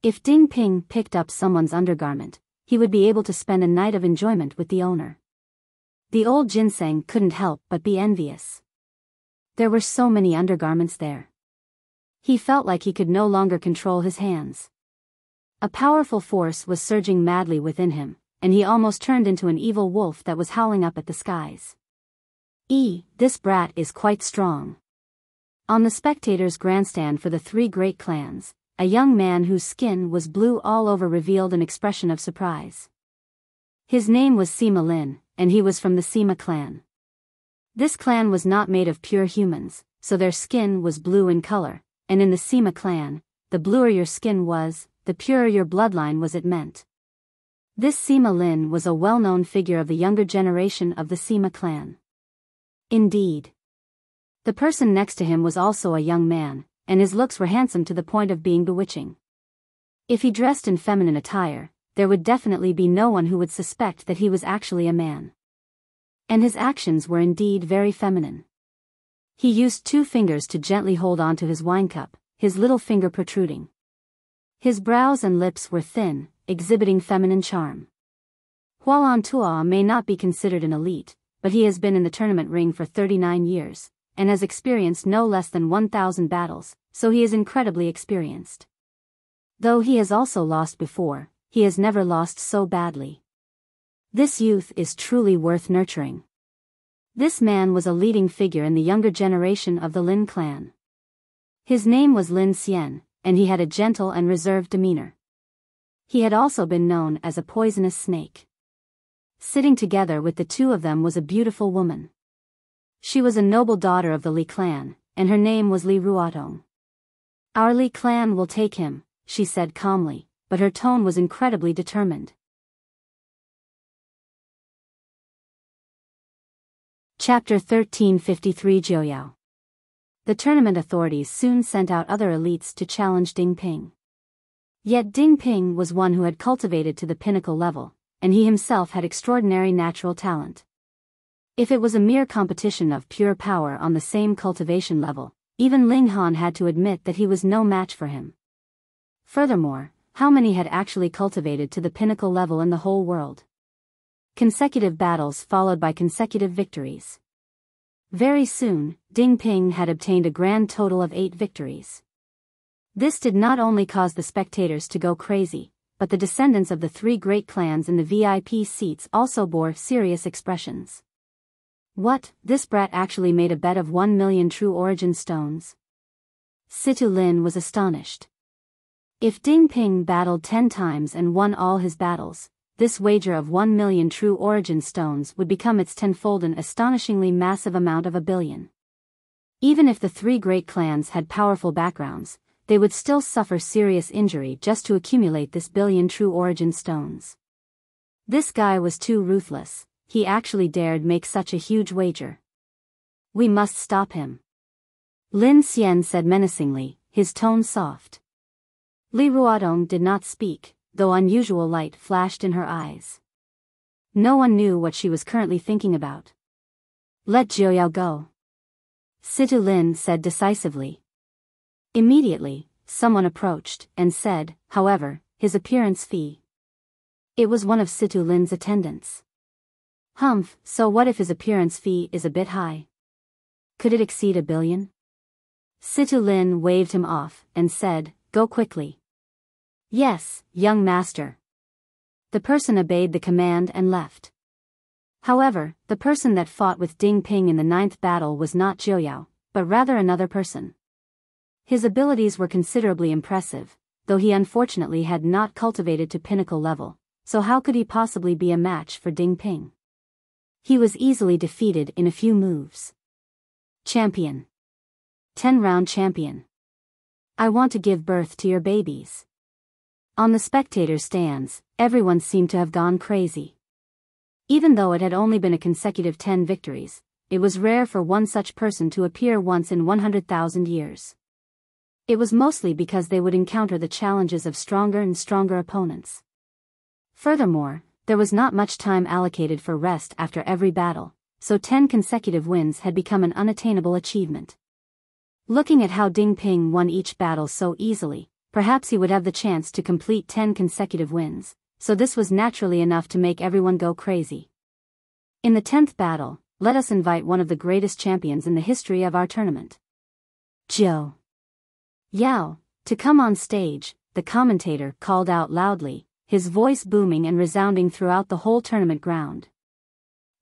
If Ding Ping picked up someone's undergarment, he would be able to spend a night of enjoyment with the owner. The old ginseng couldn't help but be envious. There were so many undergarments there. He felt like he could no longer control his hands. A powerful force was surging madly within him, and he almost turned into an evil wolf that was howling up at the skies. This brat is quite strong. On the spectators' grandstand for the three great clans, a young man whose skin was blue all over revealed an expression of surprise. His name was Sima Lin, and he was from the Sima clan. This clan was not made of pure humans, so their skin was blue in color, and in the Sima clan, the bluer your skin was, the purer your bloodline was it meant. This Sima Lin was a well-known figure of the younger generation of the Sima clan. Indeed. The person next to him was also a young man, and his looks were handsome to the point of being bewitching. If he dressed in feminine attire, there would definitely be no one who would suspect that he was actually a man. And his actions were indeed very feminine. He used 2 fingers to gently hold onto his wine cup, his little finger protruding. His brows and lips were thin, exhibiting feminine charm. Hualan Tua may not be considered an elite, but he has been in the tournament ring for 39 years, and has experienced no less than 1,000 battles, so he is incredibly experienced. Though he has also lost before, he has never lost so badly. This youth is truly worth nurturing. This man was a leading figure in the younger generation of the Lin clan. His name was Lin Xian, and he had a gentle and reserved demeanor. He had also been known as a poisonous snake. Sitting together with the two of them was a beautiful woman. She was a noble daughter of the Li clan, and her name was Li Ruotong. Our Li clan will take him, she said calmly, but her tone was incredibly determined. Chapter 1353 Jiuyao. The tournament authorities soon sent out other elites to challenge Ding Ping. Yet Ding Ping was one who had cultivated to the pinnacle level, and he himself had extraordinary natural talent. If it was a mere competition of pure power on the same cultivation level, even Ling Han had to admit that he was no match for him. Furthermore, how many had actually cultivated to the pinnacle level in the whole world? Consecutive battles followed by consecutive victories. Very soon, Ding Ping had obtained a grand total of 8 victories. This did not only cause the spectators to go crazy, but the descendants of the 3 great clans in the VIP seats also bore serious expressions. What, this brat actually made a bet of 1 million true origin stones? Situ Lin was astonished. If Ding Ping battled 10 times and won all his battles, this wager of 1 million true origin stones would become its tenfold an astonishingly massive amount of 1 billion. Even if the three great clans had powerful backgrounds, they would still suffer serious injury just to accumulate this billion true origin stones. This guy was too ruthless, he actually dared make such a huge wager. We must stop him. Lin Xian said menacingly, his tone soft. Li Ruodong did not speak, though unusual light flashed in her eyes. No one knew what she was currently thinking about. Let Jiuyao go. Situ Lin said decisively. Immediately, someone approached and said, however, his appearance fee. It was one of Situ Lin's attendants. Humph, so what if his appearance fee is a bit high? Could it exceed 1 billion? Situ Lin waved him off and said, go quickly. Yes, young master. The person obeyed the command and left. However, the person that fought with Ding Ping in the 9th battle was not Jiuyao, but rather another person. His abilities were considerably impressive, though he unfortunately had not cultivated to pinnacle level, so how could he possibly be a match for Ding Ping? He was easily defeated in a few moves. Champion. 10-round champion. I want to give birth to your babies. On the spectators' stands, everyone seemed to have gone crazy. Even though it had only been a consecutive 10 victories, it was rare for one such person to appear once in 100,000 years. It was mostly because they would encounter the challenges of stronger and stronger opponents. Furthermore, there was not much time allocated for rest after every battle, so 10 consecutive wins had become an unattainable achievement. Looking at how Ding Ping won each battle so easily, perhaps he would have the chance to complete 10 consecutive wins, so this was naturally enough to make everyone go crazy. In the 10th battle, let us invite one of the greatest champions in the history of our tournament. Jiuyao, to come on stage, the commentator called out loudly, his voice booming and resounding throughout the whole tournament ground.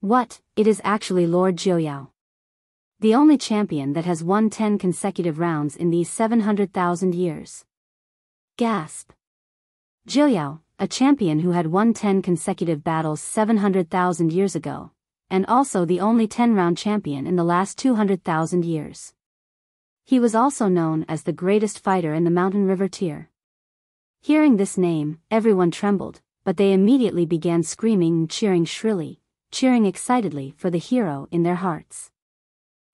What, it is actually Lord Jiuyao. The only champion that has won 10 consecutive rounds in these 700,000 years. Gasp. Jiuyao, a champion who had won 10 consecutive battles 700,000 years ago, and also the only 10-round champion in the last 200,000 years. He was also known as the greatest fighter in the Mountain River tier. Hearing this name, everyone trembled, but they immediately began screaming and cheering shrilly, cheering excitedly for the hero in their hearts.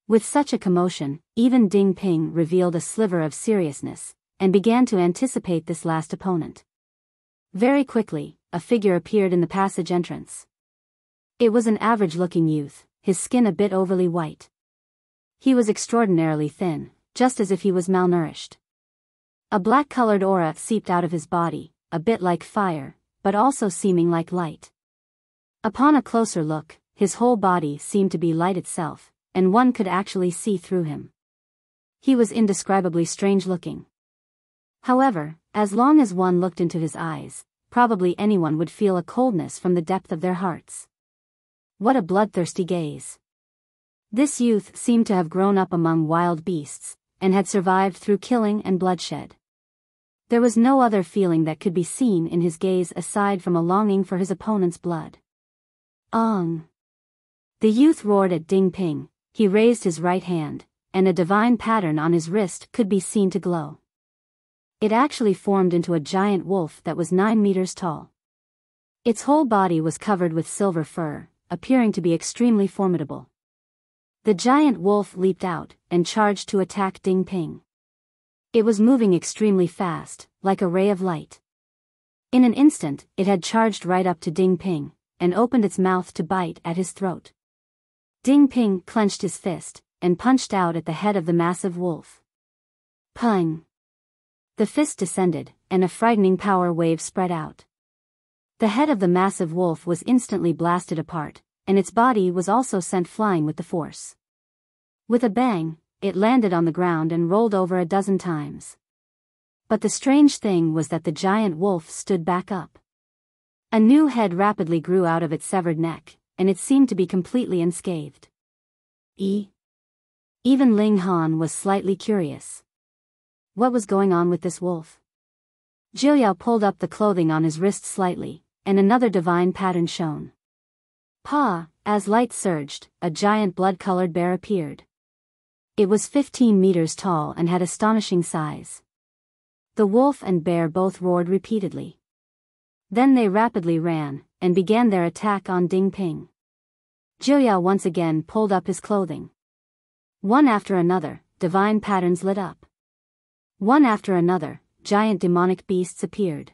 With such a commotion, even Ding Ping revealed a sliver of seriousness, and began to anticipate this last opponent. Very quickly, a figure appeared in the passage entrance. It was an average-looking youth, his skin a bit overly white. He was extraordinarily thin, just as if he was malnourished. A black-colored aura seeped out of his body, a bit like fire, but also seeming like light. Upon a closer look, his whole body seemed to be light itself, and one could actually see through him. He was indescribably strange-looking. However, as long as one looked into his eyes, probably anyone would feel a coldness from the depth of their hearts. What a bloodthirsty gaze. This youth seemed to have grown up among wild beasts, and had survived through killing and bloodshed. There was no other feeling that could be seen in his gaze aside from a longing for his opponent's blood. Ong! The youth roared at Ding Ping. He raised his right hand, and a divine pattern on his wrist could be seen to glow. It actually formed into a giant wolf that was 9 meters tall. Its whole body was covered with silver fur, appearing to be extremely formidable. The giant wolf leaped out, and charged to attack Ding Ping. It was moving extremely fast, like a ray of light. In an instant, it had charged right up to Ding Ping, and opened its mouth to bite at his throat. Ding Ping clenched his fist, and punched out at the head of the massive wolf. Pung! The fist descended, and a frightening power wave spread out. The head of the massive wolf was instantly blasted apart, and its body was also sent flying with the force. With a bang, it landed on the ground and rolled over a dozen times. But the strange thing was that the giant wolf stood back up. A new head rapidly grew out of its severed neck, and it seemed to be completely unscathed. Even Ling Han was slightly curious. What was going on with this wolf? Jiuyao pulled up the clothing on his wrist slightly, and another divine pattern shone. As light surged, a giant blood-colored bear appeared. It was 15 meters tall and had astonishing size. The wolf and bear both roared repeatedly. Then they rapidly ran, and began their attack on Ding Ping. Jiuyao once again pulled up his clothing. One after another, divine patterns lit up. One after another, giant demonic beasts appeared.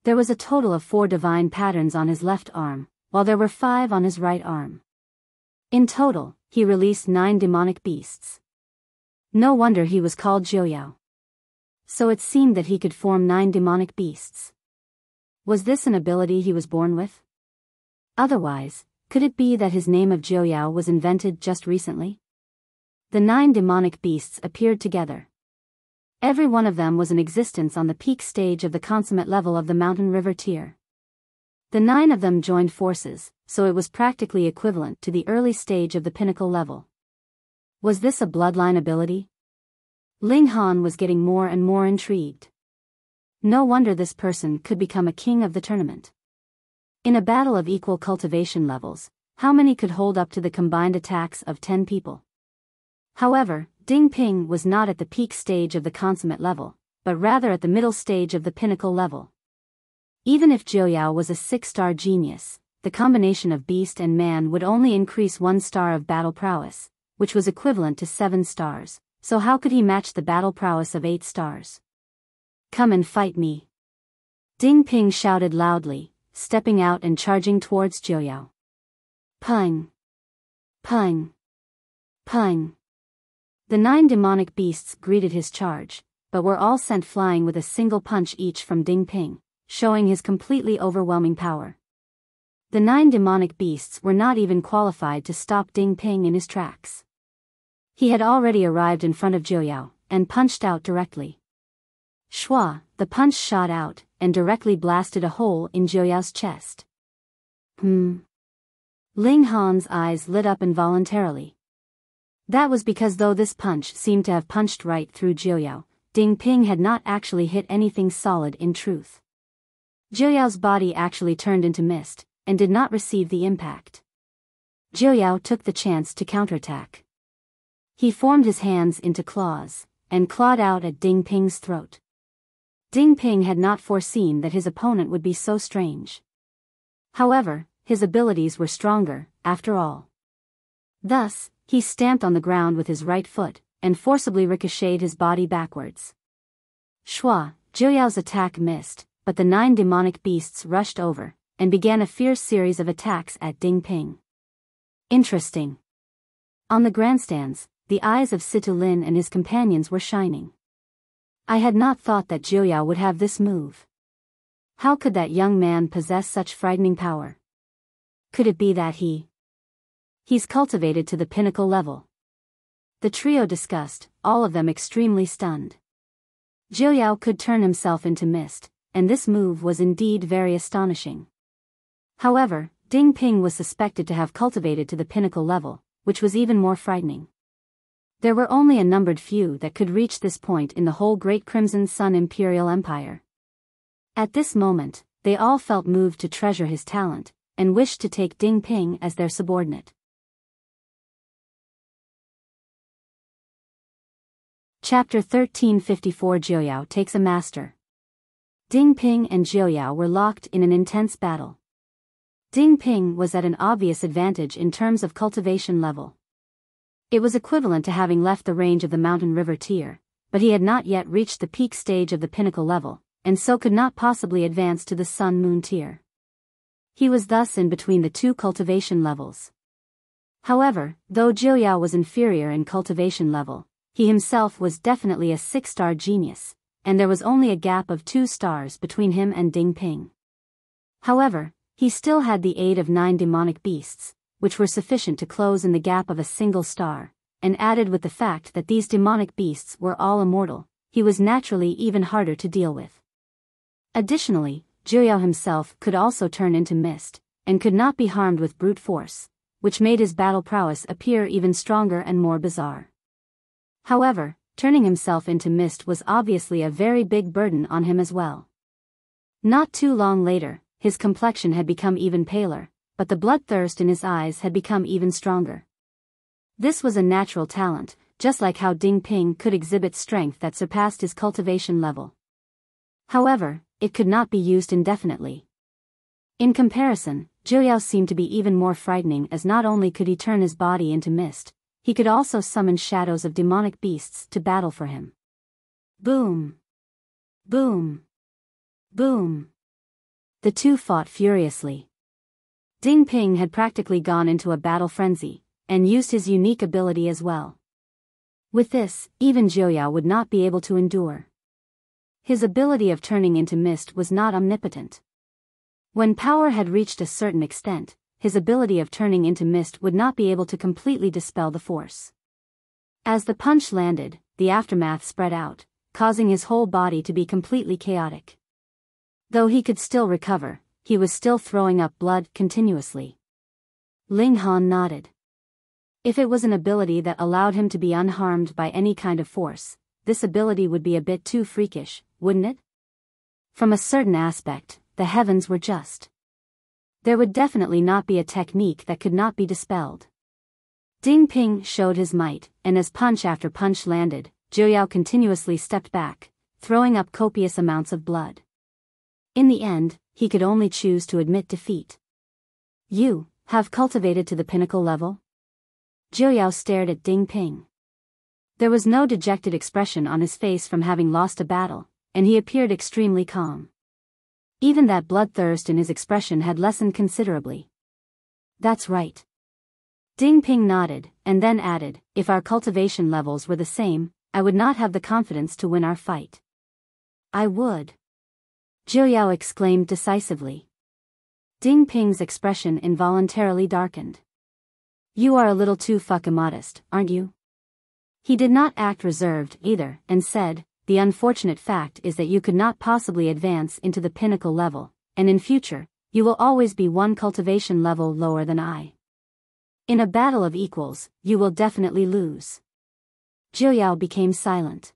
There was a total of 4 divine patterns on his left arm, while there were 5 on his right arm. In total, he released 9 demonic beasts. No wonder he was called Jiuyao. So it seemed that he could form 9 demonic beasts. Was this an ability he was born with? Otherwise, could it be that his name of Jiuyao was invented just recently? The 9 demonic beasts appeared together. Every one of them was in existence on the peak stage of the consummate level of the mountain river tier. The 9 of them joined forces, so it was practically equivalent to the early stage of the pinnacle level. Was this a bloodline ability? Ling Han was getting more and more intrigued. No wonder this person could become a king of the tournament. In a battle of equal cultivation levels, how many could hold up to the combined attacks of 10 people? However, Ding Ping was not at the peak stage of the consummate level, but rather at the middle stage of the pinnacle level. Even if Jiuyao was a 6-star genius, the combination of beast and man would only increase 1 star of battle prowess, which was equivalent to 7 stars, so how could he match the battle prowess of 8 stars? Come and fight me! Ding Ping shouted loudly, stepping out and charging towards Jiuyao. Pung! Pung! Pung! The 9 demonic beasts greeted his charge, but were all sent flying with a single punch each from Ding Ping, showing his completely overwhelming power. The 9 demonic beasts were not even qualified to stop Ding Ping in his tracks. He had already arrived in front of Jiuyao, and punched out directly. Shua, the punch shot out, and directly blasted a hole in Jiuyao's chest. Ling Han's eyes lit up involuntarily. That was because though this punch seemed to have punched right through Jiuyao, Ding Ping had not actually hit anything solid in truth. Jiuyao's body actually turned into mist, and did not receive the impact. Jiuyao took the chance to counterattack. He formed his hands into claws, and clawed out at Ding Ping's throat. Ding Ping had not foreseen that his opponent would be so strange. However, his abilities were stronger, after all. Thus, he stamped on the ground with his right foot, and forcibly ricocheted his body backwards. Shua, Jiuyao's attack missed, but the 9 demonic beasts rushed over, and began a fierce series of attacks at Ding Ping. Interesting. On the grandstands, the eyes of Situlin and his companions were shining. I had not thought that Jiuyao would have this move. How could that young man possess such frightening power? Could it be that he's cultivated to the pinnacle level? The trio discussed, all of them extremely stunned. Jiuyao could turn himself into mist, and this move was indeed very astonishing. However, Ding Ping was suspected to have cultivated to the pinnacle level, which was even more frightening. There were only a numbered few that could reach this point in the whole Great Crimson Sun Imperial Empire. At this moment, they all felt moved to treasure his talent, and wished to take Ding Ping as their subordinate. Chapter 1354 Jiuyao takes a master. Ding Ping and Jiuyao were locked in an intense battle. Ding Ping was at an obvious advantage in terms of cultivation level. It was equivalent to having left the range of the mountain river tier, but he had not yet reached the peak stage of the pinnacle level, and so could not possibly advance to the sun-moon tier. He was thus in between the 2 cultivation levels. However, though Jiuyao was inferior in cultivation level, he himself was definitely a 6-star genius, and there was only a gap of 2 stars between him and Ding Ping. However, he still had the aid of 9 demonic beasts, which were sufficient to close in the gap of a single star, and added with the fact that these demonic beasts were all immortal, he was naturally even harder to deal with. Additionally, Jiuyao himself could also turn into mist, and could not be harmed with brute force, which made his battle prowess appear even stronger and more bizarre. However, turning himself into mist was obviously a very big burden on him as well. Not too long later, his complexion had become even paler, but the bloodthirst in his eyes had become even stronger. This was a natural talent, just like how Ding Ping could exhibit strength that surpassed his cultivation level. However, it could not be used indefinitely. In comparison, Jiuyao seemed to be even more frightening, as not only could he turn his body into mist, he could also summon shadows of demonic beasts to battle for him. Boom! Boom! Boom! The two fought furiously. Ding Ping had practically gone into a battle frenzy, and used his unique ability as well. With this, even Jiuyao would not be able to endure. His ability of turning into mist was not omnipotent. When power had reached a certain extent, his ability of turning into mist would not be able to completely dispel the force. As the punch landed, the aftermath spread out, causing his whole body to be completely chaotic. Though he could still recover, he was still throwing up blood continuously. Ling Han nodded. If it was an ability that allowed him to be unharmed by any kind of force, this ability would be a bit too freakish, wouldn't it? From a certain aspect, the heavens were just. There would definitely not be a technique that could not be dispelled. Ding Ping showed his might, and as punch after punch landed, Jiuyao continuously stepped back, throwing up copious amounts of blood. In the end, he could only choose to admit defeat. You have cultivated to the pinnacle level? Jiuyao stared at Ding Ping. There was no dejected expression on his face from having lost a battle, and he appeared extremely calm. Even that bloodthirst in his expression had lessened considerably. That's right. Ding Ping nodded, and then added, if our cultivation levels were the same, I would not have the confidence to win our fight. I would. Jiuyao exclaimed decisively. Ding Ping's expression involuntarily darkened. You are a little too fucking modest, aren't you? He did not act reserved either, and said, the unfortunate fact is that you could not possibly advance into the pinnacle level, and in future, you will always be one cultivation level lower than I. In a battle of equals, you will definitely lose. Jiuyao became silent.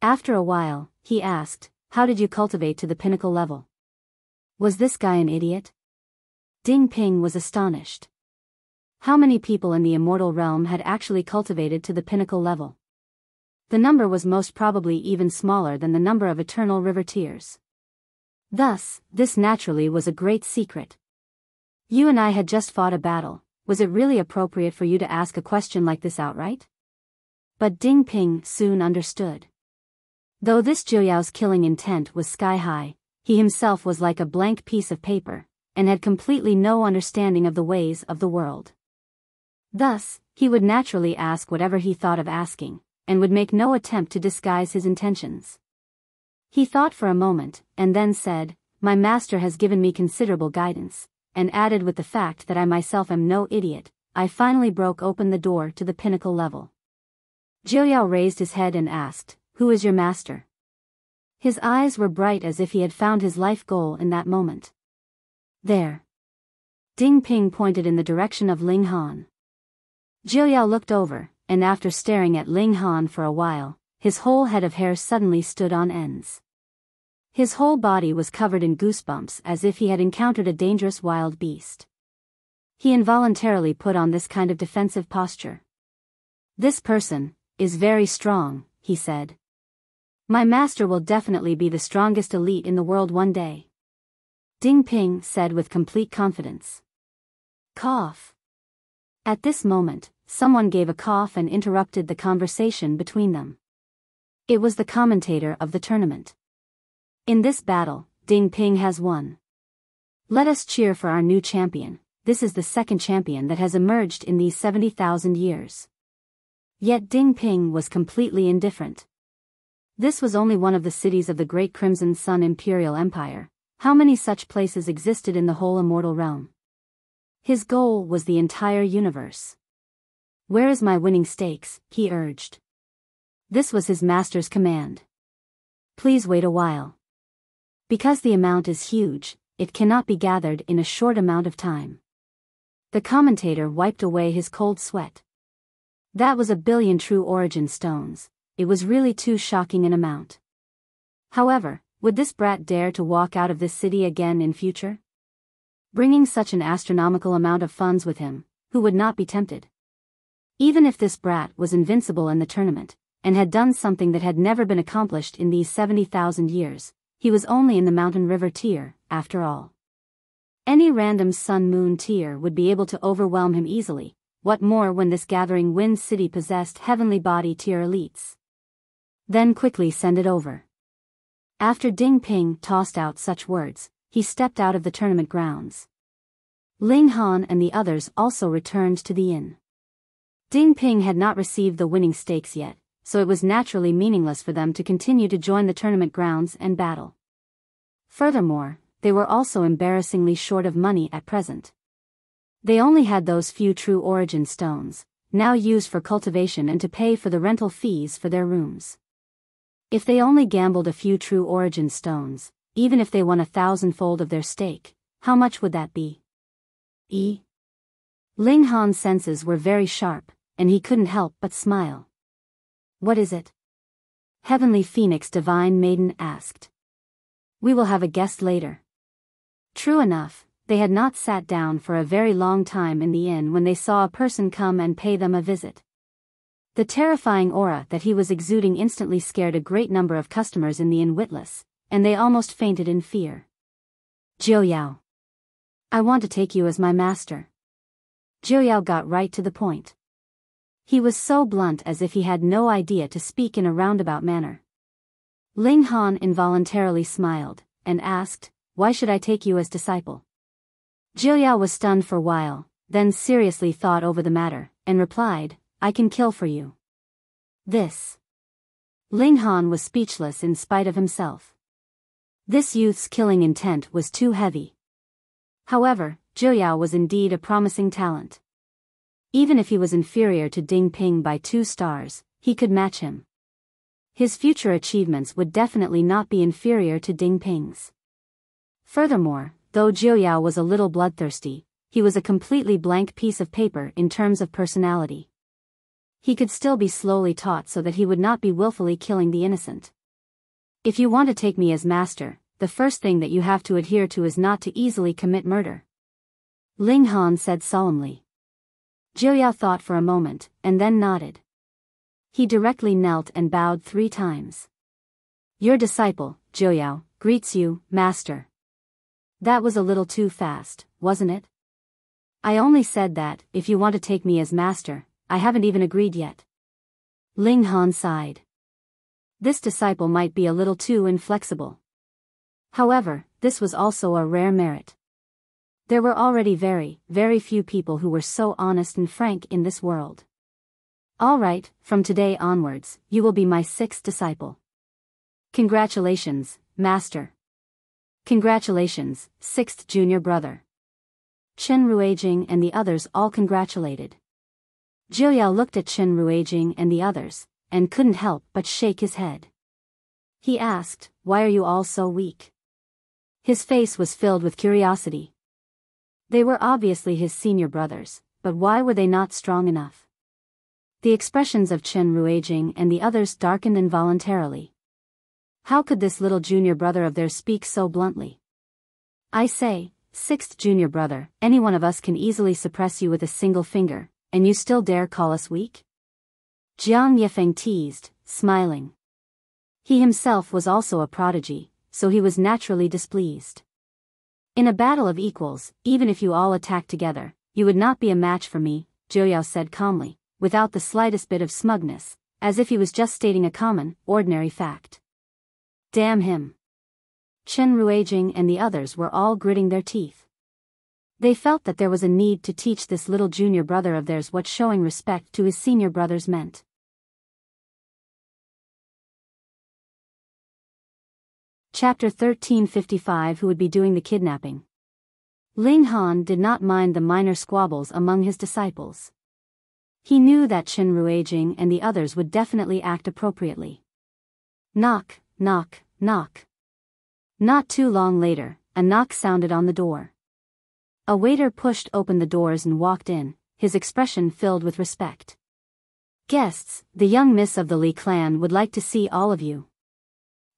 After a while, he asked, how did you cultivate to the pinnacle level? Was this guy an idiot? Ding Ping was astonished. How many people in the immortal realm had actually cultivated to the pinnacle level? The number was most probably even smaller than the number of eternal river tears. Thus, this naturally was a great secret. You and I had just fought a battle. Was it really appropriate for you to ask a question like this outright? But Ding Ping soon understood. Though this Jiuyao's killing intent was sky high, he himself was like a blank piece of paper, and had completely no understanding of the ways of the world. Thus, he would naturally ask whatever he thought of asking, and would make no attempt to disguise his intentions. He thought for a moment, and then said, my master has given me considerable guidance, and added with the fact that I myself am no idiot, I finally broke open the door to the pinnacle level. Jiuyao raised his head and asked, who is your master? His eyes were bright as if he had found his life goal in that moment. There. Ding Ping pointed in the direction of Ling Han. Jiuyao looked over, and after staring at Ling Han for a while, his whole head of hair suddenly stood on ends. His whole body was covered in goosebumps as if he had encountered a dangerous wild beast. He involuntarily put on this kind of defensive posture. This person is very strong, he said. My master will definitely be the strongest elite in the world one day. Ding Ping said with complete confidence. Cough. At this moment, someone gave a cough and interrupted the conversation between them. It was the commentator of the tournament. In this battle, Ding Ping has won. Let us cheer for our new champion. This is the second champion that has emerged in these 70,000 years. Yet Ding Ping was completely indifferent. This was only one of the cities of the Great Crimson Sun Imperial Empire. How many such places existed in the whole immortal realm? His goal was the entire universe. Where is my winning stakes? He urged. This was his master's command. Please wait a while. Because the amount is huge, it cannot be gathered in a short amount of time. The commentator wiped away his cold sweat. That was 1 billion true origin stones. It was really too shocking an amount. However, would this brat dare to walk out of this city again in future? Bringing such an astronomical amount of funds with him, who would not be tempted? Even if this brat was invincible in the tournament, and had done something that had never been accomplished in these 70,000 years, he was only in the mountain river tier, after all. Any random sun-moon tier would be able to overwhelm him easily, what more when this gathering wind city possessed heavenly body tier elites. Then quickly send it over. After Ding Ping tossed out such words, he stepped out of the tournament grounds. Ling Han and the others also returned to the inn. Ding Ping had not received the winning stakes yet, so it was naturally meaningless for them to continue to join the tournament grounds and battle. Furthermore, they were also embarrassingly short of money at present. They only had those few true origin stones, now used for cultivation and to pay for the rental fees for their rooms. If they only gambled a few true origin stones, even if they won 1,000-fold of their stake, how much would that be? Ling Han's senses were very sharp, and he couldn't help but smile. What is it? Heavenly Phoenix Divine Maiden asked. We will have a guest later. True enough, they had not sat down for a very long time in the inn when they saw a person come and pay them a visit. The terrifying aura that he was exuding instantly scared a great number of customers in the inn witless, and they almost fainted in fear. Jiuyao. I want to take you as my master. Jiuyao got right to the point. He was so blunt as if he had no idea to speak in a roundabout manner. Ling Han involuntarily smiled, and asked, why should I take you as disciple? Jiuyao was stunned for a while, then seriously thought over the matter, and replied, I can kill for you. This. Ling Han was speechless in spite of himself. This youth's killing intent was too heavy. However, Jiuyao was indeed a promising talent. Even if he was inferior to Ding Ping by 2 stars, he could match him. His future achievements would definitely not be inferior to Ding Ping's. Furthermore, though Jiuyao was a little bloodthirsty, he was a completely blank piece of paper in terms of personality. He could still be slowly taught so that he would not be willfully killing the innocent. If you want to take me as master, the first thing that you have to adhere to is not to easily commit murder. Ling Han said solemnly. Jiuyao thought for a moment, and then nodded. He directly knelt and bowed 3 times. Your disciple, Jiuyao, greets you, master. That was a little too fast, wasn't it? I only said that, if you want to take me as master, I haven't even agreed yet. Ling Han sighed. This disciple might be a little too inflexible. However, this was also a rare merit. There were already very, very few people who were so honest and frank in this world. All right, from today onwards, you will be my 6th disciple. Congratulations, master. Congratulations, 6th junior brother. Chen Ruijing and the others all congratulated. Jiuyao looked at Chen Ruijing and the others, and couldn't help but shake his head. He asked, why are you all so weak? His face was filled with curiosity. They were obviously his senior brothers, but why were they not strong enough? The expressions of Chen Ruijing and the others darkened involuntarily. How could this little junior brother of theirs speak so bluntly? I say, 6th junior brother, any one of us can easily suppress you with a single finger, and you still dare call us weak? Jiang Yifeng teased, smiling. He himself was also a prodigy, so he was naturally displeased. In a battle of equals, even if you all attacked together, you would not be a match for me, Jiuyao said calmly, without the slightest bit of smugness, as if he was just stating a common, ordinary fact. Damn him. Chen Ruijing and the others were all gritting their teeth. They felt that there was a need to teach this little junior brother of theirs what showing respect to his senior brothers meant. Chapter 1355 Who would be doing the kidnapping? Ling Han did not mind the minor squabbles among his disciples. He knew that Chen Ruijing and the others would definitely act appropriately. Knock, knock, knock. Not too long later, a knock sounded on the door. A waiter pushed open the doors and walked in, his expression filled with respect. Guests, the young miss of the Li clan would like to see all of you.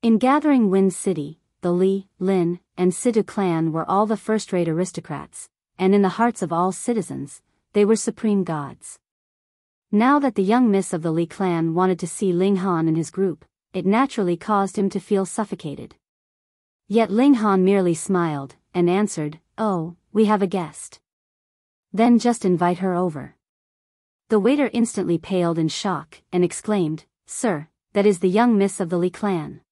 In Gathering Wind City, the Li, Lin, and Sidu clan were all the first-rate aristocrats, and in the hearts of all citizens, they were supreme gods. Now that the young miss of the Li clan wanted to see Ling Han in his group, it naturally caused him to feel suffocated. Yet Ling Han merely smiled, and answered, "Oh, we have a guest. Then just invite her over." The waiter instantly paled in shock, and exclaimed, "Sir, that is the young miss of the Li clan."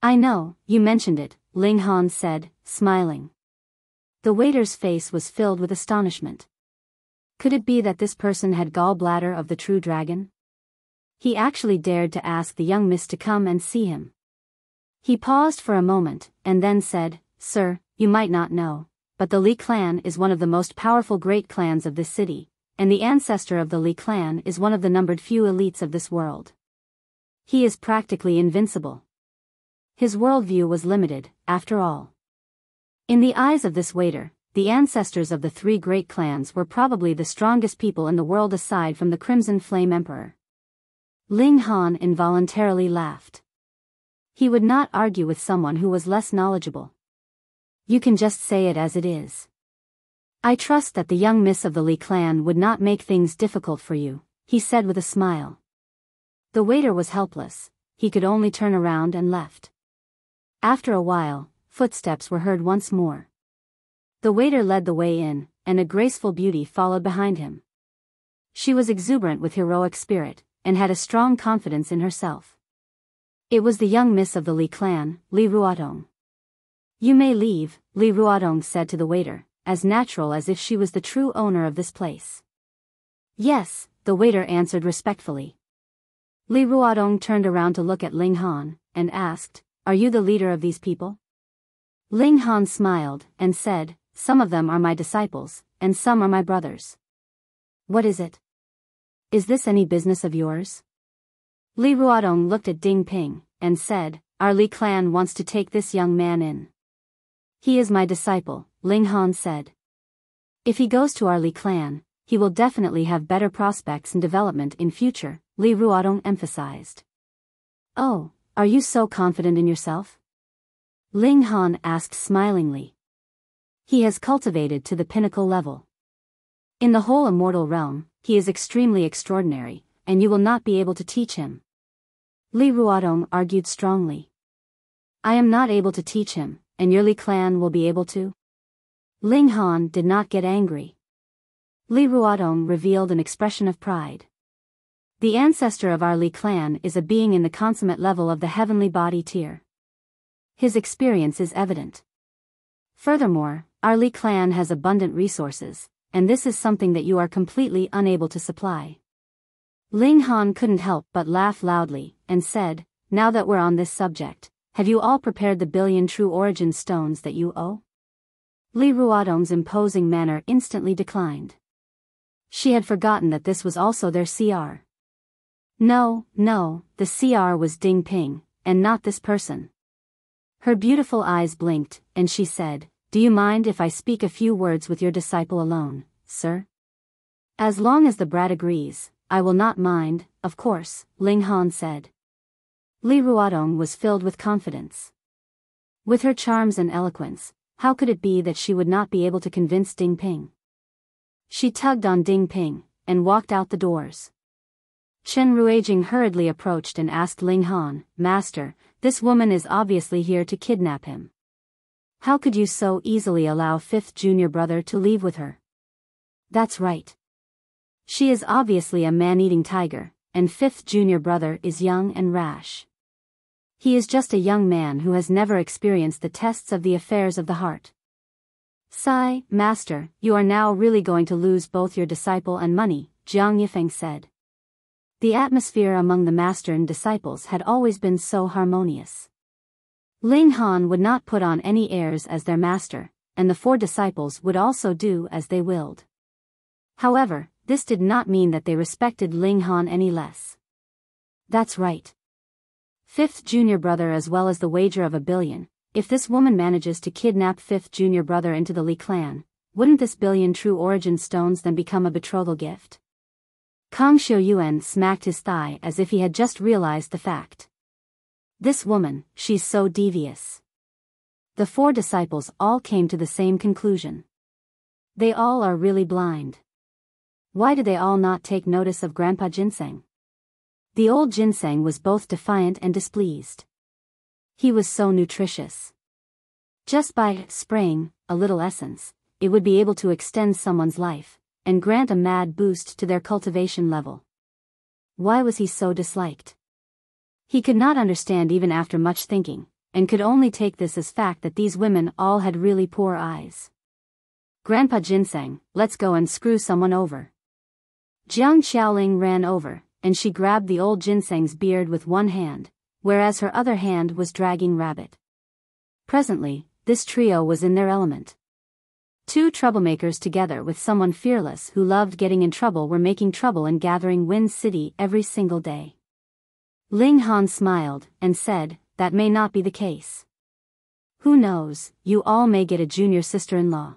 "I know, you mentioned it," Ling Han said, smiling. The waiter's face was filled with astonishment. Could it be that this person had gallbladder of the true dragon? He actually dared to ask the young miss to come and see him. He paused for a moment, and then said, "Sir, you might not know, but the Li clan is one of the most powerful great clans of this city, and the ancestor of the Li clan is one of the numbered few elites of this world. He is practically invincible." His worldview was limited, after all. In the eyes of this waiter, the ancestors of the three great clans were probably the strongest people in the world aside from the Crimson Flame Emperor. Ling Han involuntarily laughed. He would not argue with someone who was less knowledgeable. "You can just say it as it is. I trust that the young miss of the Li clan would not make things difficult for you," he said with a smile. The waiter was helpless. He could only turn around and left. After a while, footsteps were heard once more. The waiter led the way in, and a graceful beauty followed behind him. She was exuberant with heroic spirit, and had a strong confidence in herself. It was the young miss of the Li clan, Li Ruodong. "You may leave," Li Ruodong said to the waiter, as natural as if she was the true owner of this place. "Yes," the waiter answered respectfully. Li Ruodong turned around to look at Ling Han, and asked, "Are you the leader of these people?" Ling Han smiled, and said, "Some of them are my disciples, and some are my brothers." "What is it? Is this any business of yours?" Li Ruodong looked at Ding Ping, and said, "Our Li clan wants to take this young man in." "He is my disciple," Ling Han said. "If he goes to our Li clan, he will definitely have better prospects and development in future," Li Ruodong emphasized. "Oh, are you so confident in yourself?" Ling Han asked smilingly. "He has cultivated to the pinnacle level. In the whole immortal realm, he is extremely extraordinary, and you will not be able to teach him." Li Ruodong argued strongly. "I am not able to teach him, and your Li clan will be able to?" Ling Han did not get angry. Li Ruodong revealed an expression of pride. "The ancestor of our Li clan is a being in the consummate level of the heavenly body tier. His experience is evident. Furthermore, our Li clan has abundant resources, and this is something that you are completely unable to supply." Ling Han couldn't help but laugh loudly, and said, "Now that we're on this subject, have you all prepared the 1,000,000,000 true origin stones that you owe?" Li Ruodong's imposing manner instantly declined. She had forgotten that this was also their CR. No, the CR was Ding Ping, and not this person. Her beautiful eyes blinked, and she said, "Do you mind if I speak a few words with your disciple alone, sir?" "As long as the brat agrees, I will not mind, of course," Ling Han said. Li Ruodong was filled with confidence. With her charms and eloquence, how could it be that she would not be able to convince Ding Ping? She tugged on Ding Ping, and walked out the doors. Chen Ruijing hurriedly approached and asked Ling Han, "Master, this woman is obviously here to kidnap him. How could you so easily allow fifth junior brother to leave with her?" "That's right. She is obviously a man-eating tiger, and fifth junior brother is young and rash. He is just a young man who has never experienced the tests of the affairs of the heart." "Sigh, Master, you are now really going to lose both your disciple and money," Jiang Yifeng said. The atmosphere among the master and disciples had always been so harmonious. Ling Han would not put on any airs as their master, and the four disciples would also do as they willed. However, this did not mean that they respected Ling Han any less. "That's right. Fifth junior brother as well as the wager of 1,000,000,000. If this woman manages to kidnap fifth junior brother into the Li clan, wouldn't this 1,000,000,000 true origin stones then become a betrothal gift?" Kang Xiuyuan smacked his thigh as if he had just realized the fact. "This woman, she's so devious." The four disciples all came to the same conclusion. They all are really blind. Why do they all not take notice of Grandpa Ginseng? The old ginseng was both defiant and displeased. He was so nutritious. Just by spraying a little essence, it would be able to extend someone's life, and grant a mad boost to their cultivation level. Why was he so disliked? He could not understand even after much thinking, and could only take this as fact that these women all had really poor eyes. Grandpa Ginseng, let's go and screw someone over. Jiang Xiaoling ran over, and she grabbed the old ginseng's beard with one hand, whereas her other hand was dragging Rabbit. Presently, this trio was in their element. Two troublemakers together with someone fearless who loved getting in trouble were making trouble in gathering Wind City every single day. Ling Han smiled, and said, that may not be the case. Who knows, you all may get a junior sister-in-law.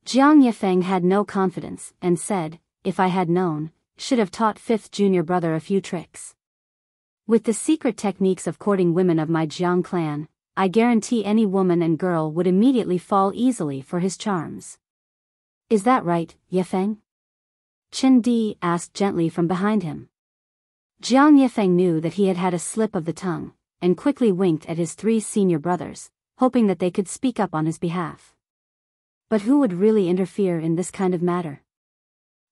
Jiang Yifeng had no confidence, and said, if I had known, should have taught fifth junior brother a few tricks. With the secret techniques of courting women of my Jiang clan, I guarantee any woman and girl would immediately fall easily for his charms. Is that right, Yifeng? Chen Di asked gently from behind him. Jiang Yifeng knew that he had had a slip of the tongue, and quickly winked at his three senior brothers, hoping that they could speak up on his behalf. But who would really interfere in this kind of matter?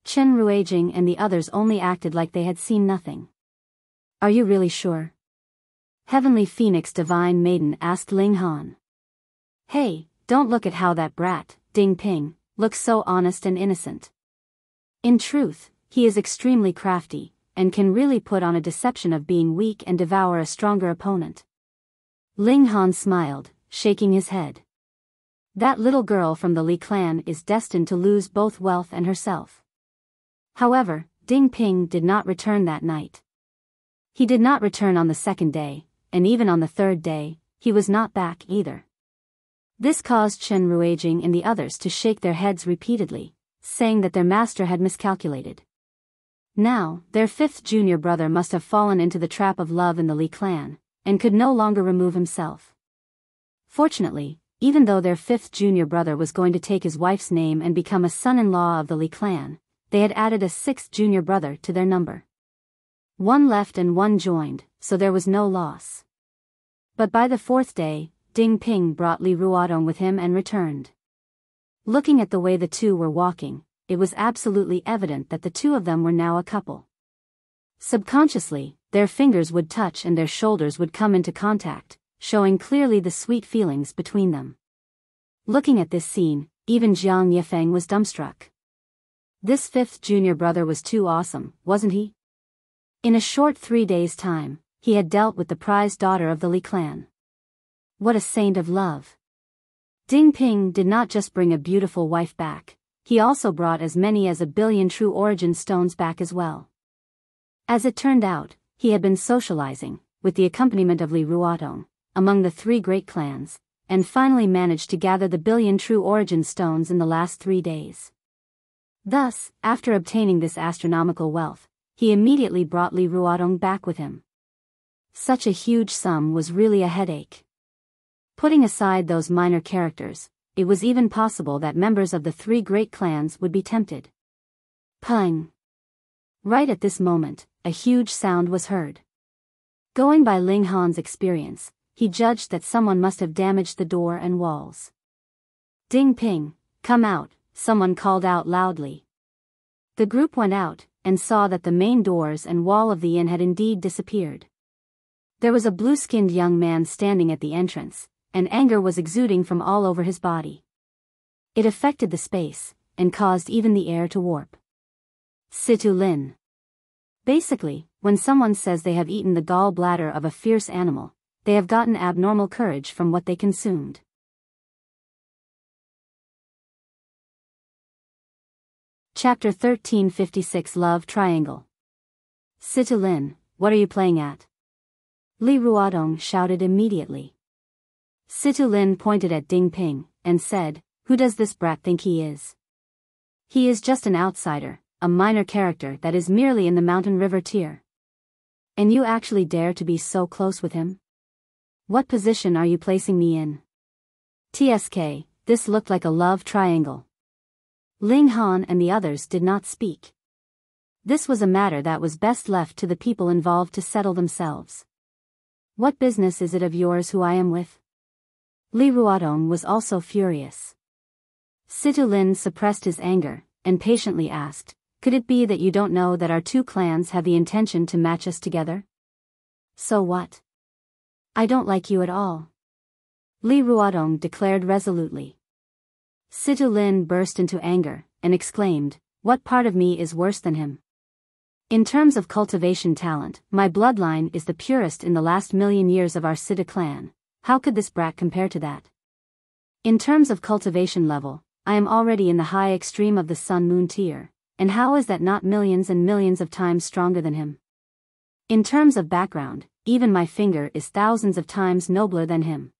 Chen Ruijing and the others only acted like they had seen nothing. Are you really sure? Heavenly Phoenix Divine Maiden asked Ling Han. Hey, don't look at how that brat, Ding Ping, looks so honest and innocent. In truth, he is extremely crafty, and can really put on a deception of being weak and devour a stronger opponent. Ling Han smiled, shaking his head. That little girl from the Li clan is destined to lose both wealth and herself. However, Ding Ping did not return that night. He did not return on the second day, and even on the third day, he was not back either. This caused Chen Ruijing and the others to shake their heads repeatedly, saying that their master had miscalculated. Now, their fifth junior brother must have fallen into the trap of love in the Li clan, and could no longer remove himself. Fortunately, even though their fifth junior brother was going to take his wife's name and become a son-in-law of the Li clan, they had added a sixth junior brother to their number. One left and one joined, so there was no loss. But by the fourth day, Ding Ping brought Li Ruodong with him and returned. Looking at the way the two were walking, it was absolutely evident that the two of them were now a couple. Subconsciously, their fingers would touch and their shoulders would come into contact, showing clearly the sweet feelings between them. Looking at this scene, even Jiang Yifeng was dumbstruck. This fifth junior brother was too awesome, wasn't he? In a short 3 days' time, he had dealt with the prized daughter of the Li clan. What a saint of love. Ding Ping did not just bring a beautiful wife back, he also brought as many as 1 billion true origin stones back as well. As it turned out, he had been socializing, with the accompaniment of Li Ruodong, among the 3 great clans, and finally managed to gather the 1 billion true origin stones in the last 3 days. Thus, after obtaining this astronomical wealth, he immediately brought Li Ruodong back with him. Such a huge sum was really a headache. Putting aside those minor characters, it was even possible that members of the 3 great clans would be tempted. Pung! Right at this moment, a huge sound was heard. Going by Ling Han's experience, he judged that someone must have damaged the door and walls. Ding Ping, come out, someone called out loudly. The group went out, and saw that the main doors and wall of the inn had indeed disappeared. There was a blue-skinned young man standing at the entrance, and anger was exuding from all over his body. It affected the space, and caused even the air to warp. Situ Lin. Basically, when someone says they have eaten the gall-bladder of a fierce animal, they have gotten abnormal courage from what they consumed. Chapter 1356 Love Triangle. Situ Lin, what are you playing at? Li Ruodong shouted immediately. Situ Lin pointed at Ding Ping, and said, who does this brat think he is? He is just an outsider, a minor character that is merely in the mountain river tier. And you actually dare to be so close with him? What position are you placing me in? TSK, this looked like a love triangle. Ling Han and the others did not speak. This was a matter that was best left to the people involved to settle themselves. What business is it of yours who I am with? Li Ruodong was also furious. Situ Lin suppressed his anger, and patiently asked, could it be that you don't know that our two clans have the intention to match us together? So what? I don't like you at all. Li Ruodong declared resolutely. Situ Lin burst into anger, and exclaimed, what part of me is worse than him? In terms of cultivation talent, my bloodline is the purest in the last 1,000,000 years of our Situ clan. How could this brat compare to that? In terms of cultivation level, I am already in the high extreme of the Sun-Moon tier, and how is that not millions and millions of times stronger than him? In terms of background, even my finger is thousands of times nobler than him.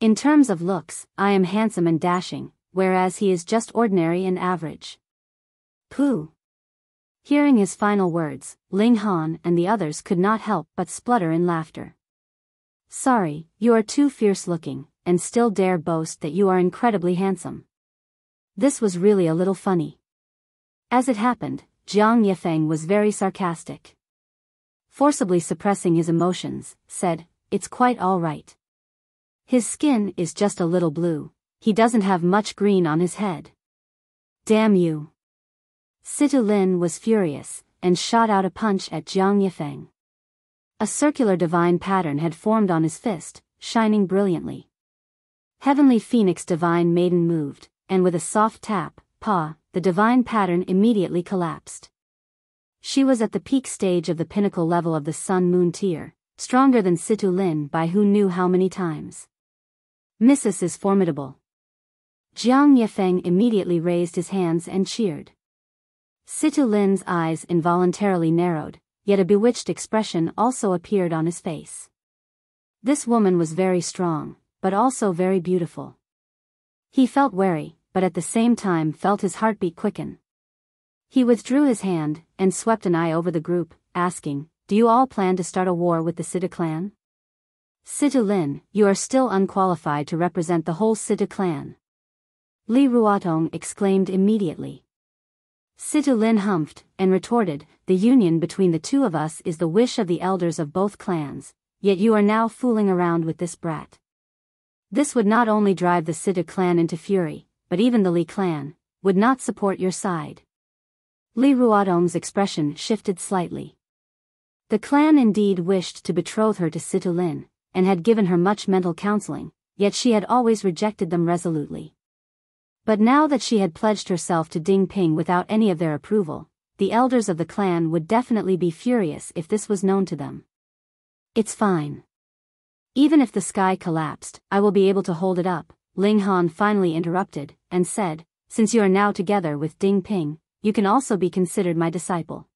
In terms of looks, I am handsome and dashing, whereas he is just ordinary and average. Pooh! Hearing his final words, Ling Han and the others could not help but splutter in laughter. Sorry, you are too fierce-looking, and still dare boast that you are incredibly handsome. This was really a little funny. As it happened, Jiang Yifeng was very sarcastic. Forcibly suppressing his emotions, said, it's quite all right. His skin is just a little blue, he doesn't have much green on his head. Damn you! Situ Lin was furious, and shot out a punch at Jiang Yifeng. A circular divine pattern had formed on his fist, shining brilliantly. Heavenly Phoenix Divine Maiden moved, and with a soft tap, paw, the divine pattern immediately collapsed. She was at the peak stage of the pinnacle level of the Sun-Moon tier, stronger than Situ Lin by who knew how many times. Mrs. is formidable. Jiang Yifeng immediately raised his hands and cheered. Situ Lin's eyes involuntarily narrowed, yet a bewitched expression also appeared on his face. This woman was very strong, but also very beautiful. He felt wary, but at the same time felt his heartbeat quicken. He withdrew his hand, and swept an eye over the group, asking, do you all plan to start a war with the Situ clan? Situ Lin, you are still unqualified to represent the whole Situ clan. Li Ruodong exclaimed immediately. Situ Lin humphed, and retorted, the union between the two of us is the wish of the elders of both clans, yet you are now fooling around with this brat. This would not only drive the Situ clan into fury, but even the Li clan would not support your side. Li Ruodong's expression shifted slightly. The clan indeed wished to betroth her to Situ Lin, and had given her much mental counseling, yet she had always rejected them resolutely. But now that she had pledged herself to Ding Ping without any of their approval, the elders of the clan would definitely be furious if this was known to them. It's fine. Even if the sky collapsed, I will be able to hold it up, Ling Han finally interrupted, and said, since you are now together with Ding Ping, you can also be considered my disciple.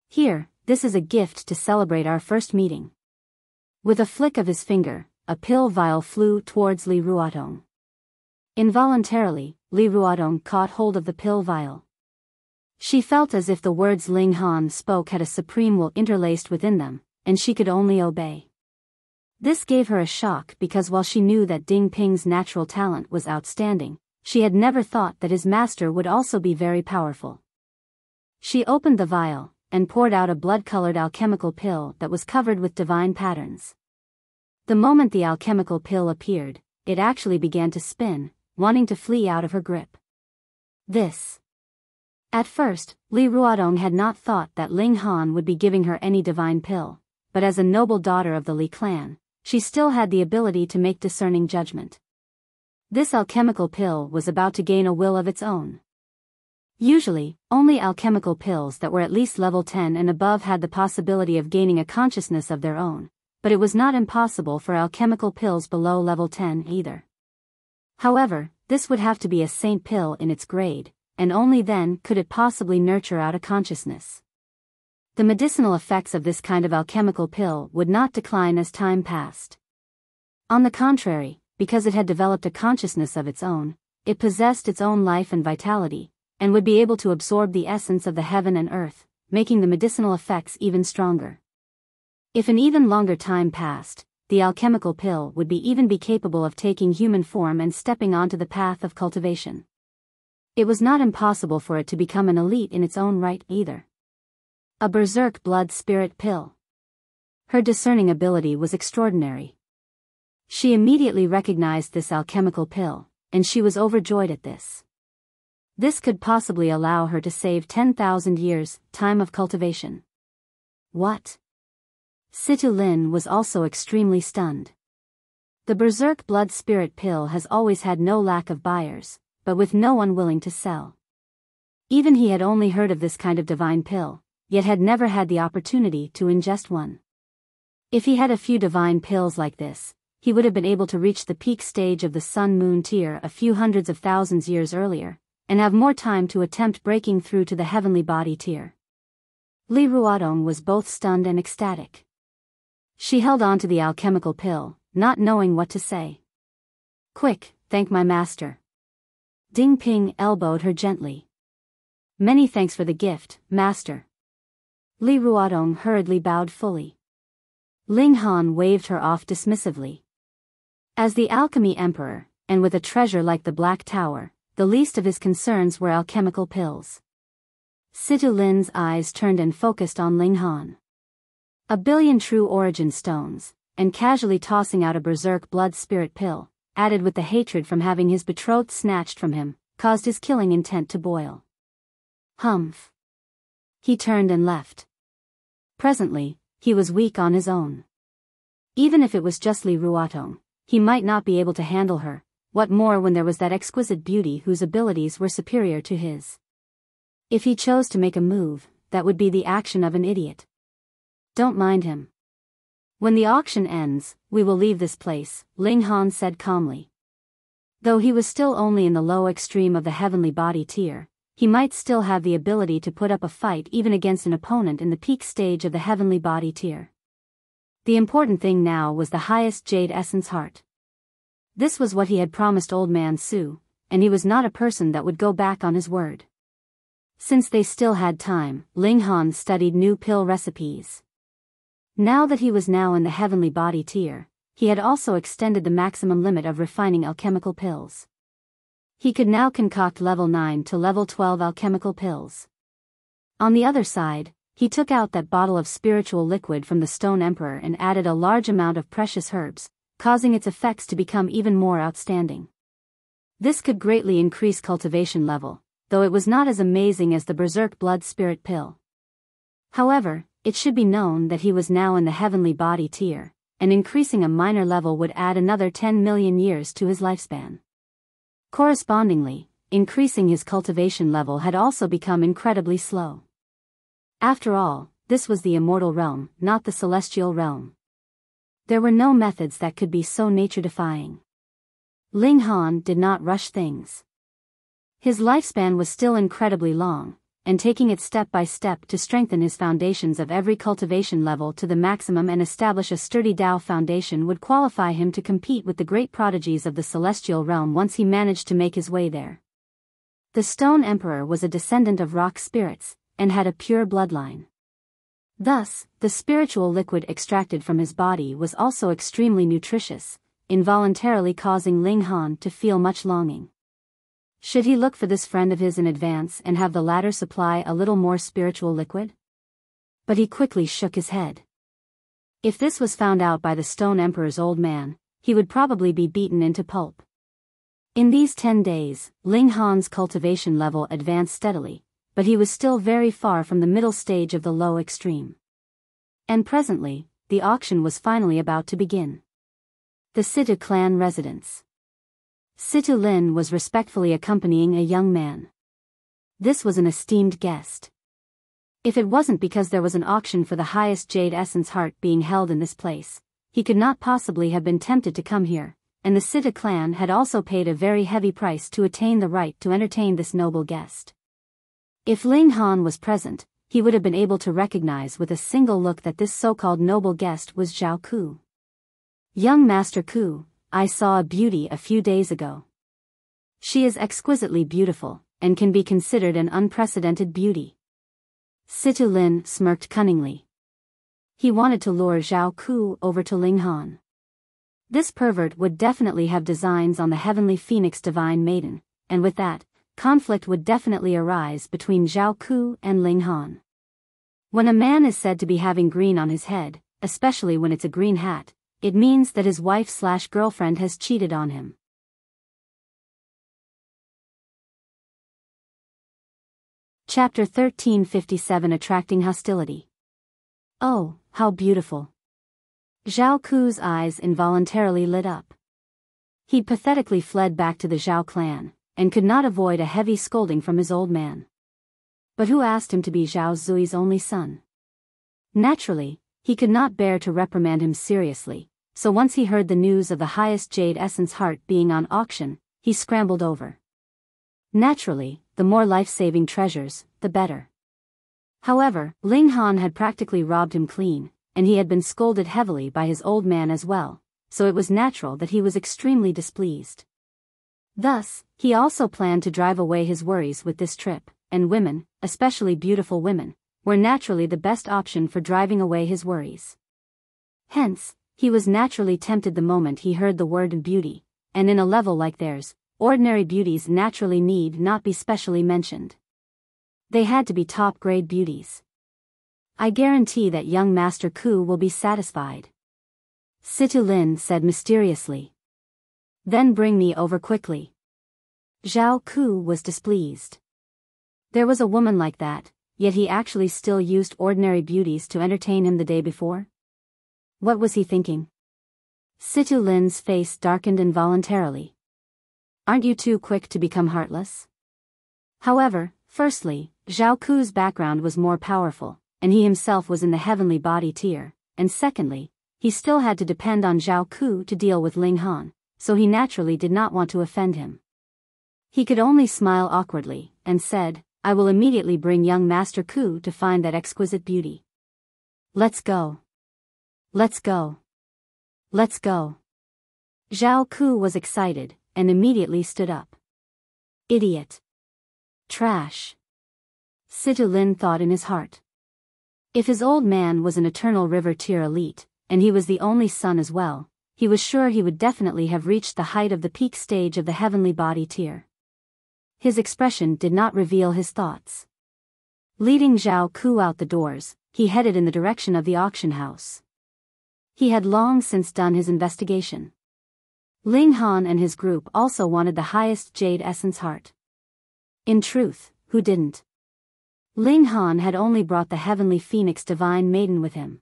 Here, this is a gift to celebrate our first meeting. With a flick of his finger, a pill vial flew towards Li Ruodong. Involuntarily, Li Ruodong caught hold of the pill vial. She felt as if the words Ling Han spoke had a supreme will interlaced within them, and she could only obey. This gave her a shock because while she knew that Ding Ping's natural talent was outstanding, she had never thought that his master would also be very powerful. She opened the vial, and poured out a blood-colored alchemical pill that was covered with divine patterns. The moment the alchemical pill appeared, it actually began to spin, wanting to flee out of her grip. This. At first, Li Ruodong had not thought that Ling Han would be giving her any divine pill, but as a noble daughter of the Li clan, she still had the ability to make discerning judgment. This alchemical pill was about to gain a will of its own. Usually, only alchemical pills that were at least level 10 and above had the possibility of gaining a consciousness of their own, but it was not impossible for alchemical pills below level 10 either. However, this would have to be a saint pill in its grade, and only then could it possibly nurture out a consciousness. The medicinal effects of this kind of alchemical pill would not decline as time passed. On the contrary, because it had developed a consciousness of its own, it possessed its own life and vitality, and would be able to absorb the essence of the heaven and earth, making the medicinal effects even stronger. If an even longer time passed, the alchemical pill would be capable of taking human form and stepping onto the path of cultivation. It was not impossible for it to become an elite in its own right either. A berserk blood spirit pill. Her discerning ability was extraordinary. She immediately recognized this alchemical pill, and she was overjoyed at this. This could possibly allow her to save 10,000 years' time of cultivation. What? Situ Lin was also extremely stunned. The berserk blood spirit pill has always had no lack of buyers, but with no one willing to sell. Even he had only heard of this kind of divine pill, yet had never had the opportunity to ingest one. If he had a few divine pills like this, he would have been able to reach the peak stage of the sun-moon tier a few hundreds of thousands years earlier, and have more time to attempt breaking through to the heavenly body tier. Li Ruodong was both stunned and ecstatic. She held on to the alchemical pill, not knowing what to say. "Quick, thank my master." Ding Ping elbowed her gently. "Many thanks for the gift, master." Li Ruodong hurriedly bowed fully. Ling Han waved her off dismissively. As the alchemy emperor, and with a treasure like the Black Tower, the least of his concerns were alchemical pills. Situ Lin's eyes turned and focused on Ling Han. 1,000,000,000 true origin stones, and casually tossing out a berserk blood spirit pill, added with the hatred from having his betrothed snatched from him, caused his killing intent to boil. Humph. He turned and left. Presently, he was weak on his own. Even if it was just Li Ruodong, he might not be able to handle her, what more when there was that exquisite beauty whose abilities were superior to his. If he chose to make a move, that would be the action of an idiot. Don't mind him. When the auction ends, we will leave this place, Ling Han said calmly. Though he was still only in the low extreme of the heavenly body tier, he might still have the ability to put up a fight even against an opponent in the peak stage of the heavenly body tier. The important thing now was the highest Jade essence heart. This was what he had promised Old Man Su, and he was not a person that would go back on his word. Since they still had time, Ling Han studied new pill recipes. Now that he was now in the heavenly body tier, he had also extended the maximum limit of refining alchemical pills. He could now concoct level 9 to level 12 alchemical pills. On the other side, he took out that bottle of spiritual liquid from the Stone Emperor and added a large amount of precious herbs, causing its effects to become even more outstanding. This could greatly increase cultivation level, though it was not as amazing as the berserk blood spirit pill. However, it should be known that he was now in the heavenly body tier, and increasing a minor level would add another 10 million years to his lifespan. Correspondingly, increasing his cultivation level had also become incredibly slow. After all, this was the immortal realm, not the celestial realm. There were no methods that could be so nature-defying. Ling Han did not rush things. His lifespan was still incredibly long, and taking it step by step to strengthen his foundations of every cultivation level to the maximum and establish a sturdy Dao foundation would qualify him to compete with the great prodigies of the celestial realm once he managed to make his way there. The Stone Emperor was a descendant of rock spirits, and had a pure bloodline. Thus, the spiritual liquid extracted from his body was also extremely nutritious, involuntarily causing Ling Han to feel much longing. Should he look for this friend of his in advance and have the latter supply a little more spiritual liquid? But he quickly shook his head. If this was found out by the Stone Emperor's old man, he would probably be beaten into pulp. In these 10 days, Ling Han's cultivation level advanced steadily, but he was still very far from the middle stage of the low extreme. And presently, the auction was finally about to begin. The Situ clan residence. Situ Lin was respectfully accompanying a young man. This was an esteemed guest. If it wasn't because there was an auction for the highest Jade essence heart being held in this place, he could not possibly have been tempted to come here, and the Situ clan had also paid a very heavy price to attain the right to entertain this noble guest. If Ling Han was present, he would have been able to recognize with a single look that this so-called noble guest was Zhao Ku. Young Master Ku, I saw a beauty a few days ago. She is exquisitely beautiful, and can be considered an unprecedented beauty. Situ Lin smirked cunningly. He wanted to lure Zhao Ku over to Ling Han. This pervert would definitely have designs on the heavenly phoenix divine maiden, and with that, conflict would definitely arise between Zhao Ku and Ling Han. When a man is said to be having green on his head, especially when it's a green hat, it means that his wife/girlfriend has cheated on him. Chapter 1357 Attracting Hostility. Oh, how beautiful. Zhao Ku's eyes involuntarily lit up. He pathetically fled back to the Zhao clan, and could not avoid a heavy scolding from his old man. But who asked him to be Zhao Zui's only son? Naturally, he could not bear to reprimand him seriously, so once he heard the news of the highest jade essence heart being on auction, he scrambled over. Naturally, the more life-saving treasures, the better. However, Ling Han had practically robbed him clean, and he had been scolded heavily by his old man as well, so it was natural that he was extremely displeased. Thus, he also planned to drive away his worries with this trip, and women, especially beautiful women, were naturally the best option for driving away his worries. Hence, he was naturally tempted the moment he heard the word beauty, and in a level like theirs, ordinary beauties naturally need not be specially mentioned. They had to be top-grade beauties. I guarantee that young Master Ku will be satisfied. Situ Lin said mysteriously. Then bring me over quickly. Zhao Ku was displeased. There was a woman like that, yet he actually still used ordinary beauties to entertain him the day before? What was he thinking? Situ Lin's face darkened involuntarily. Aren't you too quick to become heartless? However, firstly, Zhao Ku's background was more powerful, and he himself was in the heavenly body tier, and secondly, he still had to depend on Zhao Ku to deal with Ling Han, so he naturally did not want to offend him. He could only smile awkwardly, and said, I will immediately bring young Master Ku to find that exquisite beauty. Let's go. Let's go. Let's go. Zhao Ku was excited, and immediately stood up. Idiot. Trash. Situ Lin thought in his heart. If his old man was an eternal river tier elite, and he was the only son as well, he was sure he would definitely have reached the height of the peak stage of the heavenly body tier. His expression did not reveal his thoughts. Leading Zhao Ku out the doors, he headed in the direction of the auction house. He had long since done his investigation. Ling Han and his group also wanted the highest jade essence heart. In truth, who didn't? Ling Han had only brought the heavenly phoenix divine maiden with him.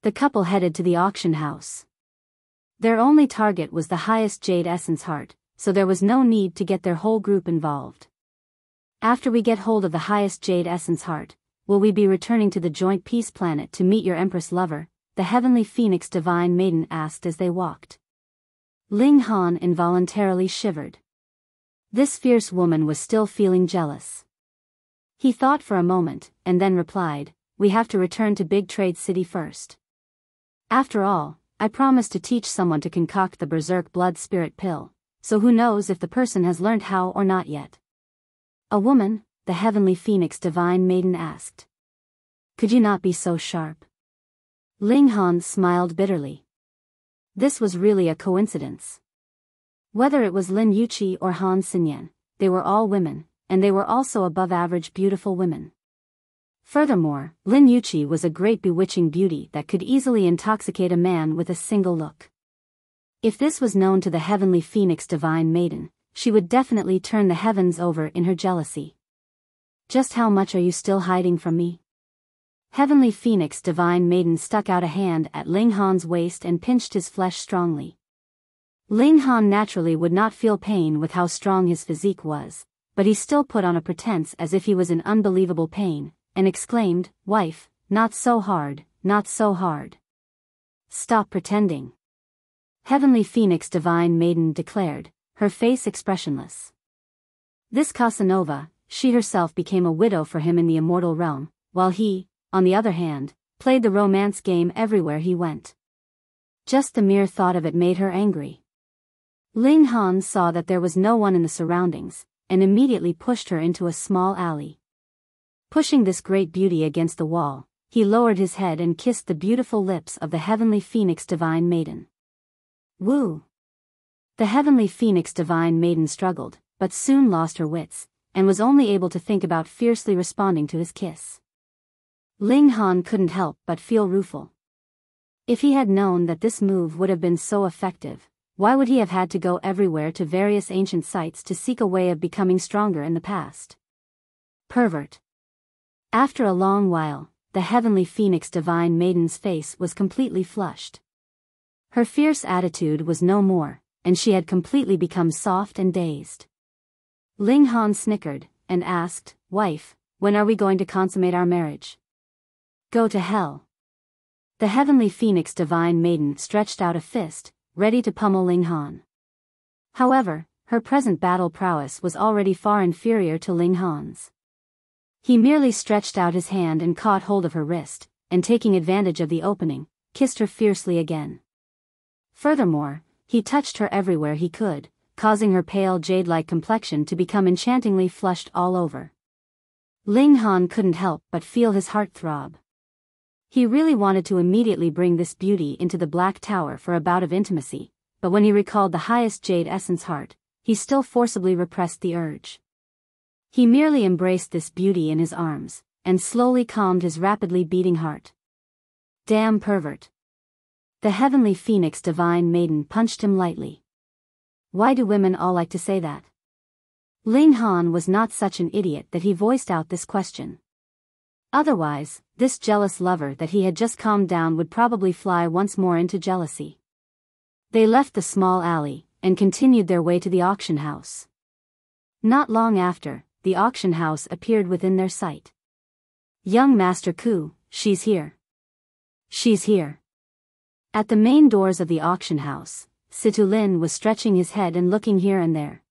The couple headed to the auction house. Their only target was the highest jade essence heart, so there was no need to get their whole group involved. After we get hold of the highest jade essence heart, will we be returning to the joint peace planet to meet your empress lover? The heavenly phoenix divine maiden asked as they walked. Ling Han involuntarily shivered. This fierce woman was still feeling jealous. He thought for a moment, and then replied, we have to return to Big Trade City first. After all, I promised to teach someone to concoct the berserk blood spirit pill, so who knows if the person has learned how or not yet. A woman, the heavenly phoenix divine maiden asked. Could you not be so sharp? Ling Han smiled bitterly. This was really a coincidence. Whether it was Lin Yuqi or Han Xinyan, they were all women, and they were also above-average beautiful women. Furthermore, Lin Yuqi was a great bewitching beauty that could easily intoxicate a man with a single look. If this was known to the heavenly phoenix divine maiden, she would definitely turn the heavens over in her jealousy. Just how much are you still hiding from me? Heavenly phoenix divine maiden stuck out a hand at Ling Han's waist and pinched his flesh strongly. Ling Han naturally would not feel pain with how strong his physique was, but he still put on a pretense as if he was in unbelievable pain, and exclaimed, wife, not so hard, not so hard. Stop pretending. Heavenly phoenix divine maiden declared, her face expressionless. This Casanova, she herself became a widow for him in the immortal realm, while he, on the other hand, played the romance game everywhere he went. Just the mere thought of it made her angry. Ling Han saw that there was no one in the surroundings, and immediately pushed her into a small alley. Pushing this great beauty against the wall, he lowered his head and kissed the beautiful lips of the heavenly phoenix divine maiden. Woo! The heavenly phoenix divine maiden struggled, but soon lost her wits, and was only able to think about fiercely responding to his kiss. Ling Han couldn't help but feel rueful. If he had known that this move would have been so effective, why would he have had to go everywhere to various ancient sites to seek a way of becoming stronger in the past? Pervert. After a long while, the heavenly phoenix divine maiden's face was completely flushed. Her fierce attitude was no more, and she had completely become soft and dazed. Ling Han snickered, and asked, "Wife, when are we going to consummate our marriage?" "Go to hell." The heavenly phoenix divine maiden stretched out a fist, ready to pummel Ling Han. However, her present battle prowess was already far inferior to Ling Han's. He merely stretched out his hand and caught hold of her wrist, and taking advantage of the opening, kissed her fiercely again. Furthermore, he touched her everywhere he could, causing her pale jade-like complexion to become enchantingly flushed all over. Ling Han couldn't help but feel his heart throb. He really wanted to immediately bring this beauty into the Black Tower for a bout of intimacy, but when he recalled the highest jade essence heart, he still forcibly repressed the urge. He merely embraced this beauty in his arms, and slowly calmed his rapidly beating heart. Damn pervert. The heavenly phoenix divine maiden punched him lightly. Why do women all like to say that? Ling Han was not such an idiot that he voiced out this question. Otherwise, this jealous lover that he had just calmed down would probably fly once more into jealousy. They left the small alley, and continued their way to the auction house. Not long after, the auction house appeared within their sight. "Young Master Ku, she's here. She's here." At the main doors of the auction house, Situlin was stretching his head and looking here and there.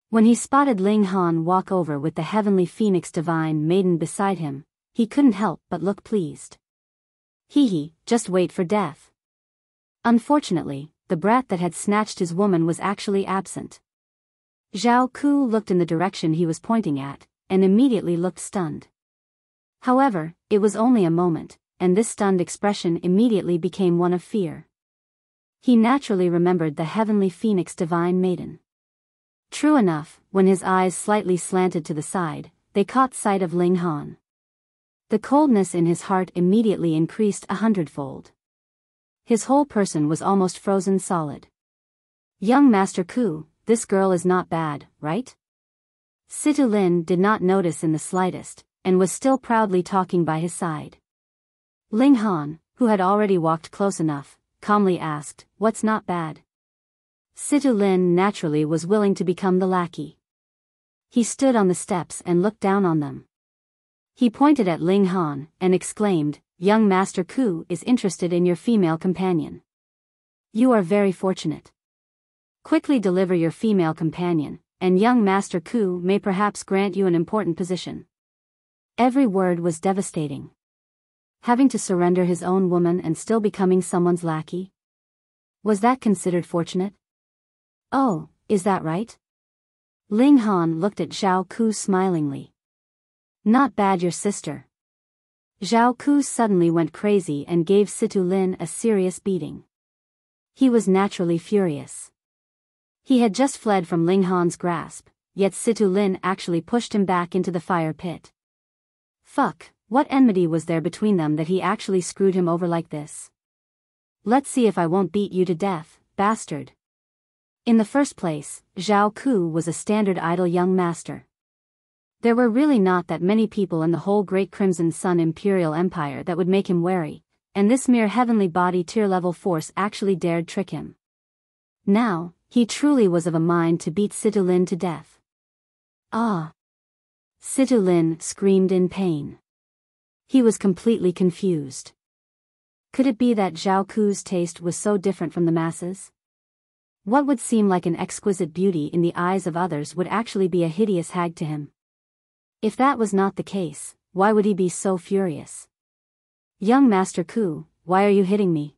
When he spotted Ling Han walk over with the heavenly phoenix divine maiden beside him, he couldn't help but look pleased. Hee, just wait for death. Unfortunately, the brat that had snatched his woman was actually absent. Zhao Ku looked in the direction he was pointing at, and immediately looked stunned. However, it was only a moment, and this stunned expression immediately became one of fear. He naturally remembered the heavenly phoenix divine maiden. True enough, when his eyes slightly slanted to the side, they caught sight of Ling Han. The coldness in his heart immediately increased 100-fold. His whole person was almost frozen solid. "Young Master Ku, this girl is not bad, right?" Situlin did not notice in the slightest, and was still proudly talking by his side. Ling Han, who had already walked close enough, calmly asked, "What's not bad?" Situlin naturally was willing to become the lackey. He stood on the steps and looked down on them. He pointed at Ling Han, and exclaimed, "Young Master Ku is interested in your female companion. You are very fortunate. Quickly deliver your female companion, and young Master Ku may perhaps grant you an important position." Every word was devastating. Having to surrender his own woman and still becoming someone's lackey? Was that considered fortunate? "Oh, is that right?" Ling Han looked at Zhao Ku smilingly. "Not bad, your sister." Zhao Ku suddenly went crazy and gave Situlin a serious beating. He was naturally furious. He had just fled from Ling Han's grasp, yet Situlin actually pushed him back into the fire pit. Fuck, what enmity was there between them that he actually screwed him over like this? "Let's see if I won't beat you to death, bastard." In the first place, Zhao Ku was a standard idle young master. There were really not that many people in the whole Great Crimson Sun Imperial Empire that would make him wary, and this mere heavenly body tier-level force actually dared trick him. Now, he truly was of a mind to beat Situlin to death. "Ah!" Situlin screamed in pain. He was completely confused. Could it be that Zhao Ku's taste was so different from the masses? What would seem like an exquisite beauty in the eyes of others would actually be a hideous hag to him? If that was not the case, why would he be so furious? "Young Master Ku, why are you hitting me?"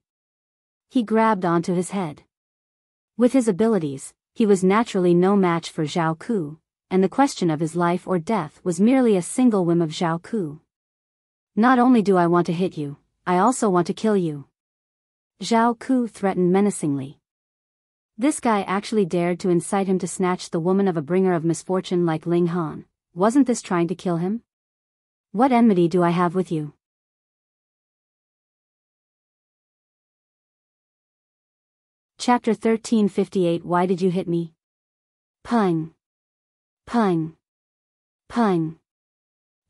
He grabbed onto his head. With his abilities, he was naturally no match for Zhao Ku, and the question of his life or death was merely a single whim of Zhao Ku. "Not only do I want to hit you, I also want to kill you," Zhao Ku threatened menacingly. This guy actually dared to incite him to snatch the woman of a bringer of misfortune like Ling Han. Wasn't this trying to kill him? What enmity do I have with you? Chapter 1358. Why did you hit me? Pung. Pung. Pung.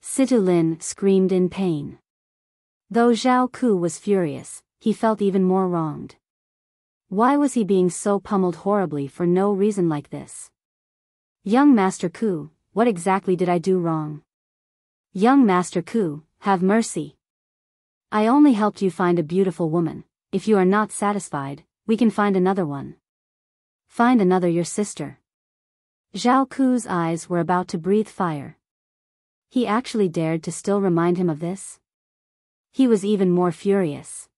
Situ Lin screamed in pain. Though Zhao Ku was furious, he felt even more wronged. Why was he being so pummeled horribly for no reason like this? Young Master Ku, what exactly did I do wrong? Young Master Ku, have mercy. I only helped you find a beautiful woman. If you are not satisfied, we can find another one. Find another your sister. Zhao Ku's eyes were about to breathe fire. He actually dared to still remind him of this? He was even more furious.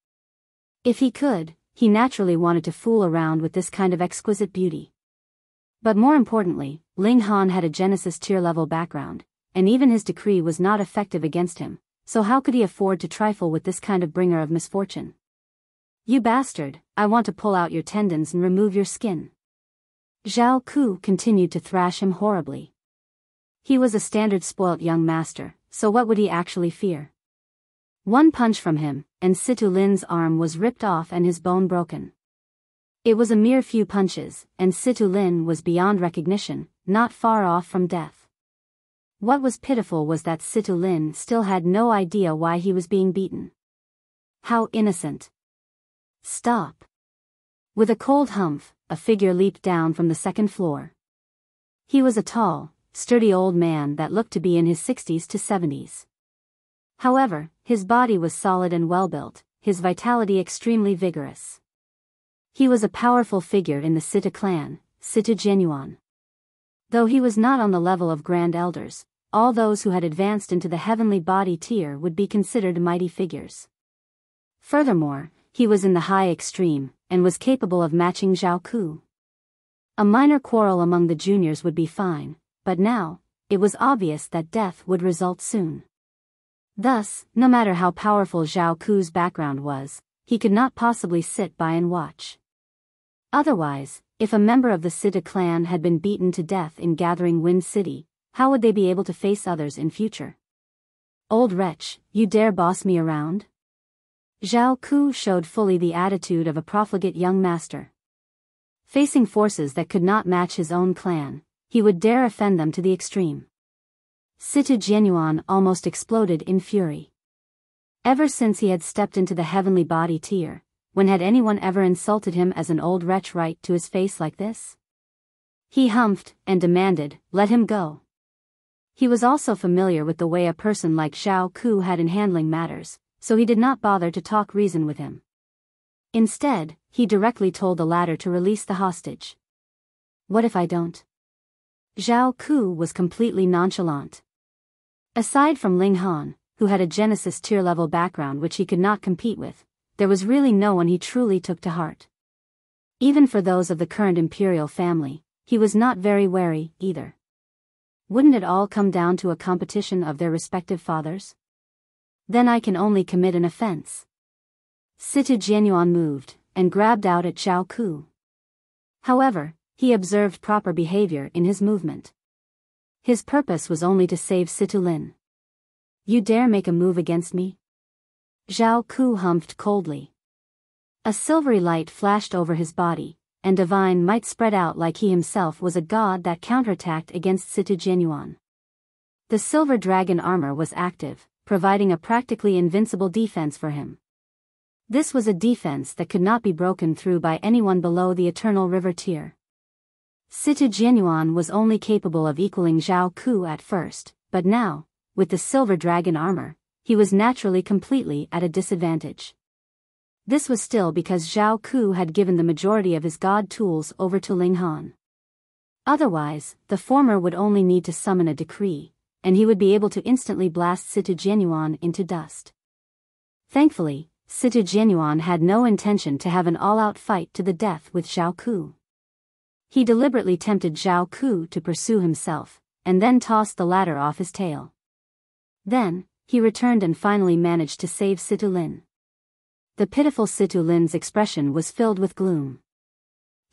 If he could, he naturally wanted to fool around with this kind of exquisite beauty. But more importantly, Ling Han had a Genesis tier-level background, and even his decree was not effective against him, so how could he afford to trifle with this kind of bringer of misfortune? You bastard, I want to pull out your tendons and remove your skin. Zhao Ku continued to thrash him horribly. He was a standard spoilt young master, so what would he actually fear? One punch from him, and Situ Lin's arm was ripped off and his bone broken. It was a mere few punches, and Situ Lin was beyond recognition, not far off from death. What was pitiful was that Situ Lin still had no idea why he was being beaten. How innocent. Stop. With a cold humph, a figure leaped down from the second floor. He was a tall, sturdy old man that looked to be in his 60s to 70s. However, his body was solid and well-built, his vitality extremely vigorous. He was a powerful figure in the Sita clan, Sita Jiuyao. Though he was not on the level of Grand Elders, all those who had advanced into the heavenly body tier would be considered mighty figures. Furthermore, he was in the high extreme, and was capable of matching Zhao Ku. A minor quarrel among the juniors would be fine, but now, it was obvious that death would result soon. Thus, no matter how powerful Zhao Ku's background was, he could not possibly sit by and watch. Otherwise, if a member of the Sita clan had been beaten to death in Gathering Wind City, how would they be able to face others in future? Old wretch, you dare boss me around? Zhao Ku showed fully the attitude of a profligate young master. Facing forces that could not match his own clan, he would dare offend them to the extreme. Sita Jiuyao almost exploded in fury. Ever since he had stepped into the heavenly body tier, when had anyone ever insulted him as an old wretch right to his face like this? He humphed and demanded, let him go. He was also familiar with the way a person like Zhao Ku had in handling matters, so he did not bother to talk reason with him. Instead, he directly told the latter to release the hostage. What if I don't? Zhao Ku was completely nonchalant. Aside from Ling Han, who had a Genesis tier-level background which he could not compete with, there was really no one he truly took to heart. Even for those of the current imperial family, he was not very wary, either. Wouldn't it all come down to a competition of their respective fathers? Then I can only commit an offense. Sita Jiuyao moved, and grabbed out at Zhao Ku. However, he observed proper behavior in his movement. His purpose was only to save Situ Lin. You dare make a move against me? Zhao Ku humphed coldly. A silvery light flashed over his body, and divine might spread out like he himself was a god that counterattacked against Sita Jiuyao. The silver dragon armor was active, providing a practically invincible defense for him. This was a defense that could not be broken through by anyone below the Eternal River tier. Sita Jiuyao was only capable of equaling Zhao Ku at first, but now, with the silver dragon armor, he was naturally completely at a disadvantage. This was still because Zhao Ku had given the majority of his god tools over to Ling Han. Otherwise, the former would only need to summon a decree, and he would be able to instantly blast Sita Jiuyao into dust. Thankfully, Sita Jiuyao had no intention to have an all-out fight to the death with Zhao Ku. He deliberately tempted Zhao Ku to pursue himself, and then tossed the latter off his tail. Then, he returned and finally managed to save Situ Lin. The pitiful Situ Lin's expression was filled with gloom.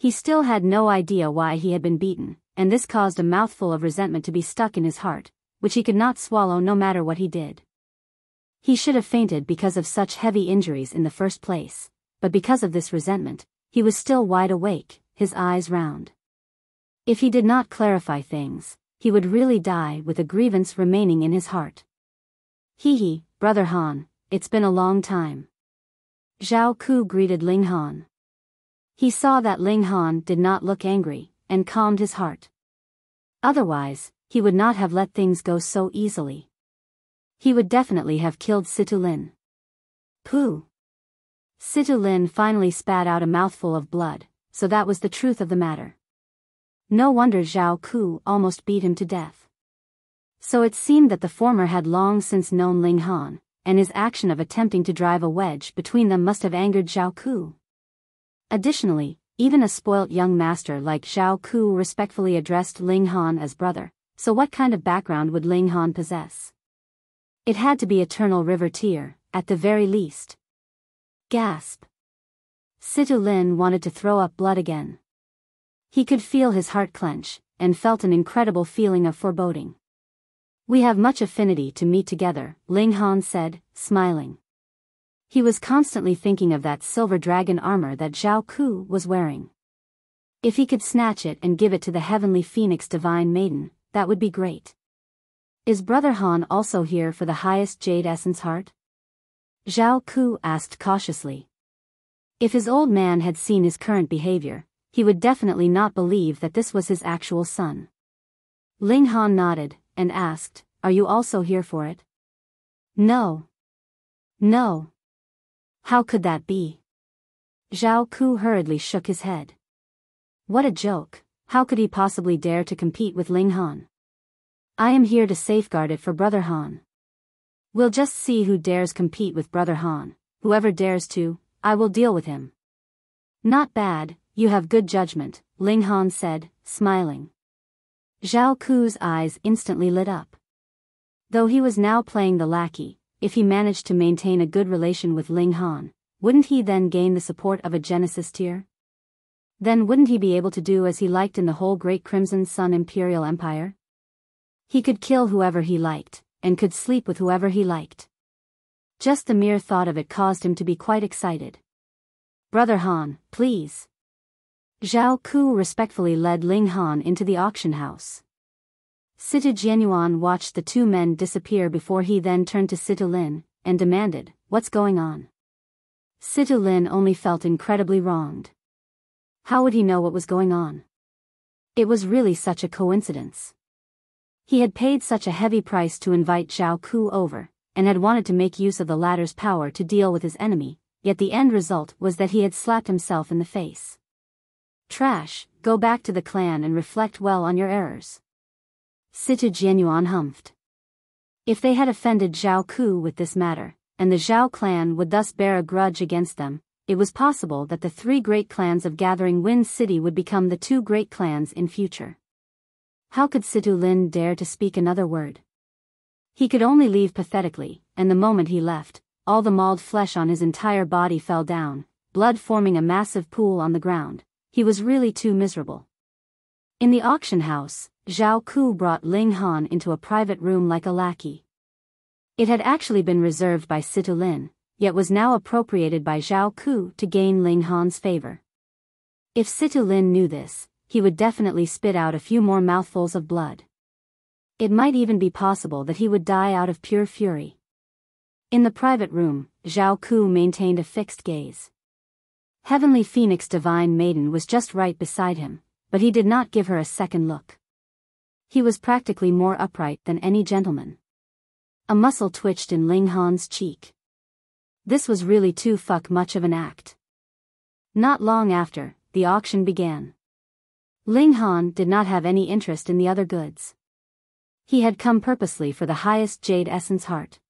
He still had no idea why he had been beaten, and this caused a mouthful of resentment to be stuck in his heart, which he could not swallow no matter what he did. He should have fainted because of such heavy injuries in the first place, but because of this resentment, he was still wide awake, his eyes round. If he did not clarify things, he would really die with a grievance remaining in his heart. Hee, Brother Han, it's been a long time. Zhao Ku greeted Ling Han. He saw that Ling Han did not look angry, and calmed his heart. Otherwise, he would not have let things go so easily. He would definitely have killed Situlin. Pooh. Situlin finally spat out a mouthful of blood, so that was the truth of the matter. No wonder Zhao Ku almost beat him to death. So it seemed that the former had long since known Ling Han, and his action of attempting to drive a wedge between them must have angered Zhao Ku. Additionally, even a spoilt young master like Zhao Ku respectfully addressed Ling Han as brother, so what kind of background would Ling Han possess? It had to be eternal river tear, at the very least. Gasp. Situlin wanted to throw up blood again. He could feel his heart clench, and felt an incredible feeling of foreboding. We have much affinity to meet together, Ling Han said, smiling. He was constantly thinking of that silver dragon armor that Zhao Ku was wearing. If he could snatch it and give it to the heavenly phoenix divine maiden, that would be great. Is Brother Han also here for the highest jade essence heart? Zhao Ku asked cautiously. If his old man had seen his current behavior, he would definitely not believe that this was his actual son. Ling Han nodded, and asked, are you also here for it? No. No. How could that be? Zhao Ku hurriedly shook his head. What a joke, how could he possibly dare to compete with Ling Han? I am here to safeguard it for Brother Han. We'll just see who dares compete with Brother Han. Whoever dares to, I will deal with him. Not bad, you have good judgment, Ling Han said, smiling. Zhao Ku's eyes instantly lit up. Though he was now playing the lackey, if he managed to maintain a good relation with Ling Han, wouldn't he then gain the support of a Genesis tier? Then wouldn't he be able to do as he liked in the whole Great Crimson Sun Imperial Empire? He could kill whoever he liked, and could sleep with whoever he liked. Just the mere thought of it caused him to be quite excited. Brother Han, please. Zhao Ku respectfully led Ling Han into the auction house. Situ Jianyuan watched the two men disappear before he then turned to Situlin, and demanded, what's going on? Situlin only felt incredibly wronged. How would he know what was going on? It was really such a coincidence. He had paid such a heavy price to invite Zhao Ku over, and had wanted to make use of the latter's power to deal with his enemy, yet the end result was that he had slapped himself in the face. Trash, go back to the clan and reflect well on your errors. Situ Jianyuan humphed. If they had offended Zhao Ku with this matter, and the Zhao clan would thus bear a grudge against them, it was possible that the three great clans of Gathering Wind City would become the two great clans in future. How could Situlin dare to speak another word? He could only leave pathetically, and the moment he left, all the mauled flesh on his entire body fell down, blood forming a massive pool on the ground. He was really too miserable. In the auction house, Zhao Ku brought Ling Han into a private room like a lackey. It had actually been reserved by Situlin, yet was now appropriated by Zhao Ku to gain Ling Han's favor. If Situlin knew this, he would definitely spit out a few more mouthfuls of blood. It might even be possible that he would die out of pure fury. In the private room, Zhao Ku maintained a fixed gaze. Heavenly Phoenix Divine Maiden was just right beside him, but he did not give her a second look. He was practically more upright than any gentleman. A muscle twitched in Ling Han's cheek. This was really too much of an act. Not long after, the auction began. Ling Han did not have any interest in the other goods. He had come purposely for the highest jade essence heart.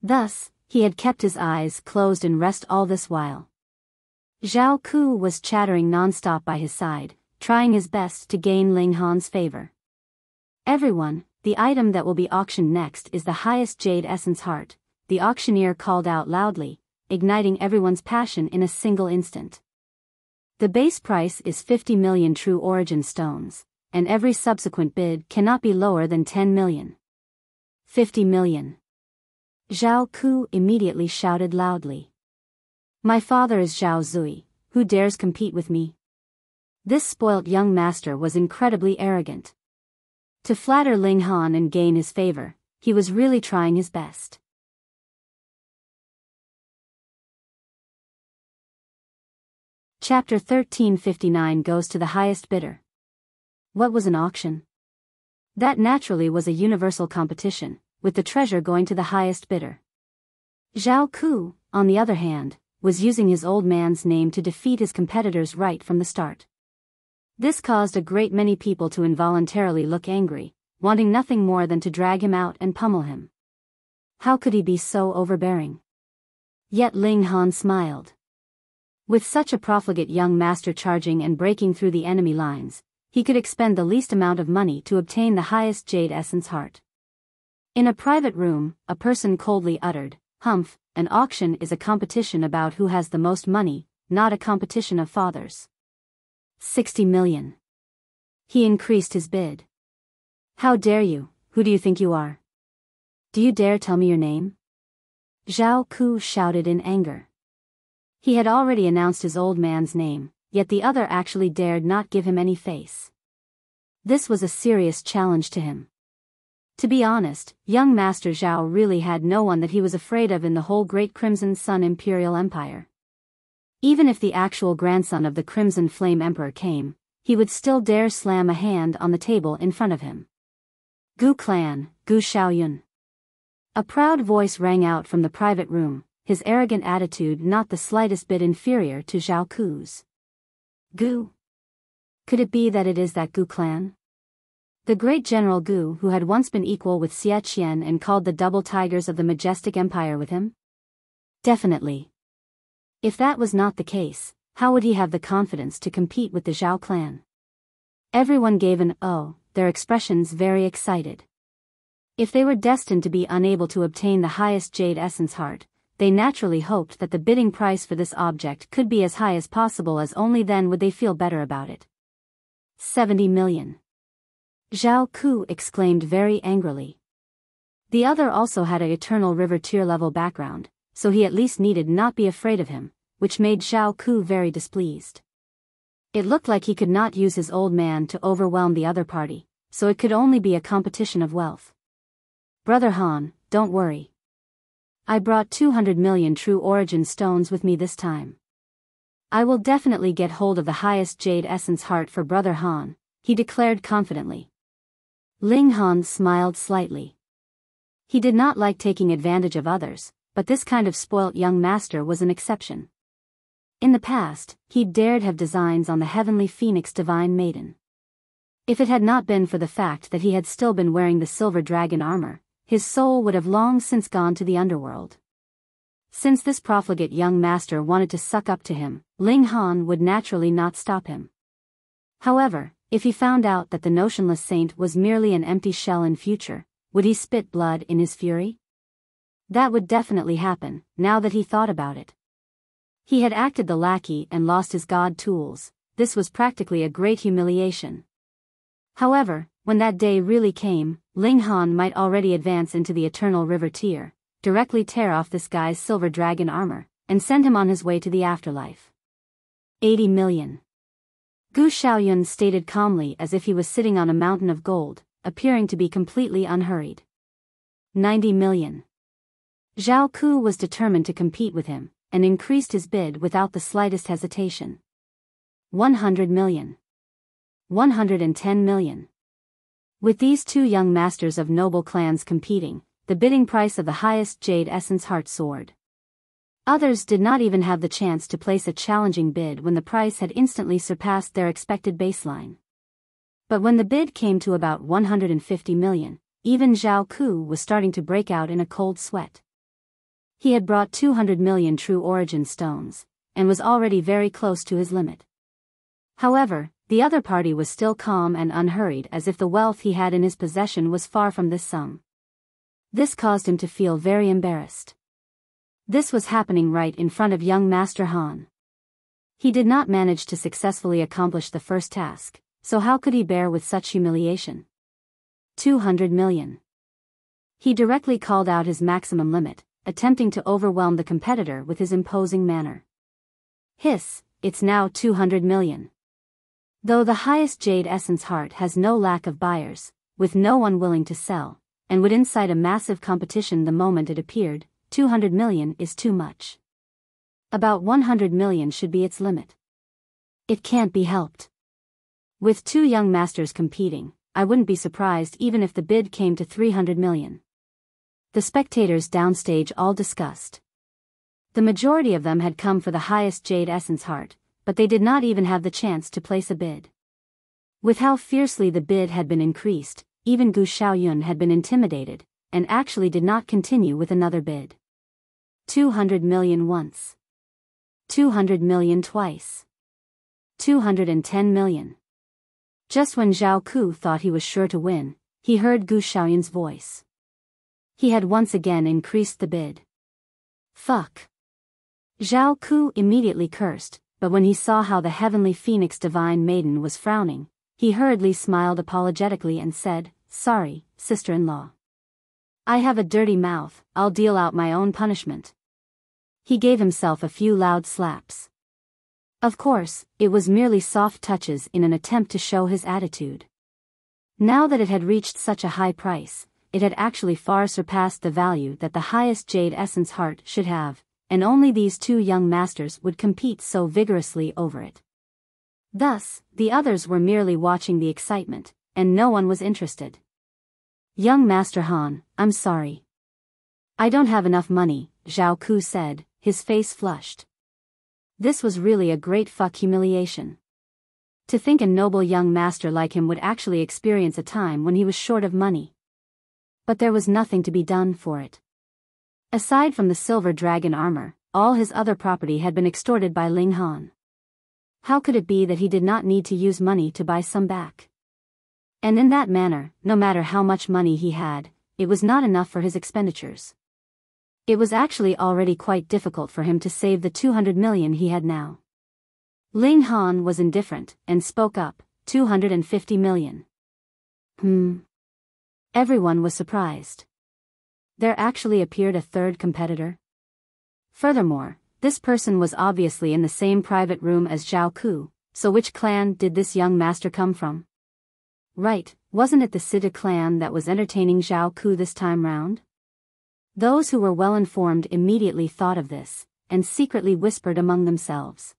Thus, he had kept his eyes closed in rest all this while. Zhao Ku was chattering non-stop by his side, trying his best to gain Ling Han's favor. Everyone, the item that will be auctioned next is the highest jade essence heart, the auctioneer called out loudly, igniting everyone's passion in a single instant. The base price is 50 million true origin stones, and every subsequent bid cannot be lower than 10 million. 50 million. Zhao Ku immediately shouted loudly. My father is Zhao Zui, who dares compete with me? This spoilt young master was incredibly arrogant. To flatter Ling Han and gain his favor, he was really trying his best. Chapter 1359 goes to the highest bidder. What was an auction? That naturally was a universal competition, with the treasure going to the highest bidder. Zhao Ku, on the other hand, was using his old man's name to defeat his competitors right from the start. This caused a great many people to involuntarily look angry, wanting nothing more than to drag him out and pummel him. How could he be so overbearing? Yet Ling Han smiled. With such a profligate young master charging and breaking through the enemy lines, he could expend the least amount of money to obtain the highest jade essence heart. In a private room, a person coldly uttered, "Humph, an auction is a competition about who has the most money, not a competition of fathers." 60 million. He increased his bid. How dare you? Who do you think you are? Do you dare tell me your name? Zhao Ku shouted in anger. He had already announced his old man's name, yet the other actually dared not give him any face. This was a serious challenge to him. To be honest, young Master Zhao really had no one that he was afraid of in the whole great Crimson Sun Imperial Empire. Even if the actual grandson of the Crimson Flame Emperor came, he would still dare slam a hand on the table in front of him. Gu clan, Gu Xiaoyun. A proud voice rang out from the private room, his arrogant attitude not the slightest bit inferior to Zhao Ku's. Gu? Could it be that it is that Gu clan? The great General Gu who had once been equal with Xie Qian and called the double tigers of the majestic empire with him? Definitely. If that was not the case, how would he have the confidence to compete with the Zhao clan? Everyone gave an "oh," their expressions very excited. If they were destined to be unable to obtain the highest jade essence heart, they naturally hoped that the bidding price for this object could be as high as possible, as only then would they feel better about it. 70 million. Zhao Ku exclaimed very angrily. The other also had a eternal river tier level background, so he at least needed not be afraid of him, which made Zhao Ku very displeased. It looked like he could not use his old man to overwhelm the other party, so it could only be a competition of wealth. Brother Han, don't worry. I brought 200 million true origin stones with me this time. I will definitely get hold of the highest jade essence heart for Brother Han, he declared confidently. Ling Han smiled slightly. He did not like taking advantage of others, but this kind of spoilt young master was an exception. In the past, he'd dared have designs on the heavenly phoenix divine maiden. If it had not been for the fact that he had still been wearing the silver dragon armor, his soul would have long since gone to the underworld. Since this profligate young master wanted to suck up to him, Ling Han would naturally not stop him. However, if he found out that the notionless saint was merely an empty shell in future, would he spit blood in his fury? That would definitely happen, now that he thought about it. He had acted the lackey and lost his god tools. This was practically a great humiliation. However, when that day really came, Ling Han might already advance into the Eternal River tier, directly tear off this guy's silver dragon armor, and send him on his way to the afterlife. 80 million. Gu Xiaoyun stated calmly as if he was sitting on a mountain of gold, appearing to be completely unhurried. 90 million. Zhao Ku was determined to compete with him, and increased his bid without the slightest hesitation. 100 million. 110 million. With these two young masters of noble clans competing, the bidding price of the highest jade essence heart soared. Others did not even have the chance to place a challenging bid when the price had instantly surpassed their expected baseline. But when the bid came to about 150 million, even Zhao Ku was starting to break out in a cold sweat. He had brought 200 million true origin stones, and was already very close to his limit. However, the other party was still calm and unhurried, as if the wealth he had in his possession was far from this sum. This caused him to feel very embarrassed. This was happening right in front of young Master Han. He did not manage to successfully accomplish the first task, so how could he bear with such humiliation? 200 million. He directly called out his maximum limit, attempting to overwhelm the competitor with his imposing manner. Hiss, it's now 200 million. Though the highest Jade Essence heart has no lack of buyers, with no one willing to sell, and would incite a massive competition the moment it appeared, 200 million is too much. About 100 million should be its limit. It can't be helped. With two young masters competing, I wouldn't be surprised even if the bid came to 300 million. The spectators downstage all discussed. The majority of them had come for the highest Jade Essence heart, but they did not even have the chance to place a bid. With how fiercely the bid had been increased, even Gu Xiaoyun had been intimidated, and actually did not continue with another bid. 200 million once. 200 million twice. 210 million. Just when Zhao Ku thought he was sure to win, he heard Gu Xiaoyun's voice. He had once again increased the bid. Fuck. Zhao Ku immediately cursed, but when he saw how the heavenly phoenix divine maiden was frowning, he hurriedly smiled apologetically and said, "Sorry, sister-in-law. I have a dirty mouth, I'll deal out my own punishment." He gave himself a few loud slaps. Of course, it was merely soft touches in an attempt to show his attitude. Now that it had reached such a high price, it had actually far surpassed the value that the highest Jade Essence heart should have, and only these two young masters would compete so vigorously over it. Thus, the others were merely watching the excitement, and no one was interested. "Young Master Han, I'm sorry. I don't have enough money," Zhao Ku said, his face flushed. This was really a great fuck humiliation. To think a noble young master like him would actually experience a time when he was short of money. But there was nothing to be done for it. Aside from the silver dragon armor, all his other property had been extorted by Ling Han. How could it be that he did not need to use money to buy some back? And in that manner, no matter how much money he had, it was not enough for his expenditures. It was actually already quite difficult for him to save the 200 million he had now. Ling Han was indifferent, and spoke up, 250 million. Everyone was surprised. There actually appeared a third competitor. Furthermore, this person was obviously in the same private room as Zhao Ku, so which clan did this young master come from? Right, wasn't it the Sita clan that was entertaining Zhao Ku this time round? Those who were well informed immediately thought of this, and secretly whispered among themselves.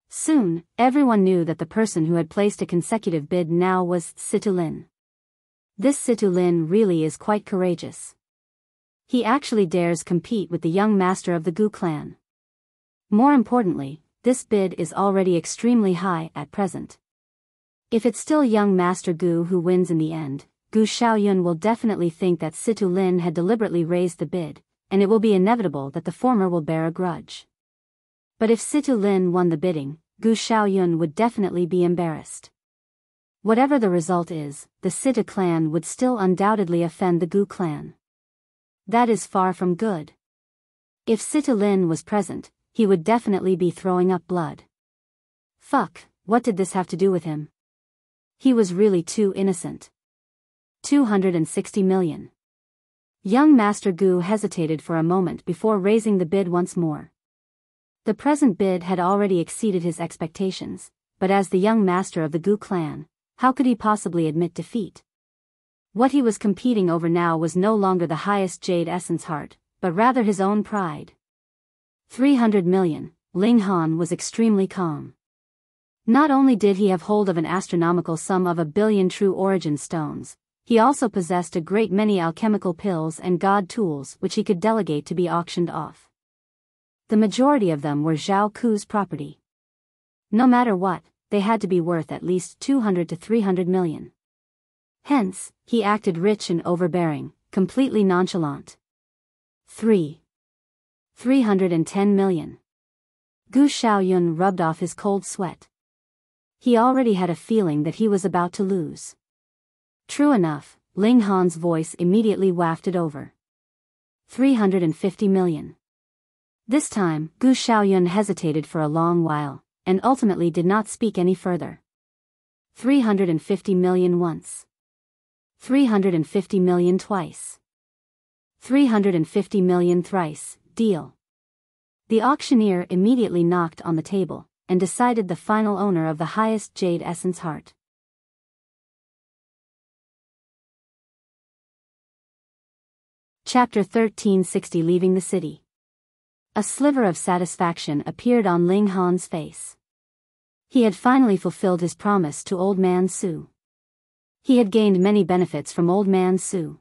Soon, everyone knew that the person who had placed a consecutive bid now was Situlin. This Situlin really is quite courageous. He actually dares compete with the young master of the Gu clan. More importantly, this bid is already extremely high at present. If it's still young Master Gu who wins in the end, Gu Xiaoyun will definitely think that Situlin had deliberately raised the bid, and it will be inevitable that the former will bear a grudge. But if Situlin won the bidding, Gu Xiaoyun would definitely be embarrassed. Whatever the result is, the Sita clan would still undoubtedly offend the Gu clan. That is far from good. If Situlin was present, he would definitely be throwing up blood. Fuck, what did this have to do with him? He was really too innocent. 260 million. Young Master Gu hesitated for a moment before raising the bid once more. The present bid had already exceeded his expectations, but as the young master of the Gu clan, how could he possibly admit defeat? What he was competing over now was no longer the highest Jade Essence heart, but rather his own pride. 300 million, Ling Han was extremely calm. Not only did he have hold of an astronomical sum of 1 billion true origin stones, he also possessed a great many alchemical pills and god tools which he could delegate to be auctioned off. The majority of them were Zhao Ku's property. No matter what, they had to be worth at least 200 to 300 million. Hence, he acted rich and overbearing, completely nonchalant. 310 million. Gu Xiaoyun rubbed off his cold sweat. He already had a feeling that he was about to lose. True enough, Ling Han's voice immediately wafted over. 350 million. This time, Gu Xiaoyun hesitated for a long while, and ultimately did not speak any further. 350 million once. 350 million twice. 350 million thrice, deal. The auctioneer immediately knocked on the table, and decided the final owner of the highest jade essence heart. Chapter 1360 Leaving the City. A sliver of satisfaction appeared on Ling Han's face. He had finally fulfilled his promise to Old Man Su. He had gained many benefits from Old Man Su.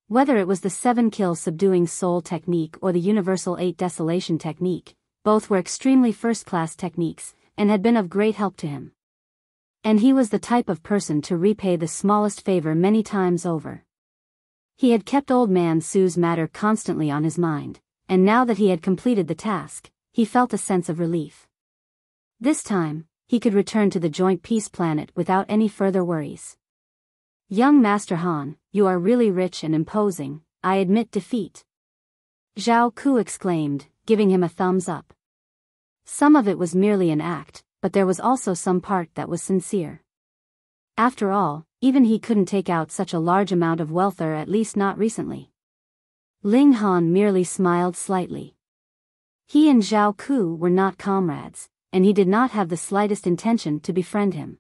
Whether it was the 7-kill subduing soul technique or the universal 8 desolation technique, both were extremely first-class techniques, and had been of great help to him. And he was the type of person to repay the smallest favor many times over. He had kept Old Man Su's matter constantly on his mind, and now that he had completed the task, he felt a sense of relief. This time, he could return to the joint peace planet without any further worries. Young Master Han, you are really rich and imposing, I admit defeat. Zhao Ku exclaimed, giving him a thumbs up. Some of it was merely an act, but there was also some part that was sincere. After all, even he couldn't take out such a large amount of wealth, or at least not recently. Ling Han merely smiled slightly. He and Zhao Ku were not comrades, and he did not have the slightest intention to befriend him.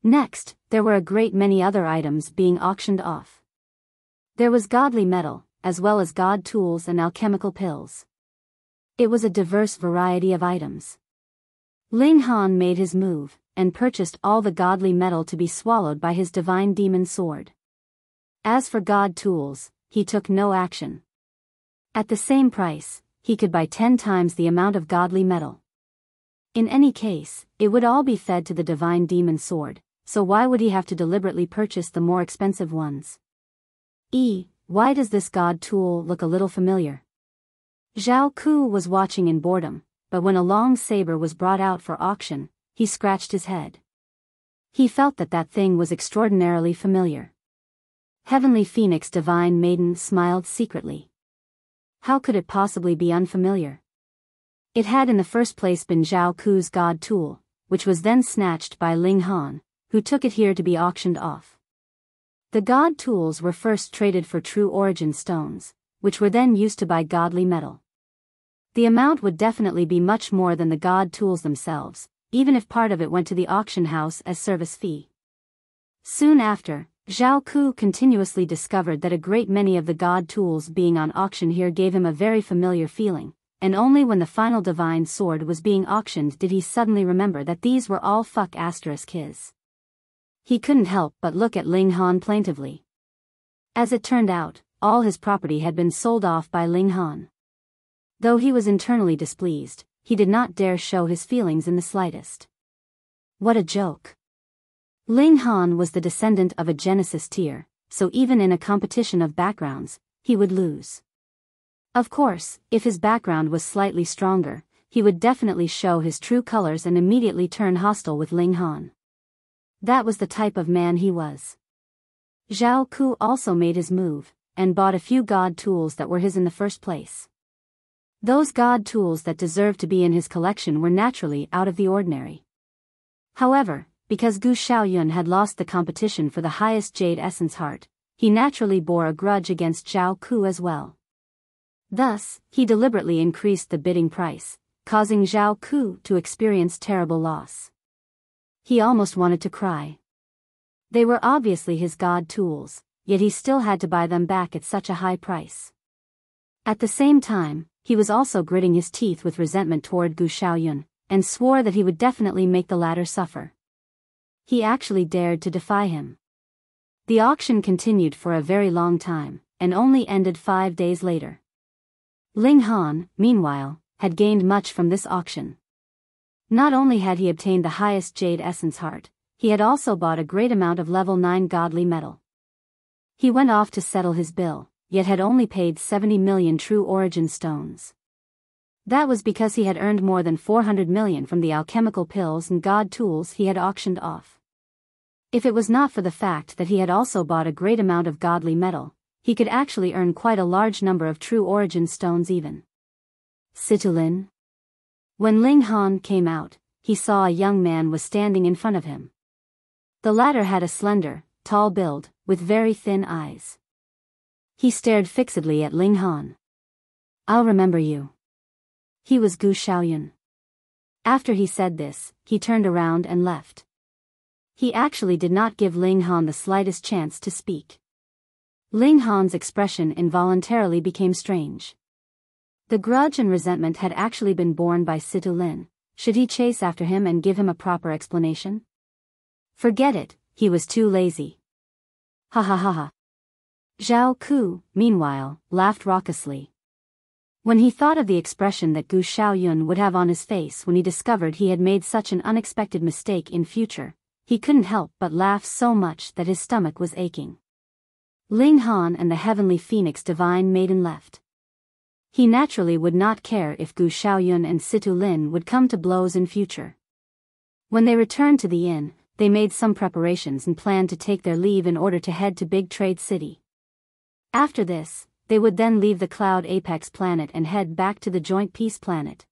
Next, there were a great many other items being auctioned off. There was godly metal, as well as god tools and alchemical pills. It was a diverse variety of items. Ling Han made his move, and purchased all the godly metal to be swallowed by his divine demon sword. As for god tools, he took no action. At the same price, he could buy 10 times the amount of godly metal. In any case, it would all be fed to the divine demon sword, so why would he have to deliberately purchase the more expensive ones? Why does this god tool look a little familiar? Zhao Ku was watching in boredom, but when a long saber was brought out for auction, he scratched his head. He felt that thing was extraordinarily familiar. Heavenly Phoenix Divine Maiden smiled secretly. How could it possibly be unfamiliar? It had in the first place been Zhao Ku's god tool, which was then snatched by Ling Han, who took it here to be auctioned off. The god tools were first traded for true origin stones, which were then used to buy godly metal. The amount would definitely be much more than the god tools themselves, even if part of it went to the auction house as service fee. Soon after, Zhao Ku continuously discovered that a great many of the god tools being on auction here gave him a very familiar feeling, and only when the final divine sword was being auctioned did he suddenly remember that these were all his. He couldn't help but look at Ling Han plaintively. As it turned out, all his property had been sold off by Ling Han. Though he was internally displeased, he did not dare show his feelings in the slightest. What a joke. Ling Han was the descendant of a Genesis tier, so even in a competition of backgrounds, he would lose. Of course, if his background was slightly stronger, he would definitely show his true colors and immediately turn hostile with Ling Han. That was the type of man he was. Zhao Ku also made his move, and bought a few god tools that were his in the first place. Those god tools that deserved to be in his collection were naturally out of the ordinary. However, because Gu Xiaoyun had lost the competition for the highest jade essence heart, he naturally bore a grudge against Zhao Ku as well. Thus, he deliberately increased the bidding price, causing Zhao Ku to experience terrible loss. He almost wanted to cry. They were obviously his god tools, yet he still had to buy them back at such a high price. At the same time, he was also gritting his teeth with resentment toward Gu Xiaoyun, and swore that he would definitely make the latter suffer. He actually dared to defy him. The auction continued for a very long time, and only ended 5 days later. Ling Han, meanwhile, had gained much from this auction. Not only had he obtained the highest jade essence heart, he had also bought a great amount of level 9 godly metal. He went off to settle his bill, yet had only paid 70 million true origin stones. That was because he had earned more than 400 million from the alchemical pills and god tools he had auctioned off. If it was not for the fact that he had also bought a great amount of godly metal, he could actually earn quite a large number of true origin stones even. Situlin. When Ling Han came out, he saw a young man was standing in front of him. The latter had a slender, tall build, with very thin eyes. He stared fixedly at Ling Han. "I'll remember you." He was Gu Xiaoyun. After he said this, he turned around and left. He actually did not give Ling Han the slightest chance to speak. Ling Han's expression involuntarily became strange. The grudge and resentment had actually been borne by Situ Lin. Should he chase after him and give him a proper explanation? Forget it, he was too lazy. Ha ha ha ha. Zhao Ku, meanwhile, laughed raucously. When he thought of the expression that Gu Xiaoyun would have on his face when he discovered he had made such an unexpected mistake in future, he couldn't help but laugh so much that his stomach was aching. Ling Han and the Heavenly Phoenix Divine Maiden left. He naturally would not care if Gu Xiaoyun and Situ Lin would come to blows in future. When they returned to the inn, they made some preparations and planned to take their leave in order to head to Big Trade City. After this, they would then leave the Cloud Apex planet and head back to the Joint Peace planet.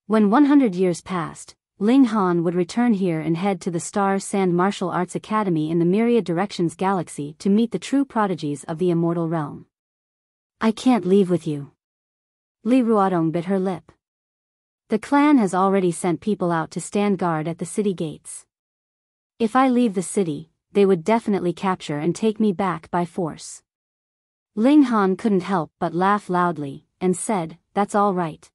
When 100 years passed, Ling Han would return here and head to the Star Sand Martial Arts Academy in the Myriad Directions Galaxy to meet the true prodigies of the immortal realm. "I can't leave with you." Li Ruodong bit her lip. "The clan has already sent people out to stand guard at the city gates. If I leave the city, they would definitely capture and take me back by force." Ling Han couldn't help but laugh loudly, and said, "That's all right.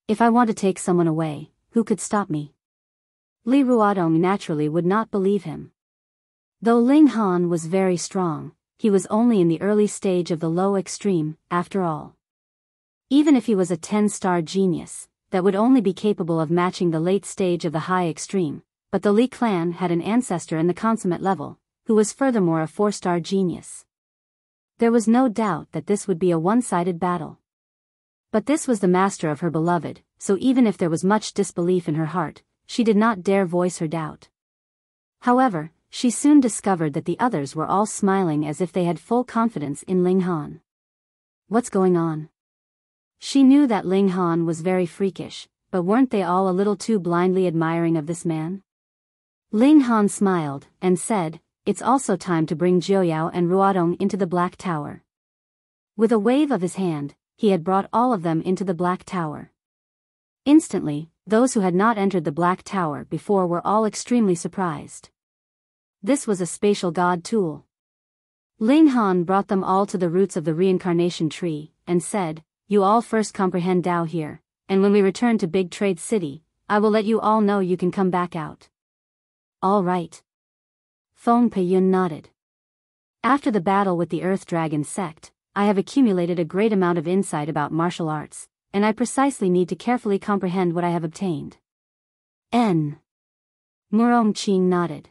If I want to take someone away, who could stop me?" Li Ruodong naturally would not believe him. Though Ling Han was very strong, he was only in the early stage of the low extreme, after all. Even if he was a 10-star genius, that would only be capable of matching the late stage of the high extreme, but the Li clan had an ancestor in the consummate level, who was furthermore a 4-star genius. There was no doubt that this would be a one-sided battle. But this was the master of her beloved, so even if there was much disbelief in her heart, she did not dare voice her doubt. However, she soon discovered that the others were all smiling as if they had full confidence in Ling Han. What's going on? She knew that Ling Han was very freakish, but weren't they all a little too blindly admiring of this man? Ling Han smiled, and said, "It's also time to bring Jiuyao and Ruodong into the Black Tower." With a wave of his hand, he had brought all of them into the Black Tower. Instantly, those who had not entered the Black Tower before were all extremely surprised. This was a spatial god tool. Ling Han brought them all to the roots of the reincarnation tree, and said, "You all first comprehend Dao here, and when we return to Big Trade City, I will let you all know you can come back out." "All right." Feng Peiyun nodded. "After the battle with the Earth Dragon Sect, I have accumulated a great amount of insight about martial arts, and I precisely need to carefully comprehend what I have obtained." N. Murong Qing nodded.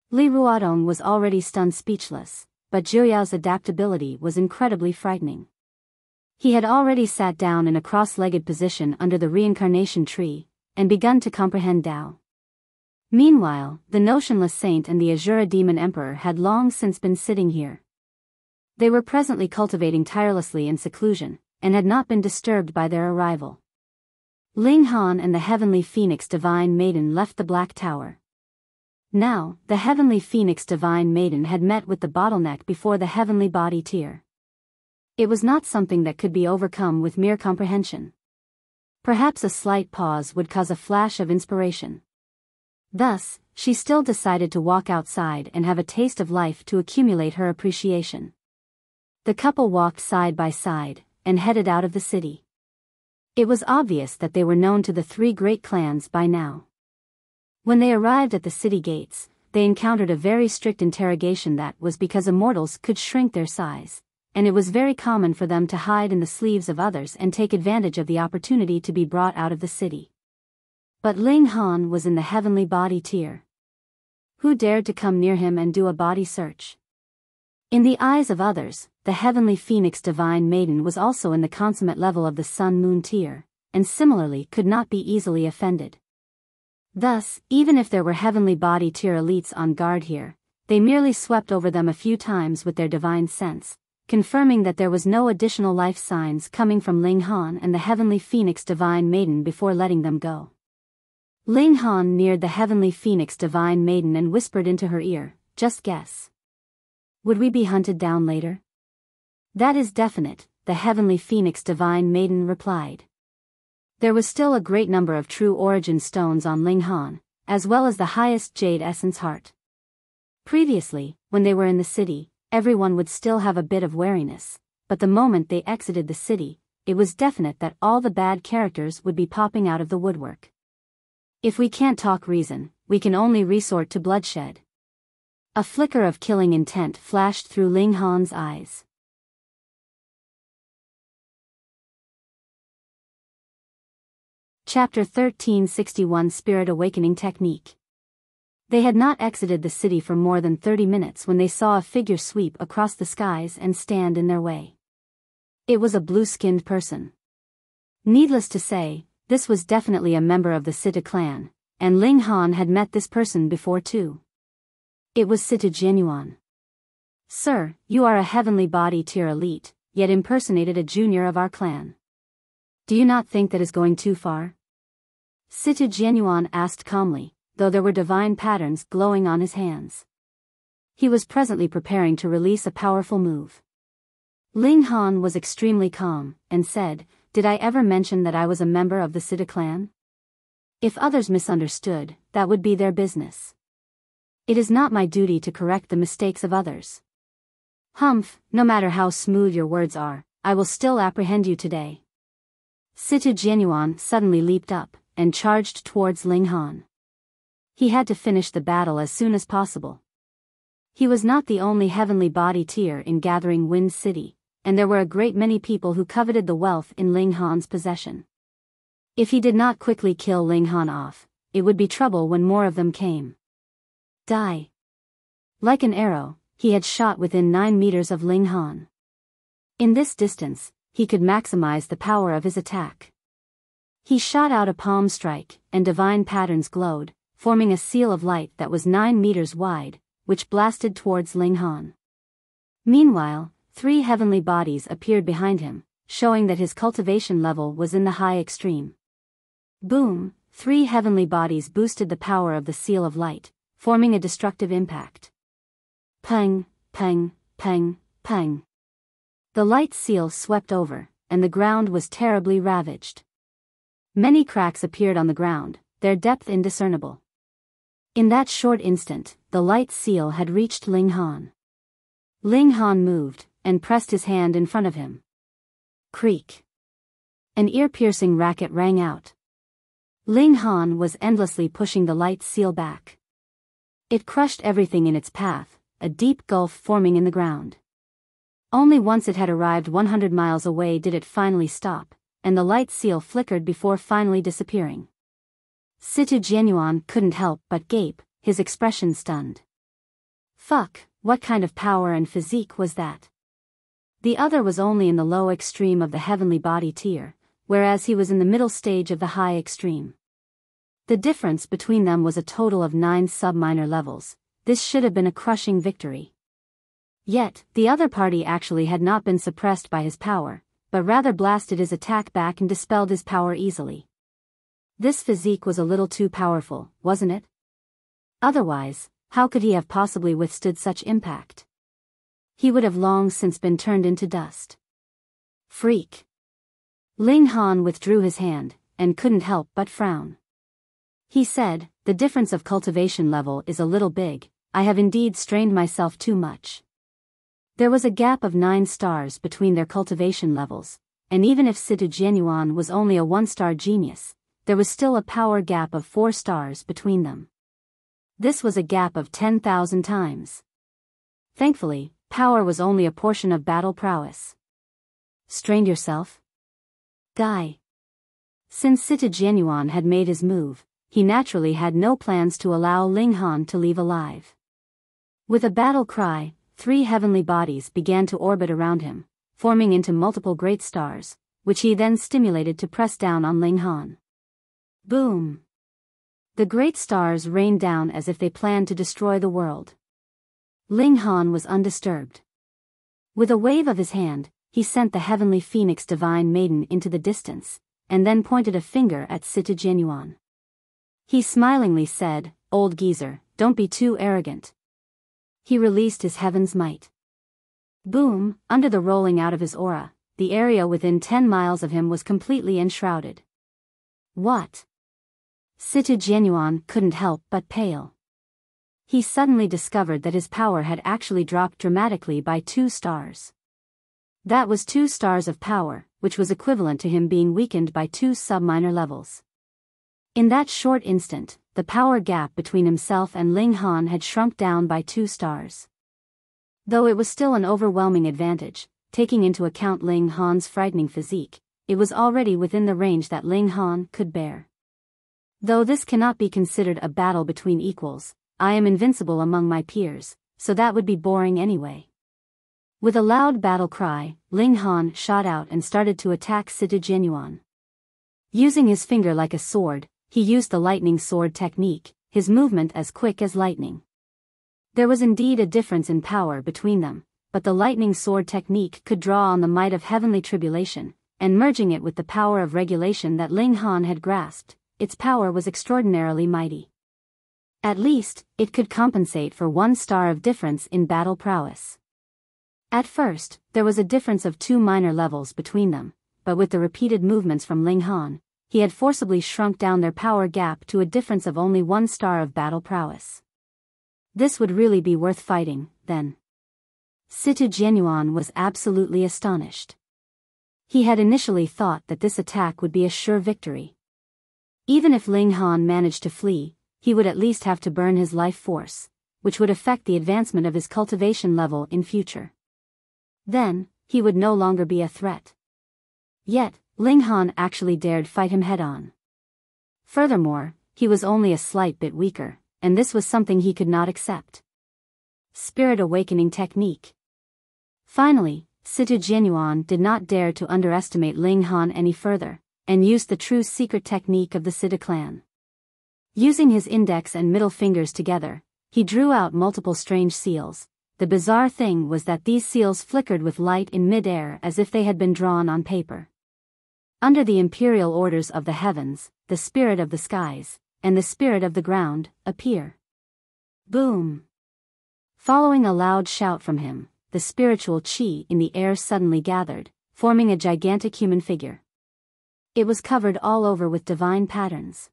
Li Ruodong was already stunned speechless, but Jiuyao's adaptability was incredibly frightening. He had already sat down in a cross-legged position under the reincarnation tree, and begun to comprehend Dao. Meanwhile, the notionless saint and the Azura demon emperor had long since been sitting here. They were presently cultivating tirelessly in seclusion, and had not been disturbed by their arrival. Ling Han and the Heavenly Phoenix Divine Maiden left the Black Tower. Now, the Heavenly Phoenix Divine Maiden had met with the bottleneck before the Heavenly Body tier. It was not something that could be overcome with mere comprehension. Perhaps a slight pause would cause a flash of inspiration. Thus, she still decided to walk outside and have a taste of life to accumulate her appreciation. The couple walked side by side, and headed out of the city. It was obvious that they were known to the 3 great clans by now. When they arrived at the city gates, they encountered a very strict interrogation that was because immortals could shrink their size, and it was very common for them to hide in the sleeves of others and take advantage of the opportunity to be brought out of the city. But Ling Han was in the Heavenly Body tier. Who dared to come near him and do a body search? In the eyes of others, the Heavenly Phoenix Divine Maiden was also in the consummate level of the Sun Moon tier, and similarly could not be easily offended. Thus, even if there were Heavenly Body tier elites on guard here, they merely swept over them a few times with their divine sense, confirming that there was no additional life signs coming from Ling Han and the Heavenly Phoenix Divine Maiden before letting them go. Ling Han neared the heavenly phoenix divine maiden and whispered into her ear, "Just guess. Would we be hunted down later?" "That is definite," the heavenly phoenix divine maiden replied. There was still a great number of true origin stones on Ling Han, as well as the highest jade essence heart. Previously, when they were in the city, everyone would still have a bit of wariness, but the moment they exited the city, it was definite that all the bad characters would be popping out of the woodwork. If we can't talk reason, we can only resort to bloodshed. A flicker of killing intent flashed through Ling Han's eyes. Chapter 1361 Spirit Awakening Technique. They had not exited the city for more than 30 minutes when they saw a figure sweep across the skies and stand in their way. It was a blue-skinned person. Needless to say, this was definitely a member of the Sita clan, and Ling Han had met this person before too. It was Sita Jiuyao. "Sir, you are a heavenly body tier elite, yet impersonated a junior of our clan. Do you not think that is going too far?" Sita Jiuyao asked calmly, though there were divine patterns glowing on his hands. He was presently preparing to release a powerful move. Ling Han was extremely calm, and said, "Did I ever mention that I was a member of the Sita clan? If others misunderstood, that would be their business. It is not my duty to correct the mistakes of others. Humph, no matter how smooth your words are, I will still apprehend you today." Sita Jiuyao suddenly leaped up, and charged towards Ling Han. He had to finish the battle as soon as possible. He was not the only heavenly body tier in Gathering Wind City, and there were a great many people who coveted the wealth in Ling Han's possession. If he did not quickly kill Ling Han off, it would be trouble when more of them came. Die. Like an arrow, he had shot within 9 meters of Ling Han. In this distance, he could maximize the power of his attack. He shot out a palm strike, and divine patterns glowed, forming a seal of light that was 9 meters wide, which blasted towards Ling Han. Meanwhile, 3 heavenly bodies appeared behind him, showing that his cultivation level was in the high extreme. Boom, 3 heavenly bodies boosted the power of the seal of light, forming a destructive impact. Peng, peng, peng, peng. The light seal swept over, and the ground was terribly ravaged. Many cracks appeared on the ground, their depth indiscernible. In that short instant, the light seal had reached Ling Han. Ling Han moved, and pressed his hand in front of him. Creak. An ear-piercing racket rang out. Ling Han was endlessly pushing the light seal back. It crushed everything in its path, a deep gulf forming in the ground. Only once it had arrived 100 miles away did it finally stop, and the light seal flickered before finally disappearing. Sita Jiuyao couldn't help but gape, his expression stunned. Fuck, what kind of power and physique was that? The other was only in the low extreme of the heavenly body tier, whereas he was in the middle stage of the high extreme. The difference between them was a total of 9 sub-minor levels. This should have been a crushing victory. Yet, the other party actually had not been suppressed by his power, but rather blasted his attack back and dispelled his power easily. This physique was a little too powerful, wasn't it? Otherwise, how could he have possibly withstood such impact? He would have long since been turned into dust. Freak. Ling Han withdrew his hand, and couldn't help but frown. He said, "The difference of cultivation level is a little big, I have indeed strained myself too much." There was a gap of 9 stars between their cultivation levels, and even if Sita Jiuyao was only a 1-star genius, there was still a power gap of 4 stars between them. This was a gap of 10,000 times. Thankfully, power was only a portion of battle prowess. Strained yourself? Die. Since Sita Jiuyao had made his move, he naturally had no plans to allow Ling Han to leave alive. With a battle cry, 3 heavenly bodies began to orbit around him, forming into multiple great stars, which he then stimulated to press down on Ling Han. Boom! The great stars rained down as if they planned to destroy the world. Ling Han was undisturbed. With a wave of his hand, he sent the heavenly phoenix divine maiden into the distance, and then pointed a finger at Sita Jiuyao. He smilingly said, "Old geezer, don't be too arrogant." He released his heaven's might. Boom, under the rolling out of his aura, the area within 10 miles of him was completely enshrouded. What? Situ Genuine couldn't help but pale. He suddenly discovered that his power had actually dropped dramatically by 2 stars. That was 2 stars of power, which was equivalent to him being weakened by 2 sub-minor levels. In that short instant, the power gap between himself and Ling Han had shrunk down by 2 stars. Though it was still an overwhelming advantage, taking into account Ling Han's frightening physique, it was already within the range that Ling Han could bear. Though this cannot be considered a battle between equals, I am invincible among my peers, so that would be boring anyway. With a loud battle cry, Ling Han shot out and started to attack Situ Genuine. Using his finger like a sword, he used the lightning sword technique, his movement as quick as lightning. There was indeed a difference in power between them, but the lightning sword technique could draw on the might of heavenly tribulation, and merging it with the power of regulation that Ling Han had grasped, its power was extraordinarily mighty. At least, it could compensate for 1 star of difference in battle prowess. At first, there was a difference of 2 minor levels between them, but with the repeated movements from Ling Han, he had forcibly shrunk down their power gap to a difference of only 1 star of battle prowess. This would really be worth fighting, then. Situ Genuine was absolutely astonished. He had initially thought that this attack would be a sure victory. Even if Ling Han managed to flee, he would at least have to burn his life force, which would affect the advancement of his cultivation level in future. Then, he would no longer be a threat. Yet, Ling Han actually dared fight him head-on. Furthermore, he was only a slight bit weaker, and this was something he could not accept. Spirit awakening technique. Finally, Situ Genuine did not dare to underestimate Ling Han any further, and used the true secret technique of the Situ clan. Using his index and middle fingers together, he drew out multiple strange seals. The bizarre thing was that these seals flickered with light in mid-air as if they had been drawn on paper. Under the imperial orders of the heavens, the spirit of the skies, and the spirit of the ground, appear. Boom! Following a loud shout from him, the spiritual chi in the air suddenly gathered, forming a gigantic human figure. It was covered all over with divine patterns.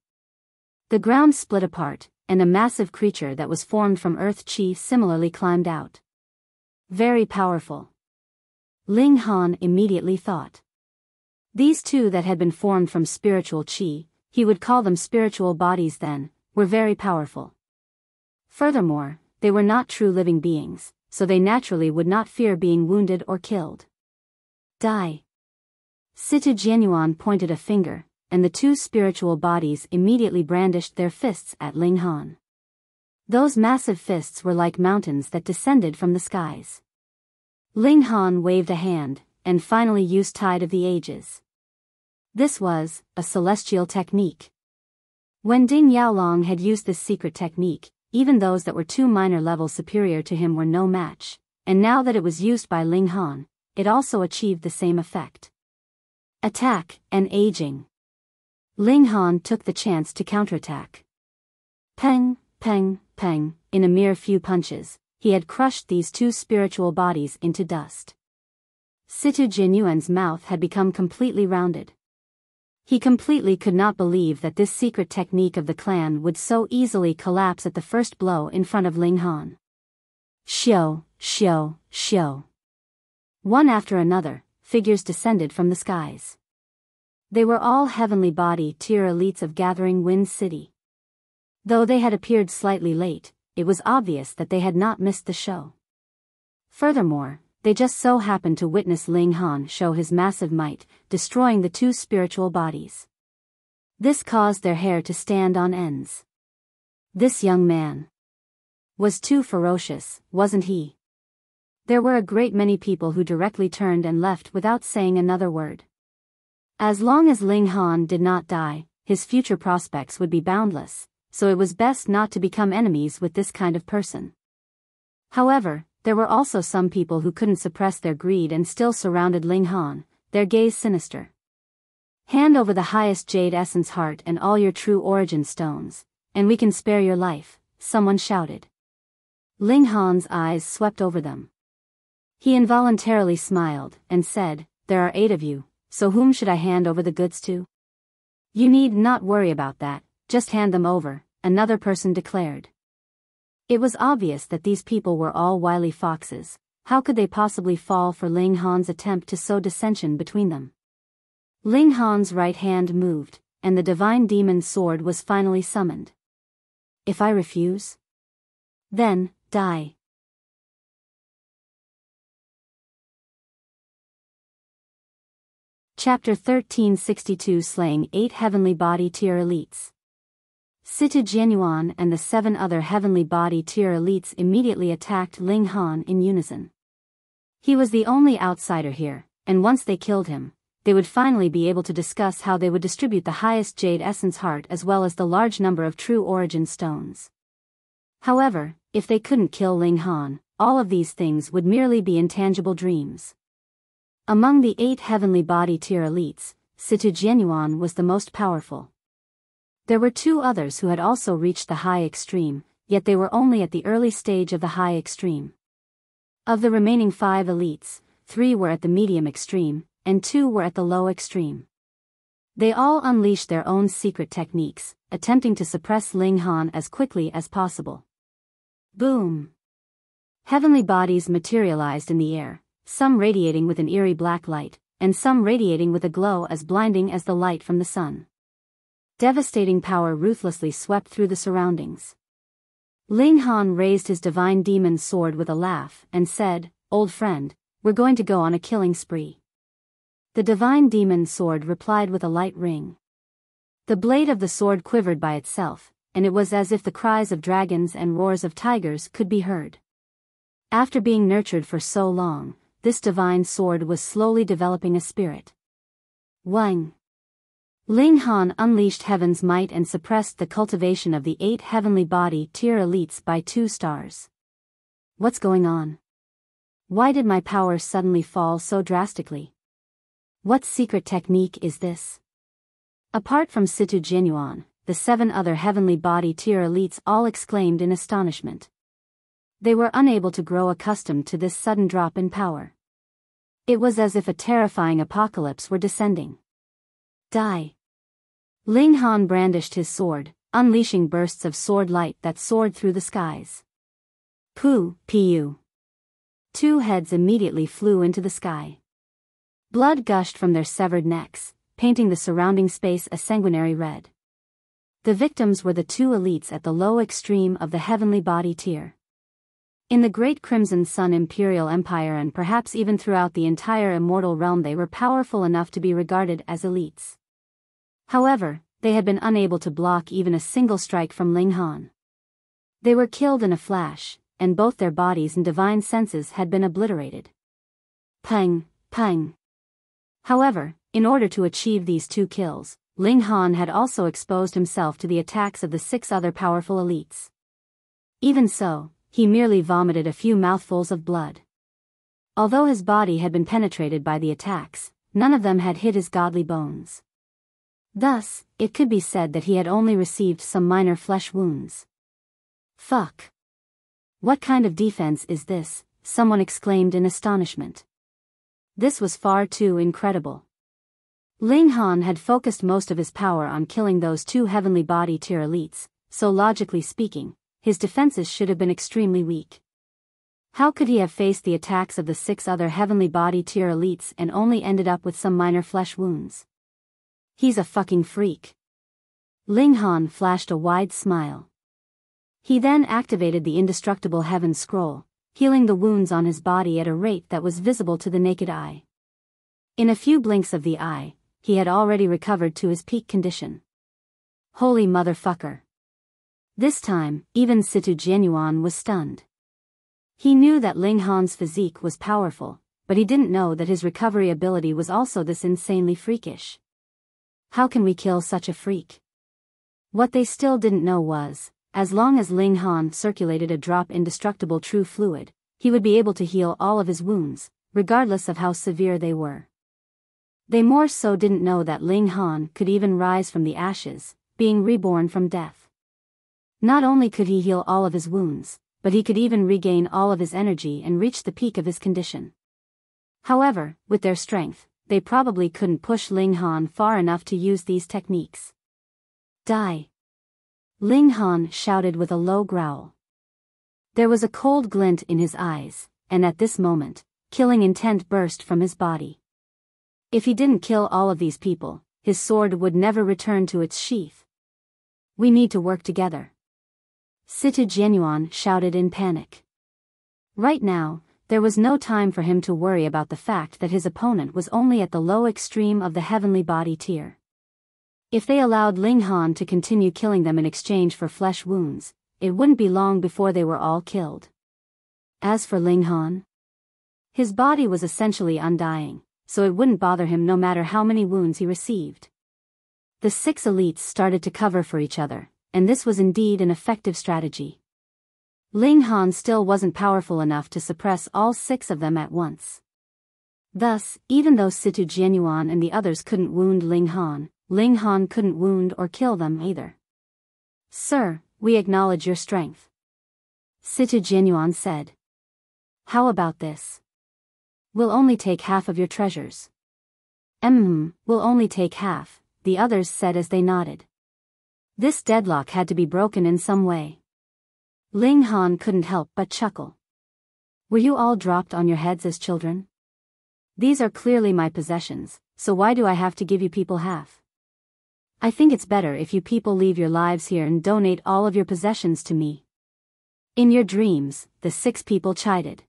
The ground split apart, and a massive creature that was formed from earth chi similarly climbed out. Very powerful. Ling Han immediately thought. These 2 that had been formed from spiritual chi, he would call them spiritual bodies then, were very powerful. Furthermore, they were not true living beings, so they naturally would not fear being wounded or killed. Die. Situ Genuine pointed a finger, and the 2 spiritual bodies immediately brandished their fists at Ling Han. Those massive fists were like mountains that descended from the skies. Ling Han waved a hand, and finally used Tide of the Ages. This was a celestial technique. When Ding Yaolong had used this secret technique, even those that were 2 minor levels superior to him were no match, and now that it was used by Ling Han, it also achieved the same effect. Attack and aging. Ling Han took the chance to counterattack. Peng, peng, peng, in a mere few punches, he had crushed these 2 spiritual bodies into dust. Situ Genuine's mouth had become completely rounded. He completely could not believe that this secret technique of the clan would so easily collapse at the first blow in front of Ling Han. Shio, shio, shio. One after another, figures descended from the skies. They were all heavenly body tier elites of Gathering Wind City. Though they had appeared slightly late, it was obvious that they had not missed the show. Furthermore, they just so happened to witness Ling Han show his massive might, destroying the 2 spiritual bodies. This caused their hair to stand on ends. This young man was too ferocious, wasn't he? There were a great many people who directly turned and left without saying another word. As long as Ling Han did not die, his future prospects would be boundless, so it was best not to become enemies with this kind of person. However, there were also some people who couldn't suppress their greed and still surrounded Ling Han, their gaze sinister. Hand over the highest Jade Essence Heart and all your true origin stones, and we can spare your life, someone shouted. Ling Han's eyes swept over them. He involuntarily smiled, and said, "There are 8 of you, so whom should I hand over the goods to?" "You need not worry about that, just hand them over," another person declared. It was obvious that these people were all wily foxes. How could they possibly fall for Ling Han's attempt to sow dissension between them? Ling Han's right hand moved, and the divine demon sword was finally summoned. "If I refuse? Then, die." Chapter 1362 Slaying 8 Heavenly Body Tier Elites. Situ Jianyuan and the 7 other Heavenly Body Tier Elites immediately attacked Ling Han in unison. He was the only outsider here, and once they killed him, they would finally be able to discuss how they would distribute the highest Jade Essence Heart as well as the large number of true origin stones. However, if they couldn't kill Ling Han, all of these things would merely be intangible dreams. Among the 8 Heavenly Body Tier Elites, Situ Jianyuan was the most powerful. There were 2 others who had also reached the high extreme, yet they were only at the early stage of the high extreme. Of the remaining 5 elites, 3 were at the medium extreme, and 2 were at the low extreme. They all unleashed their own secret techniques, attempting to suppress Ling Han as quickly as possible. Boom! Heavenly bodies materialized in the air, some radiating with an eerie black light, and some radiating with a glow as blinding as the light from the sun. Devastating power ruthlessly swept through the surroundings. Ling Han raised his divine demon sword with a laugh and said, "Old friend, we're going to go on a killing spree." The divine demon sword replied with a light ring. The blade of the sword quivered by itself, and it was as if the cries of dragons and roars of tigers could be heard. After being nurtured for so long, this divine sword was slowly developing a spirit. Wang! Ling Han unleashed heaven's might and suppressed the cultivation of the 8 Heavenly Body Tier Elites by 2 stars. What's going on? Why did my power suddenly fall so drastically? What secret technique is this? Apart from Situ Jianyuan, the 7 other Heavenly Body Tier Elites all exclaimed in astonishment. They were unable to grow accustomed to this sudden drop in power. It was as if a terrifying apocalypse were descending. Die! Ling Han brandished his sword, unleashing bursts of sword light that soared through the skies. Pu. 2 heads immediately flew into the sky. Blood gushed from their severed necks, painting the surrounding space a sanguinary red. The victims were the 2 elites at the low extreme of the Heavenly Body tier. In the Great Crimson Sun Imperial Empire and perhaps even throughout the entire Immortal Realm they were powerful enough to be regarded as elites. However, they had been unable to block even a single strike from Ling Han. They were killed in a flash, and both their bodies and divine senses had been obliterated. Pang! However, in order to achieve these 2 kills, Ling Han had also exposed himself to the attacks of the 6 other powerful elites. Even so, he merely vomited a few mouthfuls of blood. Although his body had been penetrated by the attacks, none of them had hit his godly bones. Thus, it could be said that he had only received some minor flesh wounds. Fuck! What kind of defense is this? Someone exclaimed in astonishment. This was far too incredible. Ling Han had focused most of his power on killing those 2 Heavenly Body Tier elites, so logically speaking, his defenses should have been extremely weak. How could he have faced the attacks of the 6 other Heavenly Body Tier elites and only ended up with some minor flesh wounds? He's a fucking freak. Ling Han flashed a wide smile. He then activated the indestructible Heaven Scroll, healing the wounds on his body at a rate that was visible to the naked eye. In a few blinks of the eye, he had already recovered to his peak condition. Holy motherfucker. This time, even Situ Jianyuan was stunned. He knew that Ling Han's physique was powerful, but he didn't know that his recovery ability was also this insanely freakish. How can we kill such a freak? What they still didn't know was, as long as Ling Han circulated a drop indestructible true fluid, he would be able to heal all of his wounds, regardless of how severe they were. They more so didn't know that Ling Han could even rise from the ashes, being reborn from death. Not only could he heal all of his wounds, but he could even regain all of his energy and reach the peak of his condition. However, with their strength, they probably couldn't push Ling Han far enough to use these techniques. Die! Ling Han shouted with a low growl. There was a cold glint in his eyes, and at this moment, killing intent burst from his body. If he didn't kill all of these people, his sword would never return to its sheath. We need to work together. Situ Jianyuan shouted in panic. Right now, there was no time for him to worry about the fact that his opponent was only at the low extreme of the heavenly body tier. If they allowed Ling Han to continue killing them in exchange for flesh wounds, it wouldn't be long before they were all killed. As for Ling Han, his body was essentially undying, so it wouldn't bother him no matter how many wounds he received. The 6 elites started to cover for each other, and this was indeed an effective strategy. Ling Han still wasn't powerful enough to suppress all 6 of them at once. Thus, even though Situ Jianyuan and the others couldn't wound Ling Han couldn't wound or kill them either. Sir, we acknowledge your strength. Situ Jianyuan said. How about this? We'll only take half of your treasures. We'll only take half, the others said as they nodded. This deadlock had to be broken in some way. Ling Han couldn't help but chuckle. Were you all dropped on your heads as children? These are clearly my possessions, so why do I have to give you people half? I think it's better if you people leave your lives here and donate all of your possessions to me. In your dreams, the 6 people chided.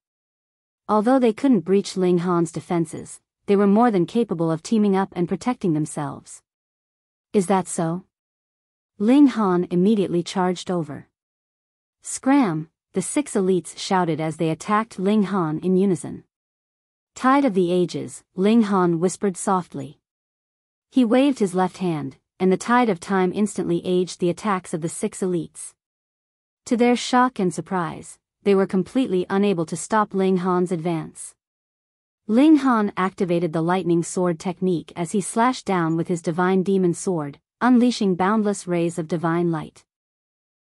Although they couldn't breach Ling Han's defenses, they were more than capable of teaming up and protecting themselves. Is that so? Ling Han immediately charged over. Scram! The 6 elites shouted as they attacked Ling Han in unison. Tide of the Ages, Ling Han whispered softly. He waved his left hand, and the tide of time instantly aged the attacks of the 6 elites. To their shock and surprise, they were completely unable to stop Ling Han's advance. Ling Han activated the lightning sword technique as he slashed down with his divine demon sword, unleashing boundless rays of divine light.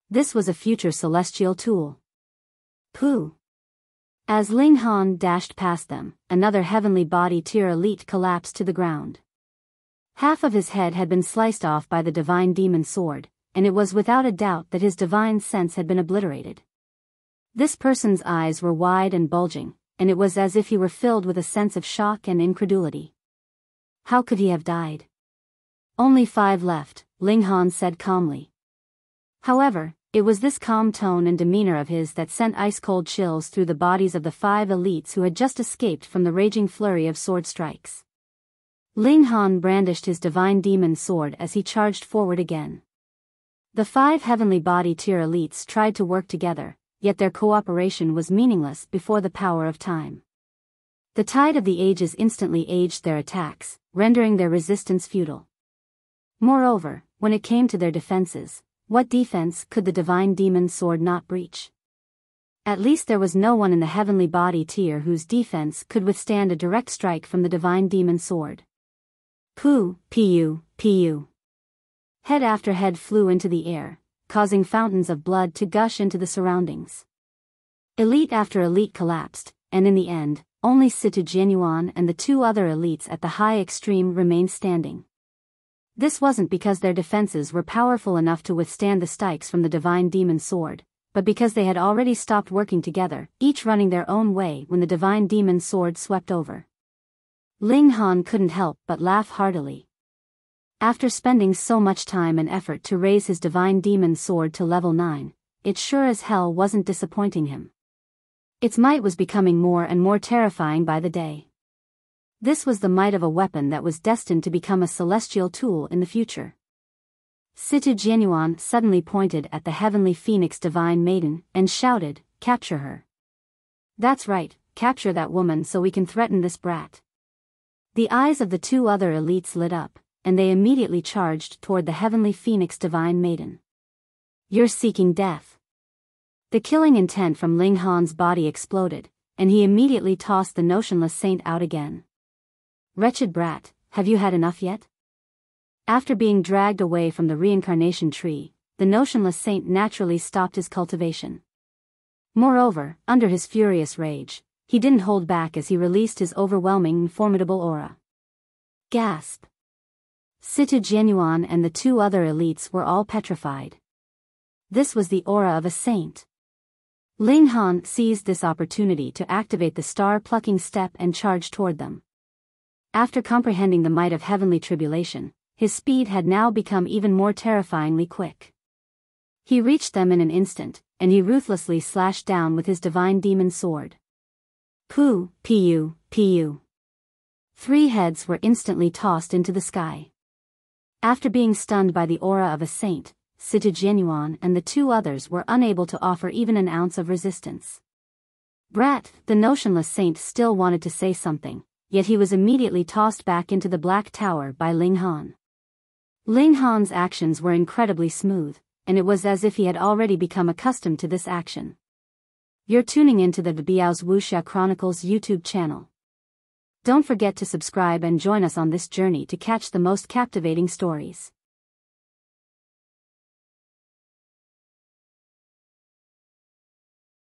This was a future celestial tool. Pooh! As Ling Han dashed past them, another heavenly body tier elite collapsed to the ground. Half of his head had been sliced off by the divine demon sword, and it was without a doubt that his divine sense had been obliterated. This person's eyes were wide and bulging, and it was as if he were filled with a sense of shock and incredulity. How could he have died? Only 5 left, Ling Han said calmly. However, it was this calm tone and demeanor of his that sent ice-cold chills through the bodies of the 5 elites who had just escaped from the raging flurry of sword strikes. Ling Han brandished his divine demon sword as he charged forward again. The 5 heavenly body tier elites tried to work together, yet their cooperation was meaningless before the power of time. The tide of the ages instantly aged their attacks, rendering their resistance futile. Moreover, when it came to their defenses, what defense could the divine demon sword not breach? At least there was no one in the heavenly body tier whose defense could withstand a direct strike from the divine demon sword. Pu. Head after head flew into the air, causing fountains of blood to gush into the surroundings. Elite after elite collapsed, and in the end, only Situ Jianyuan and the 2 other elites at the high extreme remained standing. This wasn't because their defenses were powerful enough to withstand the strikes from the divine demon sword, but because they had already stopped working together, each running their own way when the divine demon sword swept over. Ling Han couldn't help but laugh heartily. After spending so much time and effort to raise his divine demon sword to level 9, it sure as hell wasn't disappointing him. Its might was becoming more and more terrifying by the day. This was the might of a weapon that was destined to become a celestial tool in the future. Situ Jianyuan suddenly pointed at the heavenly phoenix divine maiden and shouted, "Capture her." That's right, capture that woman so we can threaten this brat. The eyes of the 2 other elites lit up, and they immediately charged toward the heavenly phoenix divine maiden. You're seeking death. The killing intent from Ling Han's body exploded, and he immediately tossed the notionless saint out again. Wretched brat, have you had enough yet? After being dragged away from the reincarnation tree, the notionless saint naturally stopped his cultivation. Moreover, under his furious rage, he didn't hold back as he released his overwhelming and formidable aura. Gasp! Situ Jianyuan and the two other elites were all petrified. This was the aura of a saint. Ling Han seized this opportunity to activate the star-plucking step and charge toward them. After comprehending the might of heavenly tribulation, his speed had now become even more terrifyingly quick. He reached them in an instant, and he ruthlessly slashed down with his divine demon sword. Pu, Pu, Pu. 3 heads were instantly tossed into the sky. After being stunned by the aura of a saint, Situ Jianyuan and the 2 others were unable to offer even an ounce of resistance. Brat, the notionless saint, still wanted to say something, yet he was immediately tossed back into the Black Tower by Ling Han. Ling Han's actions were incredibly smooth, and it was as if he had already become accustomed to this action. You're tuning into the Biyao's Wuxia Chronicles YouTube channel. Don't forget to subscribe and join us on this journey to catch the most captivating stories.